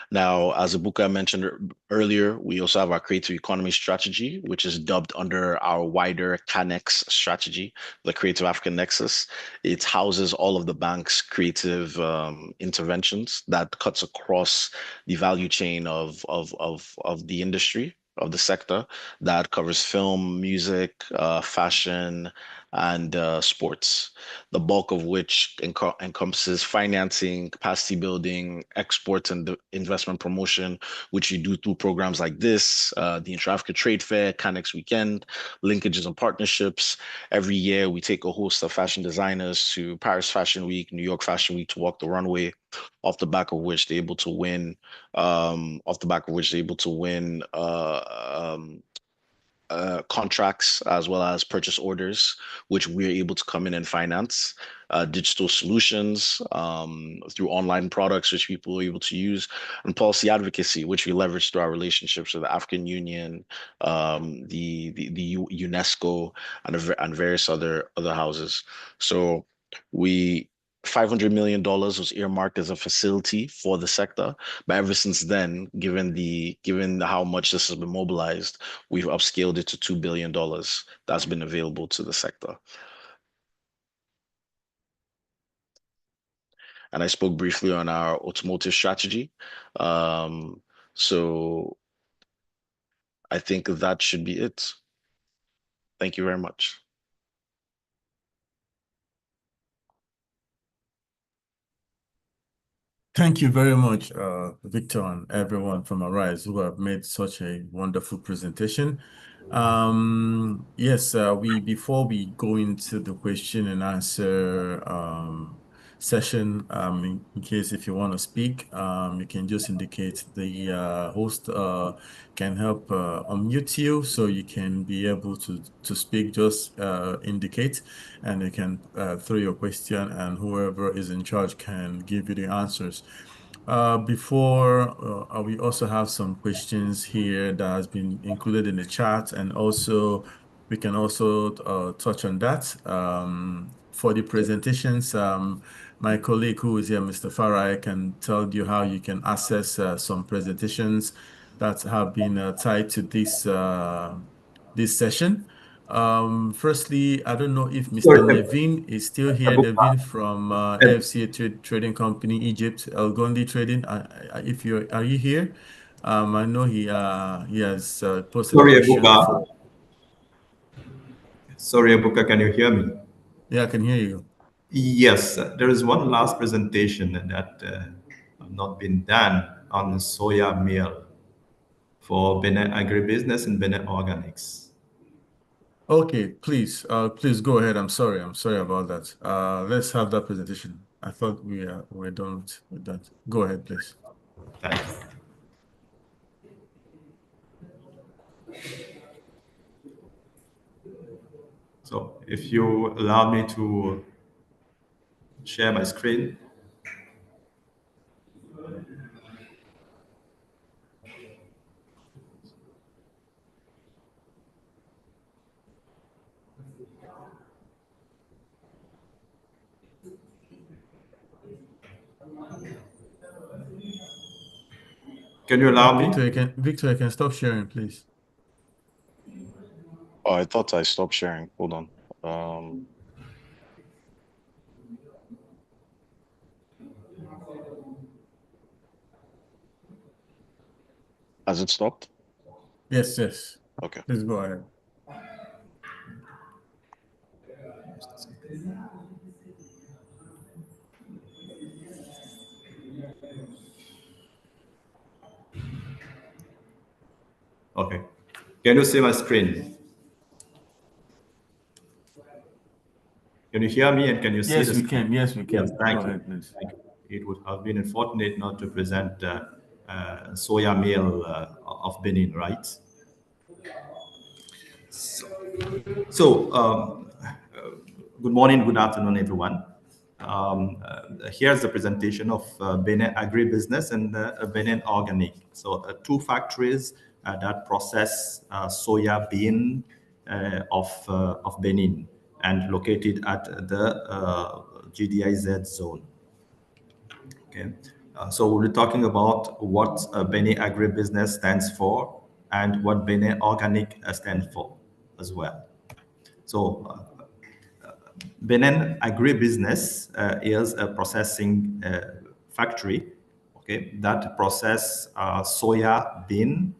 Now, as Ebuka mentioned earlier, we also have our creative economy strategy, which is dubbed under our wider CANEX strategy, the Creative African Nexus. It houses all of the bank's creative interventions that cuts across the value chain of the industry, of the sector, that covers film, music, fashion, and sports, the bulk of which encompasses financing, capacity building, export and investment promotion, which we do through programs like this, the Intra-African Trade Fair, CANEX Weekend, linkages and partnerships. Every year, we take a host of fashion designers to Paris Fashion Week, New York Fashion Week to walk the runway, off the back of which they're able to win contracts as well as purchase orders, which we're able to come in and finance. Digital solutions through online products, which people are able to use, and policy advocacy, which we leverage through our relationships with the African Union, the UNESCO, and various other houses. So $500 million was earmarked as a facility for the sector, but ever since then, given how much this has been mobilized, we've upscaled it to $2 billion that's been available to the sector. And I spoke briefly on our automotive strategy. So I think that should be it. Thank you very much. Thank you very much, Victor, and everyone from Arise who have made such a wonderful presentation. Yes, before we go into the question and answer session, in case if you want to speak, you can just indicate. The host can help unmute you so you can be able to speak. Just indicate, and you can throw your question, and whoever is in charge can give you the answers. Before we also have some questions here that has been included in the chat, and also we can also touch on that. For the presentations, my colleague who is here, Mr. Farai, can tell you how you can access some presentations that have been tied to this session. Firstly, I don't know if Mr. Levin is still here. Levin from AFCA Trading Company, Egypt, El Gondi Trading. If are you here? I know he has posted a question for. Sorry, Ebuka, can you hear me? Yeah, I can hear you. Yes, there is one last presentation that have not been done on the soya meal for Benin agribusiness and Benin organics. Okay, please go ahead. I'm sorry about that. Let's have that presentation. I thought we're done with that. Go ahead, please. Thank you. So if you allow me to share my screen. Can you allow me? Victor, you can stop sharing, please. Oh, I thought I stopped sharing. Hold on. Has it stopped? Yes. Okay. Please go ahead. Okay. Can you see my screen? Can you hear me and can you see Yes, the we can. Yes, we can. Yes, thank Go you. ahead, please. Thank you. It would have been unfortunate not to present soya meal of Benin, right? So good morning, good afternoon, everyone. Here's the presentation of Benin agribusiness and Benin organic. So two factories that process soya bean of Benin and located at the GDIZ zone. Okay, so we'll be talking about what Benin agribusiness stands for and what Benin organic stands for as well. So Benin agribusiness is a processing factory, okay, that process soya bean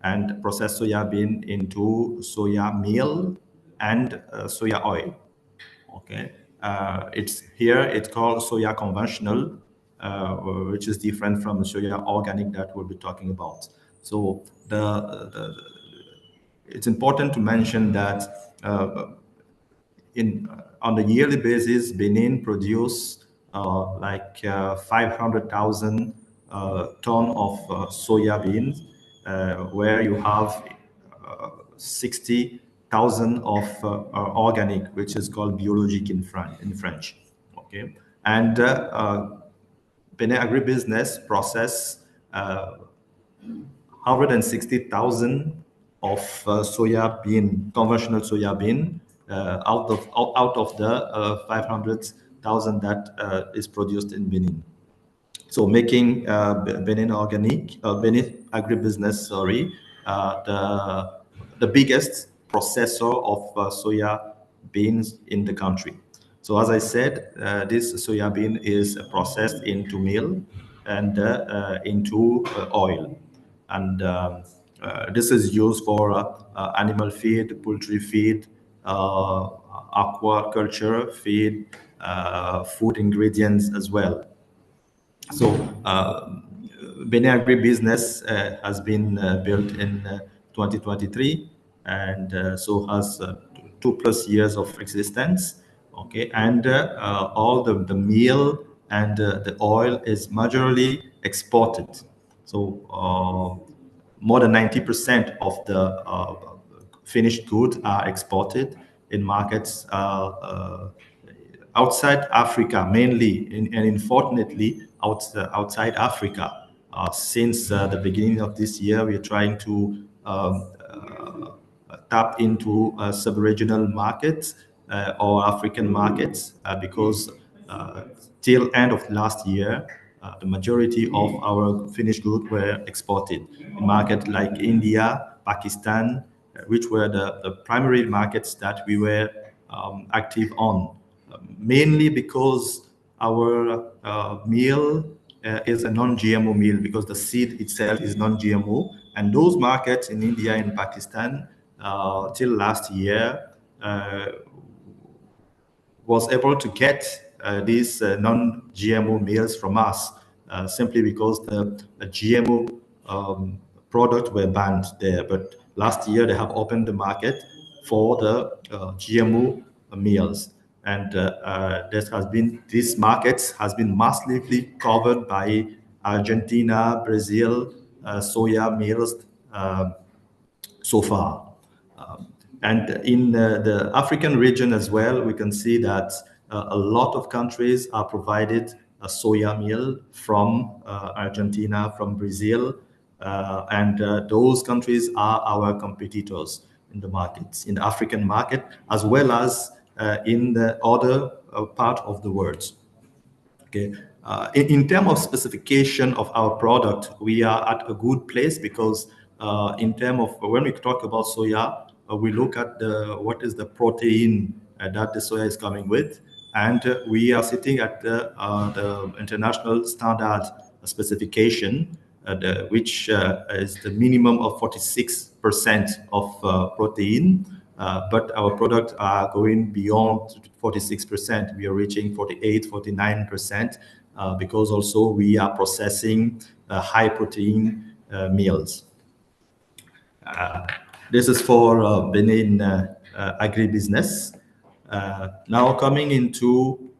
and process soya bean into soya meal and soya oil. Okay, it's called soya conventional, which is different from the soya organic that we'll be talking about. So it's important to mention that on the yearly basis, Benin produce 500,000 ton of soya beans, where you have 60,000 of organic, which is called biologique in French. Okay, and Benin agribusiness process 160,000 of soya bean, conventional soya bean, out of the 500,000 that is produced in Benin. So making Benin agribusiness, the biggest processor of soya beans in the country. So as I said, this soya bean is processed into meal and into oil. And this is used for animal feed, poultry feed, aquaculture feed, food ingredients as well. So Benin agribusiness has been built in 2023, and so has 2+ years of existence. Okay, and all the meal and the oil is majorly exported. So more than 90% of the finished goods are exported in markets outside Africa, mainly, and unfortunately, outside Africa. Since the beginning of this year, we are trying to tap into sub-regional markets or African markets because till end of last year, the majority of our finished goods were exported in markets like India, Pakistan, which were the primary markets that we were active on, mainly because our meal is a non-GMO meal, because the seed itself is non-GMO, and those markets in India and Pakistan till last year was able to get these non-GMO meals from us simply because the GMO product were banned there. But last year they have opened the market for the GMO meals, and these markets has been massively covered by Argentina, Brazil, soya meals so far. And in the African region as well, we can see that a lot of countries are provided a soya meal from Argentina, from Brazil, and those countries are our competitors in the markets, in the African market, as well as in the other part of the world. Okay. In terms of specification of our product, we are at a good place because in terms of when we talk about soya, we look at what is the protein that the soya is coming with, and we are sitting at the international standard specification, which is the minimum of 46% of protein. But our products are going beyond 46%. We are reaching 48, 49% because also we are processing high protein meals. This is for Benin agribusiness. Now coming into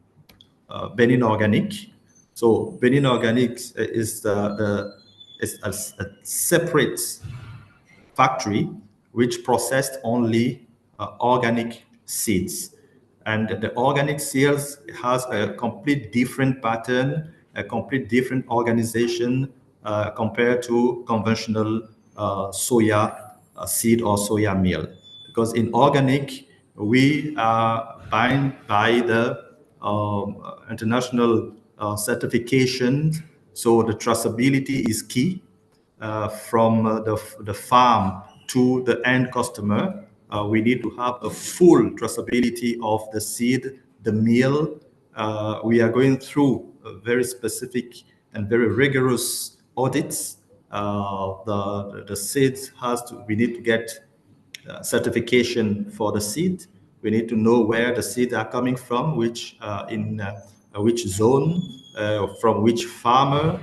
Benin Organic. So Benin Organic is a separate factory which processed only organic seeds. And the organic seeds has a complete different pattern, a complete different organization compared to conventional soya seed or soya meal. Because in organic, we are bound by the international certification, so the traceability is key. From the farm to the end customer, we need to have a full traceability of the seed, the meal. We are going through a very specific and very rigorous audits. The seeds we need to get certification for the seed. We need to know where the seeds are coming from, which zone, from which farmer,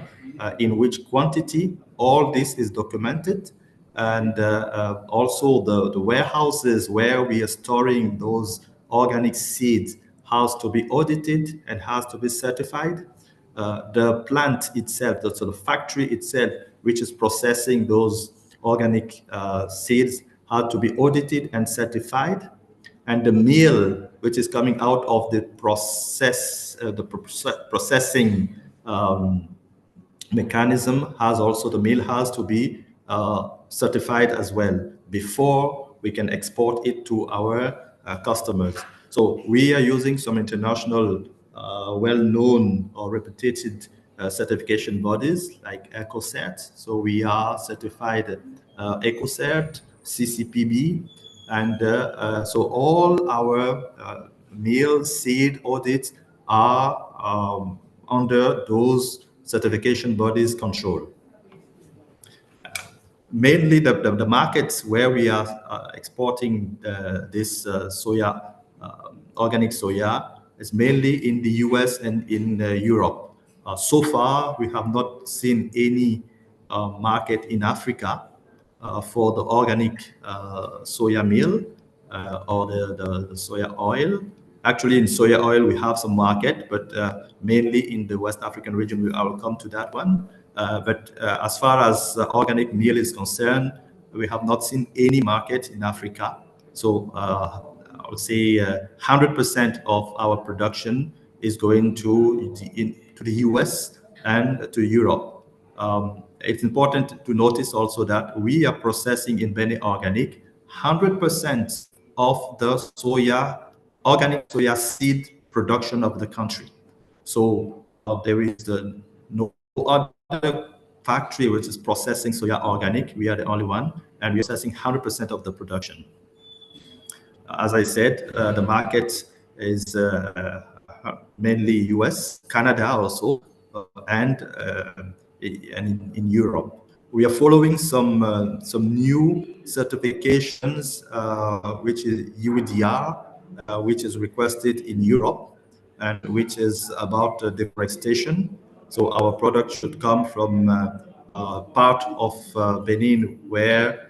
in which quantity. All this is documented, and also the warehouses where we are storing those organic seeds has to be audited and has to be certified. The plant itself, so the factory itself, which is processing those organic seeds, had to be audited and certified. And the meal, which is coming out of the processing mechanism, the meal has to be certified as well before we can export it to our customers. So we are using some international well-known or reputed certification bodies like EcoCert. So we are certified EcoCert, CCPB, and so all our meal seed audits are under those certification bodies' control. Mainly the markets where we are exporting this organic soya is mainly in the US and in Europe. So far, we have not seen any market in Africa for the organic soya meal or the soya oil. Actually, in soya oil, we have some market, but mainly in the West African region. I will come to that one. But as far as organic meal is concerned, we have not seen any market in Africa. So I would say 100% of our production is going to the US and to Europe. It's important to notice also that we are processing in Benin Organic 100% of the organic soya seed production of the country. So there is no other factory which is processing soya organic. We are the only one, and we are processing 100% of the production. As I said, the market is mainly US, Canada also, and in Europe. We are following some new certifications, which is UDR, which is requested in Europe, and which is about deforestation. So our product should come from part of Benin where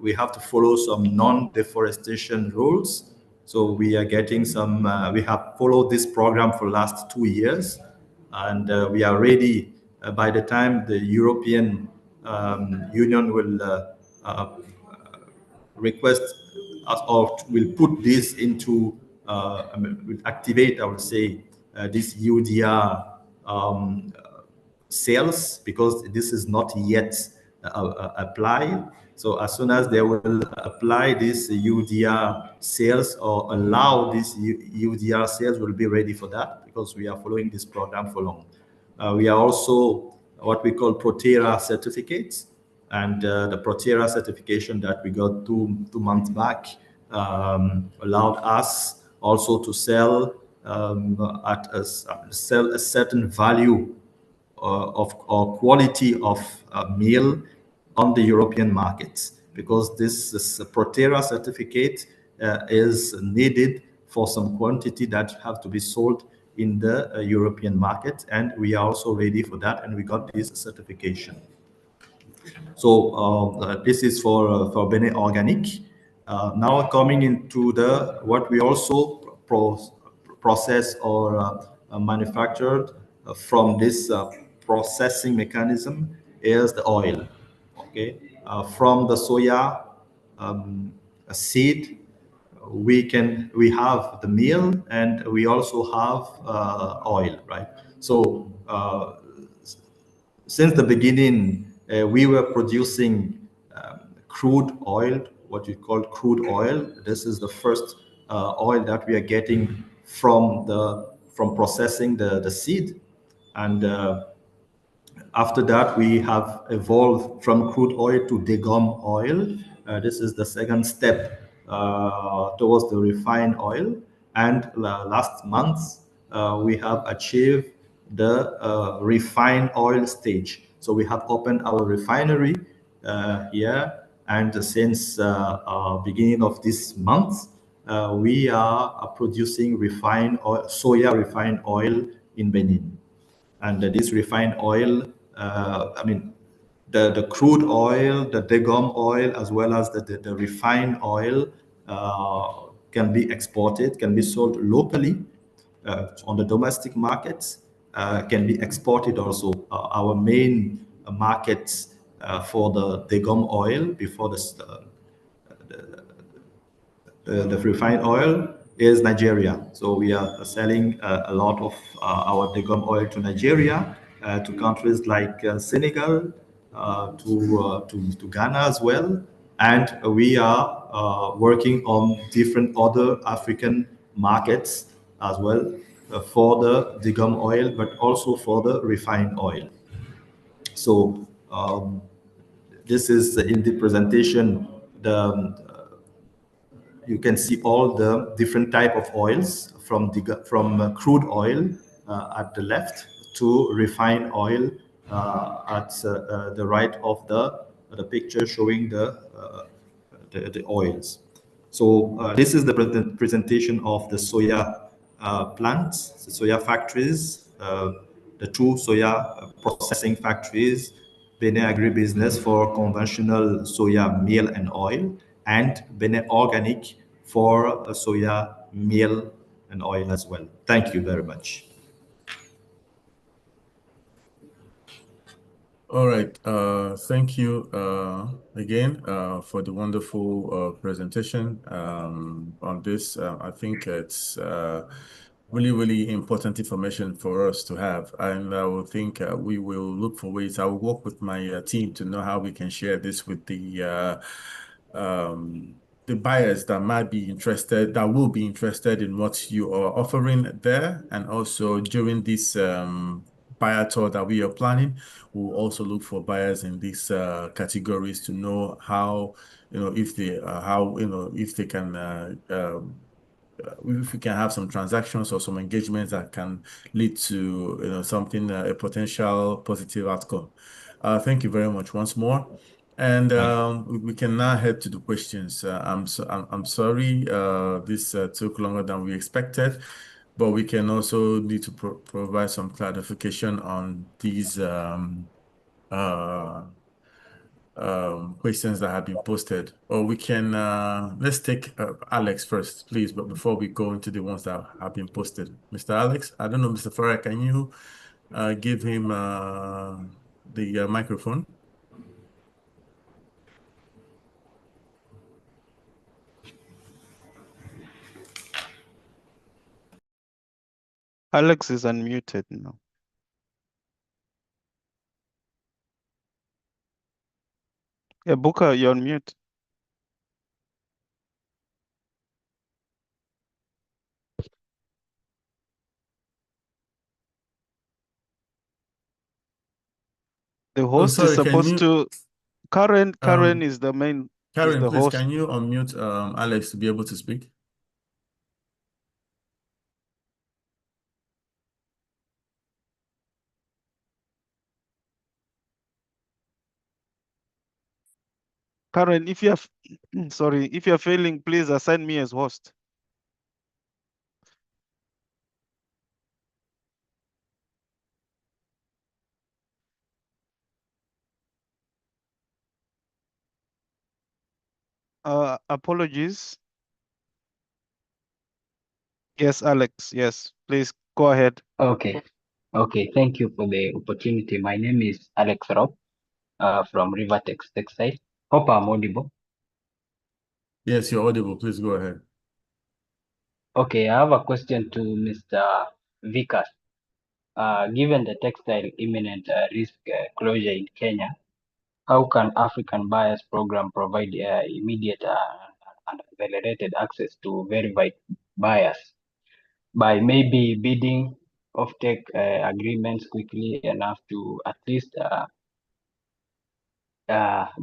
we have to follow some non-deforestation rules. So we are getting some, we have followed this program for the last 2 years, and we are ready by the time the European Union will request us or will put this into, will activate, I would say, this UDR sales, because this is not yet applied. So as soon as they will apply this UDR sales or allow this UDR sales, we'll be ready for that, because we are following this program for long. We are also what we call Protera certificates, and the Protera certification that we got two months back allowed us also to sell at a certain value of or quality of meal on the European markets, because this Protera certificate is needed for some quantity that have to be sold in the European market, and we are also ready for that, and we got this certification. So this is for Benin Organic. Now coming into the what we also process or manufactured from this processing mechanism is the oil. Okay, from the soya seed, we have the meal, and we also have oil, right? So since the beginning, we were producing crude oil, what you call crude oil. This is the first oil that we are getting from processing the seed, and after that we have evolved from crude oil to degum oil. This is the second step towards the refined oil, and last month we have achieved the refined oil stage. So we have opened our refinery here, and since beginning of this month, we are producing refined oil, soya refined oil in Benin. And this refined oil, I mean, the crude oil, the degum oil, as well as the refined oil can be exported, can be sold locally on the domestic markets, can be exported also. Our main markets for the degum oil before the refined oil is Nigeria. So we are selling a lot of our degum oil to Nigeria, to countries like Senegal, to Ghana as well. And we are working on different other African markets as well for the degum oil, but also for the refined oil. So this is in the presentation, you can see all the different type of oils from crude oil at the left to refined oil at the right of the picture showing the oils. So this is the presentation of the soya plants, the soya factories. the two soya processing factories, Benin Agribusiness for conventional soya meal and oil, and Benin Organic for soya meal and oil as well. Thank you very much. All right. Thank you again for the wonderful presentation on this. I think it's really, really important information for us to have. And I will think we will look for ways. I will work with my team to know how we can share this with the buyers that might be interested, that will be interested in what you are offering there. And also during this buyer tour that we are planning, we'll also look for buyers in these categories to know how, if they, if they can, if we can have some transactions or some engagements that can lead to, something, a potential positive outcome. Thank you very much once more. And we can now head to the questions. I'm sorry this took longer than we expected, but we can also need to provide some clarification on these questions that have been posted. Or we can let's take Alex first, please. But before we go into the ones that have been posted, Mr. Alex, I don't know, Mr. Farah, can you give him the microphone? Alex is unmuted now. Yeah, Booker, you're on mute. The host is supposed to. Karen is the main. Karen, is the please, host. can you unmute Alex to be able to speak? Karen, if you have, sorry, if you're failing, please assign me as host. Apologies. Yes, Alex. Yes, please go ahead. Okay. Thank you for the opportunity. My name is Alex Rob from Rivertex Textile. Hope I'm audible. Yes, you're audible. Please go ahead. Okay, I have a question to Mr. Vikas. Given the textile imminent risk closure in Kenya, how can African Buyers Program provide immediate and accelerated access to verified buyers by maybe bidding offtake agreements quickly enough to at least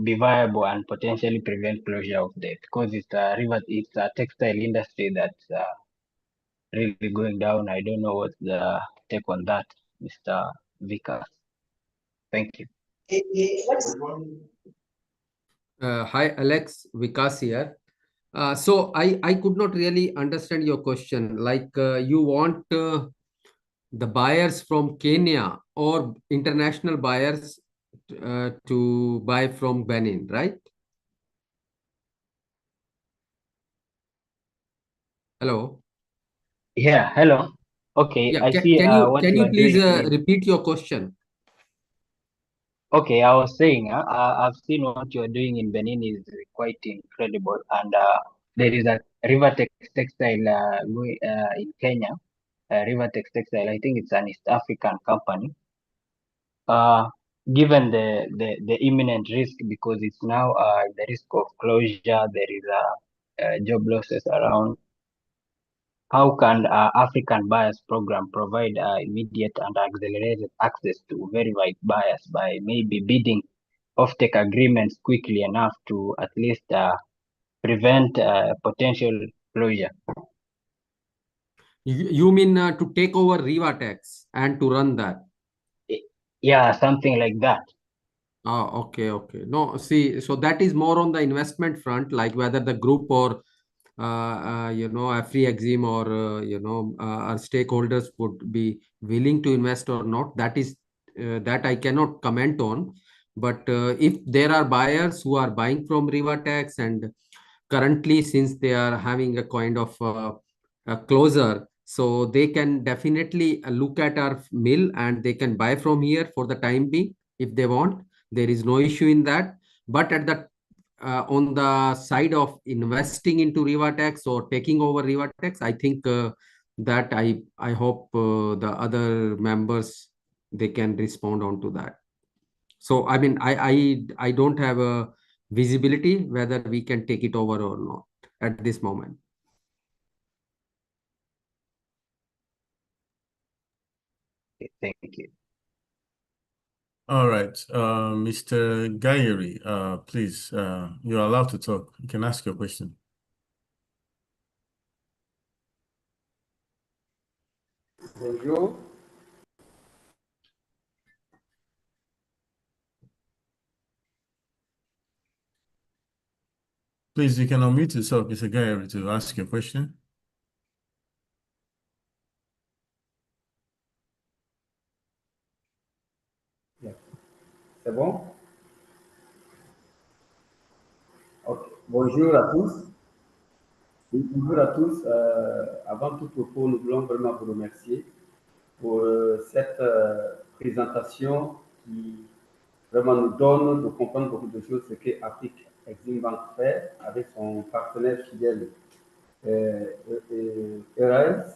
be viable and potentially prevent closure of that, because it's a textile industry that's really going down. I don't know what's the take on that, Mr. Vikas. Thank you. Hi, Alex. Vikas here. So I could not really understand your question. Like you want the buyers from Kenya or international buyers to buy from Benin, right? Hello. Yeah, hello. Okay, Yeah, I see what can you you are please doing is, repeat your question? okay, I was saying, I've seen what you're doing in Benin is quite incredible. And there is a Rivertex Textile in Kenya, Rivertex Textile. I think it's an East African company. Given the imminent risk, because it's now the risk of closure, there is job losses around. How can African Buyers Program provide immediate and accelerated access to verified buyers by maybe bidding offtake agreements quickly enough to at least prevent potential closure? You mean to take over Rivatex and to run that? Yeah, something like that. Oh, okay. No, see, so that is more on the investment front, like whether the group or a free exim or our stakeholders would be willing to invest or not, that I cannot comment on. But if there are buyers who are buying from Rivatex, and currently since they are having a kind of a closer, so they can definitely look at our mill and they can buy from here for the time being if they want. There is no issue in that. But at the on the side of investing into Rivatex or taking over Rivatex, I think that I hope the other members, they can respond on to that. So I mean, I don't have a visibility whether we can take it over or not at this moment. Okay, thank you. All right, Mr. Gayeri, please, you're allowed to talk. You can ask your question. Bonjour. Please, you can unmute yourself, Mr. Gayeri, to ask your question. C'est bon? Ok. Bonjour à tous. Bonjour à tous. Avant tout propos, nous voulons vraiment vous remercier pour cette présentation qui vraiment nous donne de comprendre beaucoup de choses, ce que Afrique Exim Bank fait avec son partenaire fidèle Erasmus.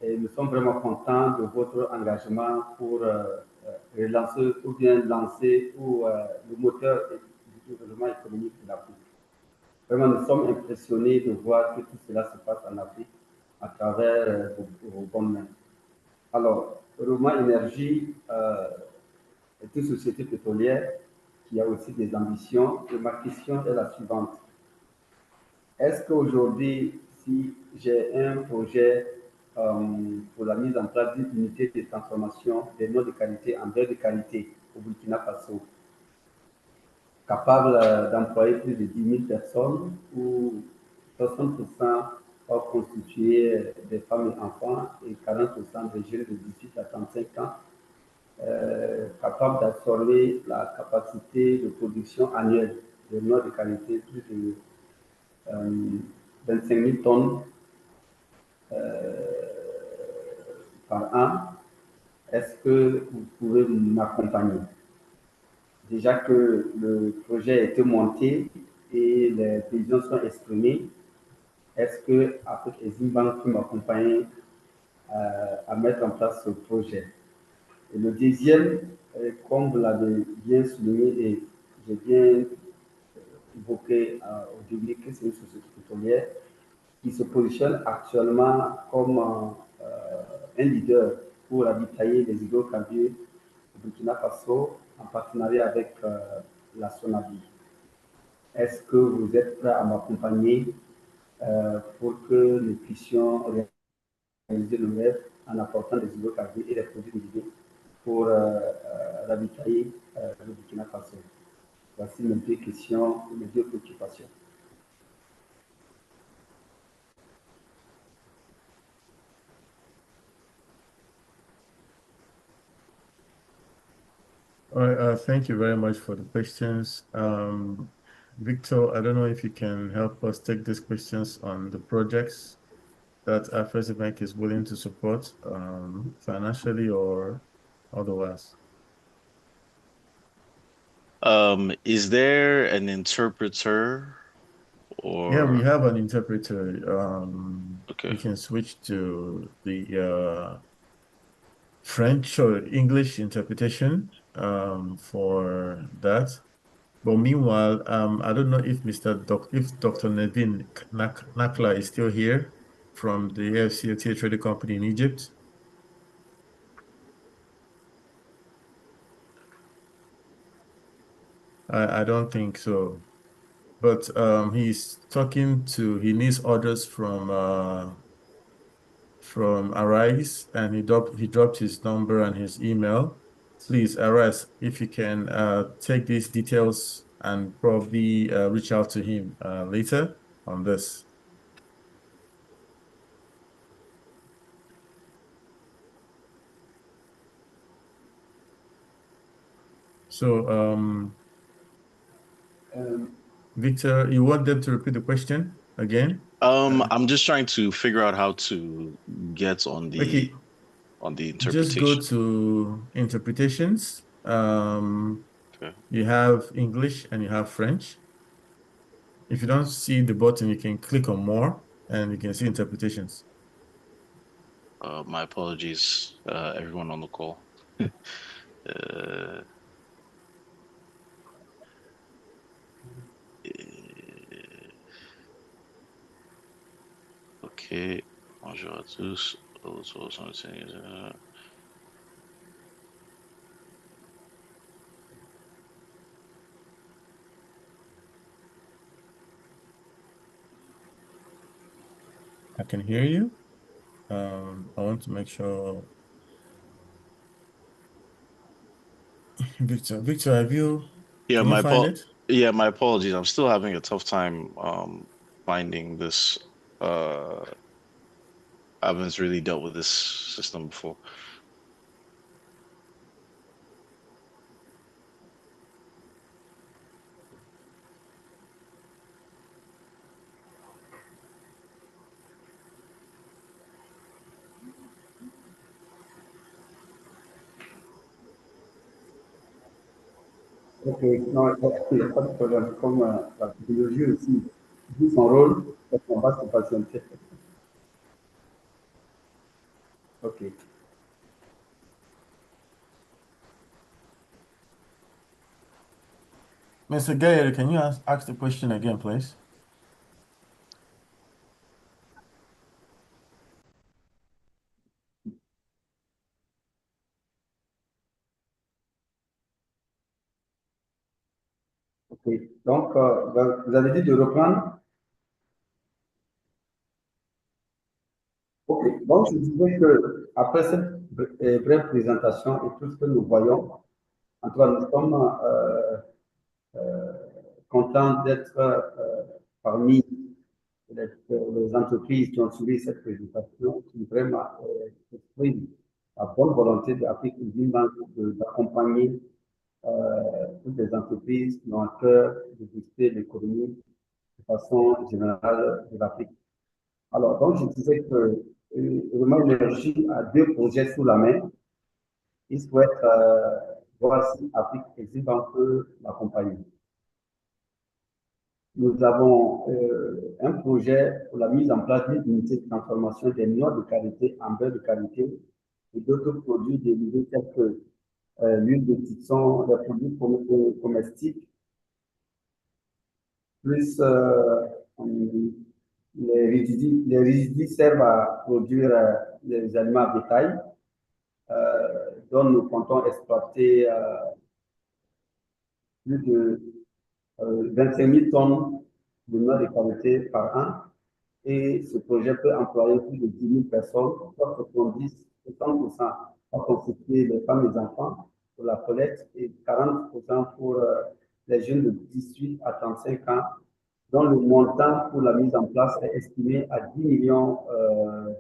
Et nous sommes vraiment contents de votre engagement pour relancer ou bien lancer le moteur du développement économique de l'Afrique. Vraiment, nous sommes impressionnés de voir que tout cela se passe en Afrique à travers vos bonnes mains. Alors, Roma Énergie est une société pétrolière qui a aussi des ambitions. Et ma question est la suivante. Est-ce qu'aujourd'hui, si j'ai un projet pour la mise en place d'une unité de transformation des noix de qualité en beurre de qualité au Burkina Faso, capable d'employer plus de 10 000 personnes, où 60% sont constitués des femmes et enfants et 40% des jeunes de 18 à 35 ans, capable d'absorber la capacité de production annuelle de noix de qualité, plus de 25 000 tonnes par an. Est-ce que vous pouvez m'accompagner? Déjà que le projet a été monté et les prévisions sont exprimées, est-ce que Afrique Exim Bank peut m'accompagner à mettre en place ce projet? Et le deuxième, comme vous l'avez bien souligné et j'ai bien évoqué au début que c'est une société pétrolière qui se positionne actuellement comme un leader pour ravitailler les hydrocarbures au Burkina Faso en partenariat avec la Sonabi. Est-ce que vous êtes prêt à m'accompagner pour que nous puissions réaliser le rêve en apportant des hydrocarbures et des produits dérivés pour ravitailler le Burkina Faso? Voici mes deux questions, mes deux préoccupations. All right, thank you very much for the questions. Victor, I don't know if you can help us take these questions on the projects that Afrexim Bank is willing to support financially or otherwise. Is there an interpreter or? Yeah, we have an interpreter. Okay. We can switch to the French or English interpretation for that. But meanwhile, I don't know if Dr. Nevin Nakla is still here from the AFCFTA Trading Company in Egypt. I don't think so. But he's talking to, he needs orders from Arise, and he dropped his number and his email. Please, Arise, if you can take these details and probably reach out to him later on this. So, Victor, you want them to repeat the question again? I'm just trying to figure out how to get on Okay, the just go interpretation. to interpretations. Okay. You have English and you have French. If you don't see the button, you can click on more and you can see interpretations. My apologies, everyone on the call. Uh, ok, bonjour à tous. I can hear you. I want to make sure. Victor, Yeah, can you find it? my apologies. I'm still having a tough time finding this. I haven't really dealt with this system before. Ok, non, il n'y a pas de problème. Comme la technologie aussi joue son rôle, on va se patienter. Ok. Mr. Gayer, can you ask the question again, please? Ok. Donc, vous avez dit de reprendre. Ok. Donc, je disais que après cette brève présentation et tout ce que nous voyons, en tout cas, nous sommes contents d'être parmi les entreprises qui ont suivi cette présentation, qui vraiment expriment la bonne volonté de l'Afrique d'accompagner toutes les entreprises qui ont à cœur de booster l'économie de façon générale de l'Afrique. Alors, donc, je disais que vraiment, l'énergie a deux projets sous la main. Il souhaite voir si l'Afrique existe un peu l'accompagner. Nous avons un projet pour la mise en place d'une unité de transformation des noix de qualité en beurre de qualité et d'autres produits dérivés tels que l'huile de titson, les produits comestibles, plus les résidus servent à produire les aliments à bétail, dont nous comptons exploiter plus de 25 000 tonnes de noix de qualité par an. Et ce projet peut employer plus de 10 000 personnes, soit 70 100% à constituer les femmes et les enfants pour la collecte et 40% pour les jeunes de 18 à 35 ans, dont le montant pour la mise en place est estimé à 10 millions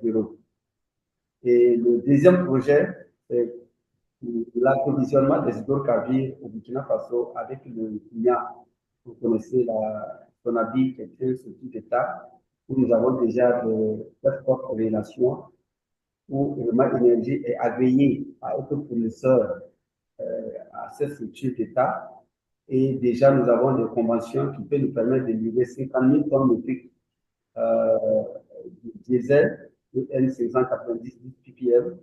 d'euros. Et le deuxième projet, c'est l'approvisionnement des hydrocarbures au Burkina Faso avec le Kenya. Vous connaissez la Sonabi, qui est un statut d'État, où nous avons déjà de très fortes relations, où le Énergie est agréé à être fournisseur à cette structure d'État. Et déjà, nous avons des conventions qui peuvent nous permettre de livrer 50 000 tonnes métriques de diesel, de N590 ppm.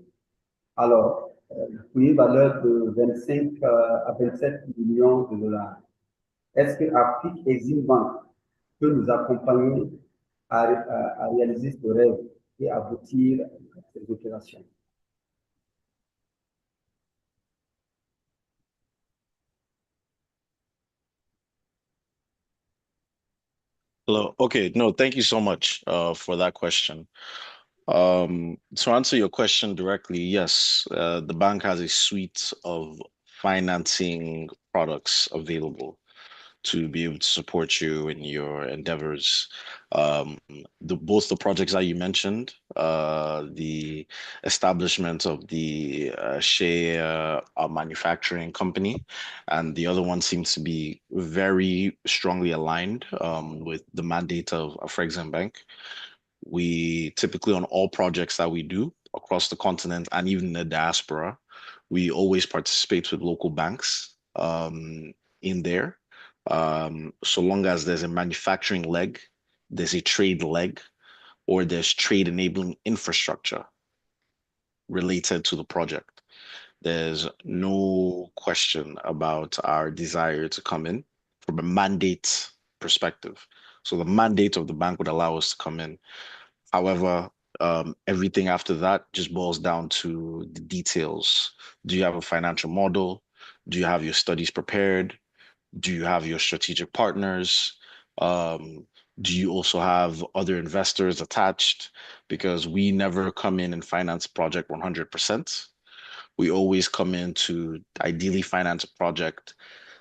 Alors, le prix valeur de 25 à 27 millions de dollars. Est-ce que Afrique Exim Bank peut nous accompagner à réaliser ce rêve et aboutir à ces opérations? Hello. Okay. No, thank you so much for that question. To answer your question directly, yes, the bank has a suite of financing products available. to be able to support you in your endeavors. Both the projects that you mentioned, the establishment of the shea manufacturing company, and the other one seems to be very strongly aligned with the mandate of Afrexim Bank. We typically, on all projects that we do across the continent and even the diaspora, we always participate with local banks in there. So long as there's a manufacturing leg, there's a trade leg, or there's trade enabling infrastructure related to the project. There's no question about our desire to come in from a mandate perspective. So the mandate of the bank would allow us to come in. However, everything after that just boils down to the details. Do you have a financial model? Do you have your studies prepared? Do you have your strategic partners? Do you also have other investors attached? Because we never come in and finance a project 100%. We always come in to ideally finance a project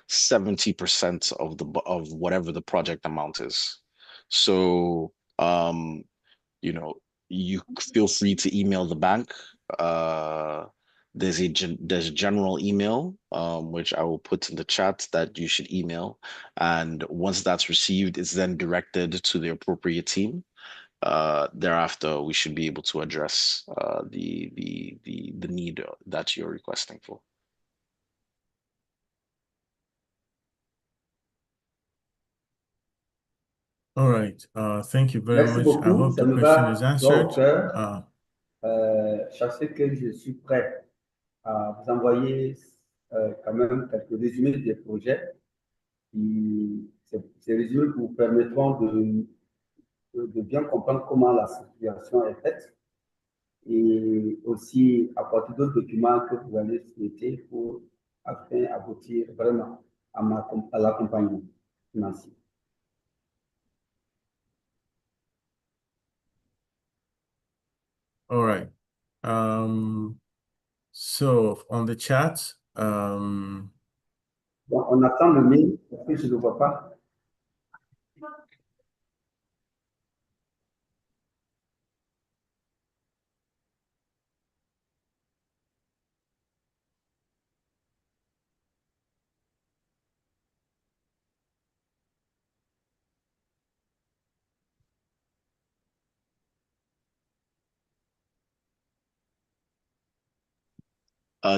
70% of whatever the project amount is. So you feel free to email the bank. There's a general email, which I will put in the chat that you should email. And once that's received, it's then directed to the appropriate team. Thereafter, we should be able to address the need that you're requesting for. All right. Thank you very Merci much. I beaucoup. hope Ça the me question va is droit au answered. cœur. Sachez que je suis prêt à vous envoyer quand même quelques résumés des projets. Ces résumés vous permettront de bien comprendre comment la situation est faite et aussi apporter d'autres documents que vous allez souhaiter pour afin aboutir vraiment à l'accompagnement financier. All right. So on the chat, Bon, on attend le mail parce que je ne le vois pas.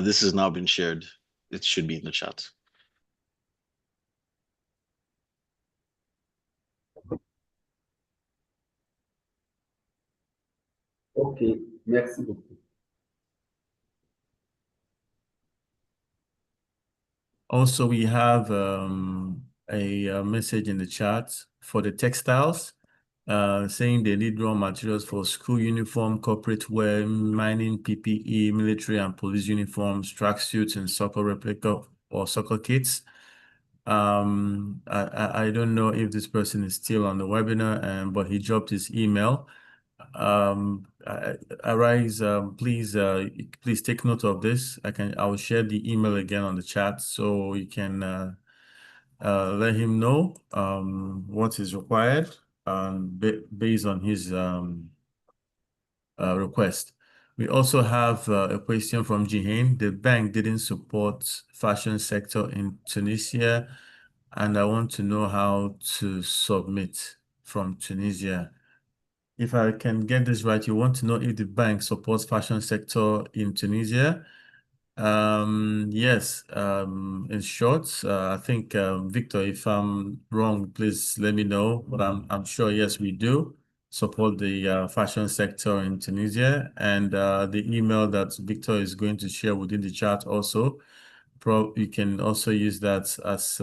This has now been shared. It should be in the chat. Ok, merci beaucoup. also we have a message in the chat for the textiles, saying they need raw materials for school uniform, corporate wear, mining, PPE, military and police uniforms, tracksuits, and soccer replica or soccer kits. I don't know if this person is still on the webinar, but he dropped his email. Arise, please take note of this. I will share the email again on the chat so you can let him know what is required based on his request. We also have a question from Jihain. The bank didn't support fashion sector in Tunisia, and I want to know how to submit from Tunisia. If I can get this right, you want to know if the bank supports fashion sector in Tunisia? Yes, in short, I think, Victor, if I'm wrong, please let me know, but I'm sure, yes, we do support the fashion sector in Tunisia, and the email that Victor is going to share within the chat also, you can also use that as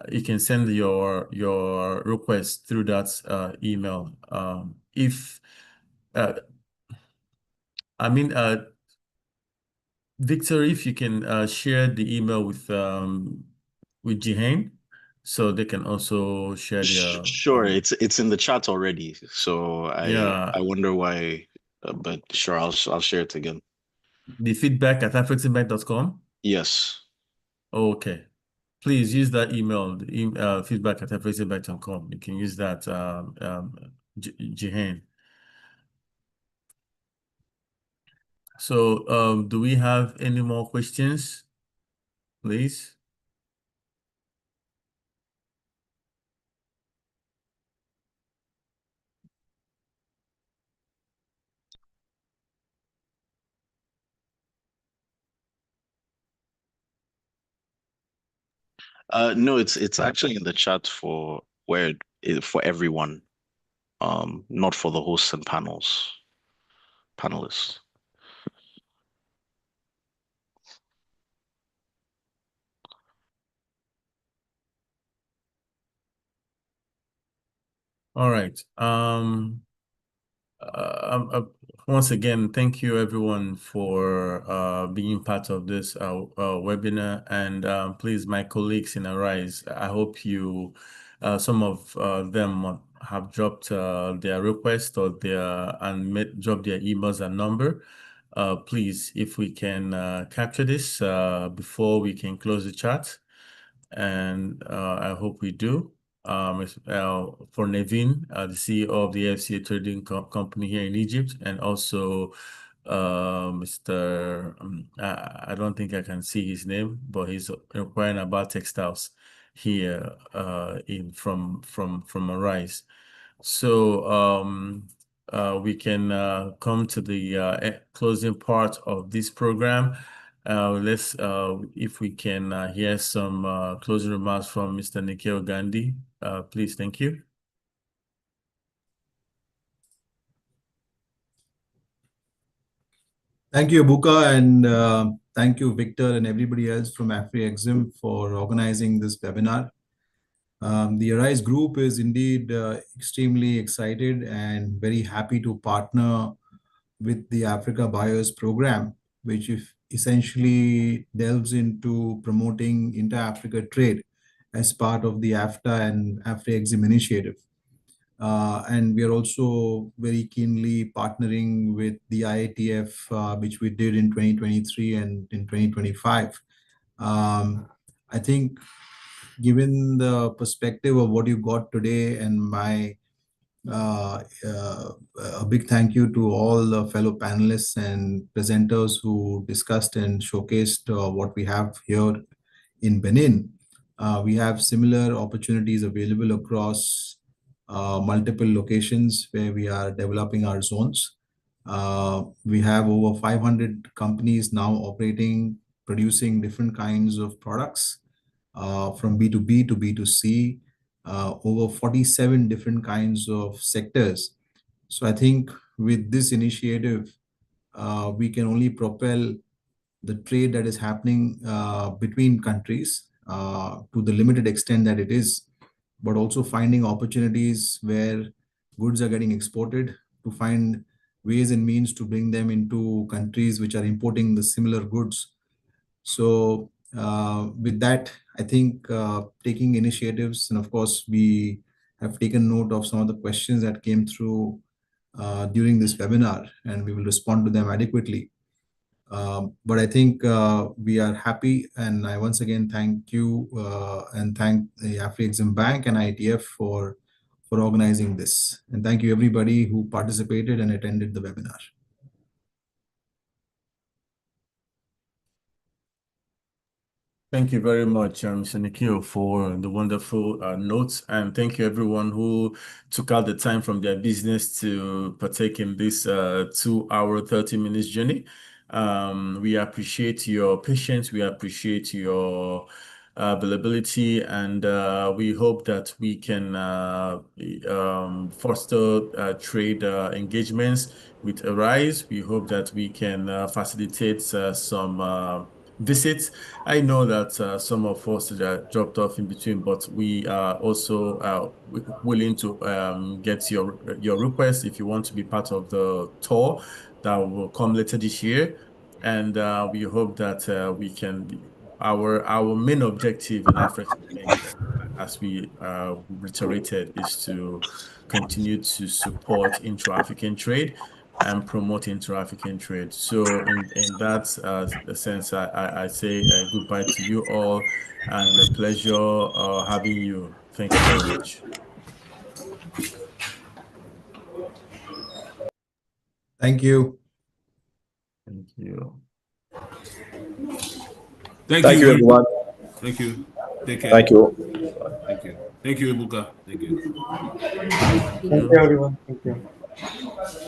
you can send your request through that email. Victor, if you can share the email with Jihain, so they can also share their. Sure, it's in the chat already. So Yeah. I wonder why, but sure, I'll share it again. The feedback at afriximbank.com? Yes. Okay. please use that email, feedback@fracbank.com. You can use that, Jihan. So, do we have any more questions, please? No, it's actually in the chat for for everyone, not for the hosts and panelists. All right. Once again, thank you everyone for being part of this webinar. And please, my colleagues in Arise, I hope you, some of them have dropped their request or dropped their emails and number. Please, if we can capture this before we can close the chat, and I hope we do. For Nevin, the CEO of the FCA Trading Company here in Egypt, and also Mr. I don't think I can see his name, but he's inquiring about textiles here from Arise. So we can come to the closing part of this program. Let's if we can hear some closing remarks from Mr. Nikhil Gandhi. Please, thank you. Thank you, Abuka, and thank you, Victor, and everybody else from AfriExim for organizing this webinar. The Arise Group is indeed extremely excited and very happy to partner with the Africa Buyers Program, which essentially delves into promoting inter-Africa trade as part of the AFTA and AfriExim initiative. And we are also very keenly partnering with the IATF, which we did in 2023 and in 2025. I think given the perspective of what you got today, and a big thank you to all the fellow panelists and presenters who discussed and showcased what we have here in Benin. We have similar opportunities available across multiple locations where we are developing our zones. We have over 500 companies now operating, producing different kinds of products, from B2B to B2C, over 47 different kinds of sectors. So I think with this initiative, we can only propel the trade that is happening between countries to the limited extent that it is, but also finding opportunities where goods are getting exported, to find ways and means to bring them into countries which are importing the similar goods. So with that, I think taking initiatives, and of course, we have taken note of some of the questions that came through during this webinar, and we will respond to them adequately. But I think we are happy, and I once again thank you and thank the AfriExim Bank and ITF for organizing this. And thank you everybody who participated and attended the webinar. Thank you very much, Mr. Nikhil, for the wonderful notes, and thank you everyone who took out the time from their business to partake in this 2-hour, 30 minutes journey. We appreciate your patience, we appreciate your availability, and we hope that we can foster trade engagements with Arise. We hope that we can facilitate some visits. I know that some of us dropped off in between, but we are also willing to get your request if you want to be part of the tour that will come later this year. And we hope that we can be our main objective in Africa, as we reiterated, is to continue to support intra-African trade. and promote intra-African trade. So in that sense, I say goodbye to you all, and a pleasure having you. Thank you very much. Thank you. Thank you. Thank you, everyone. Thank you. Take care. Thank you. Thank you. Thank you, Ebuka. Thank you. Thank you, everyone. Thank you.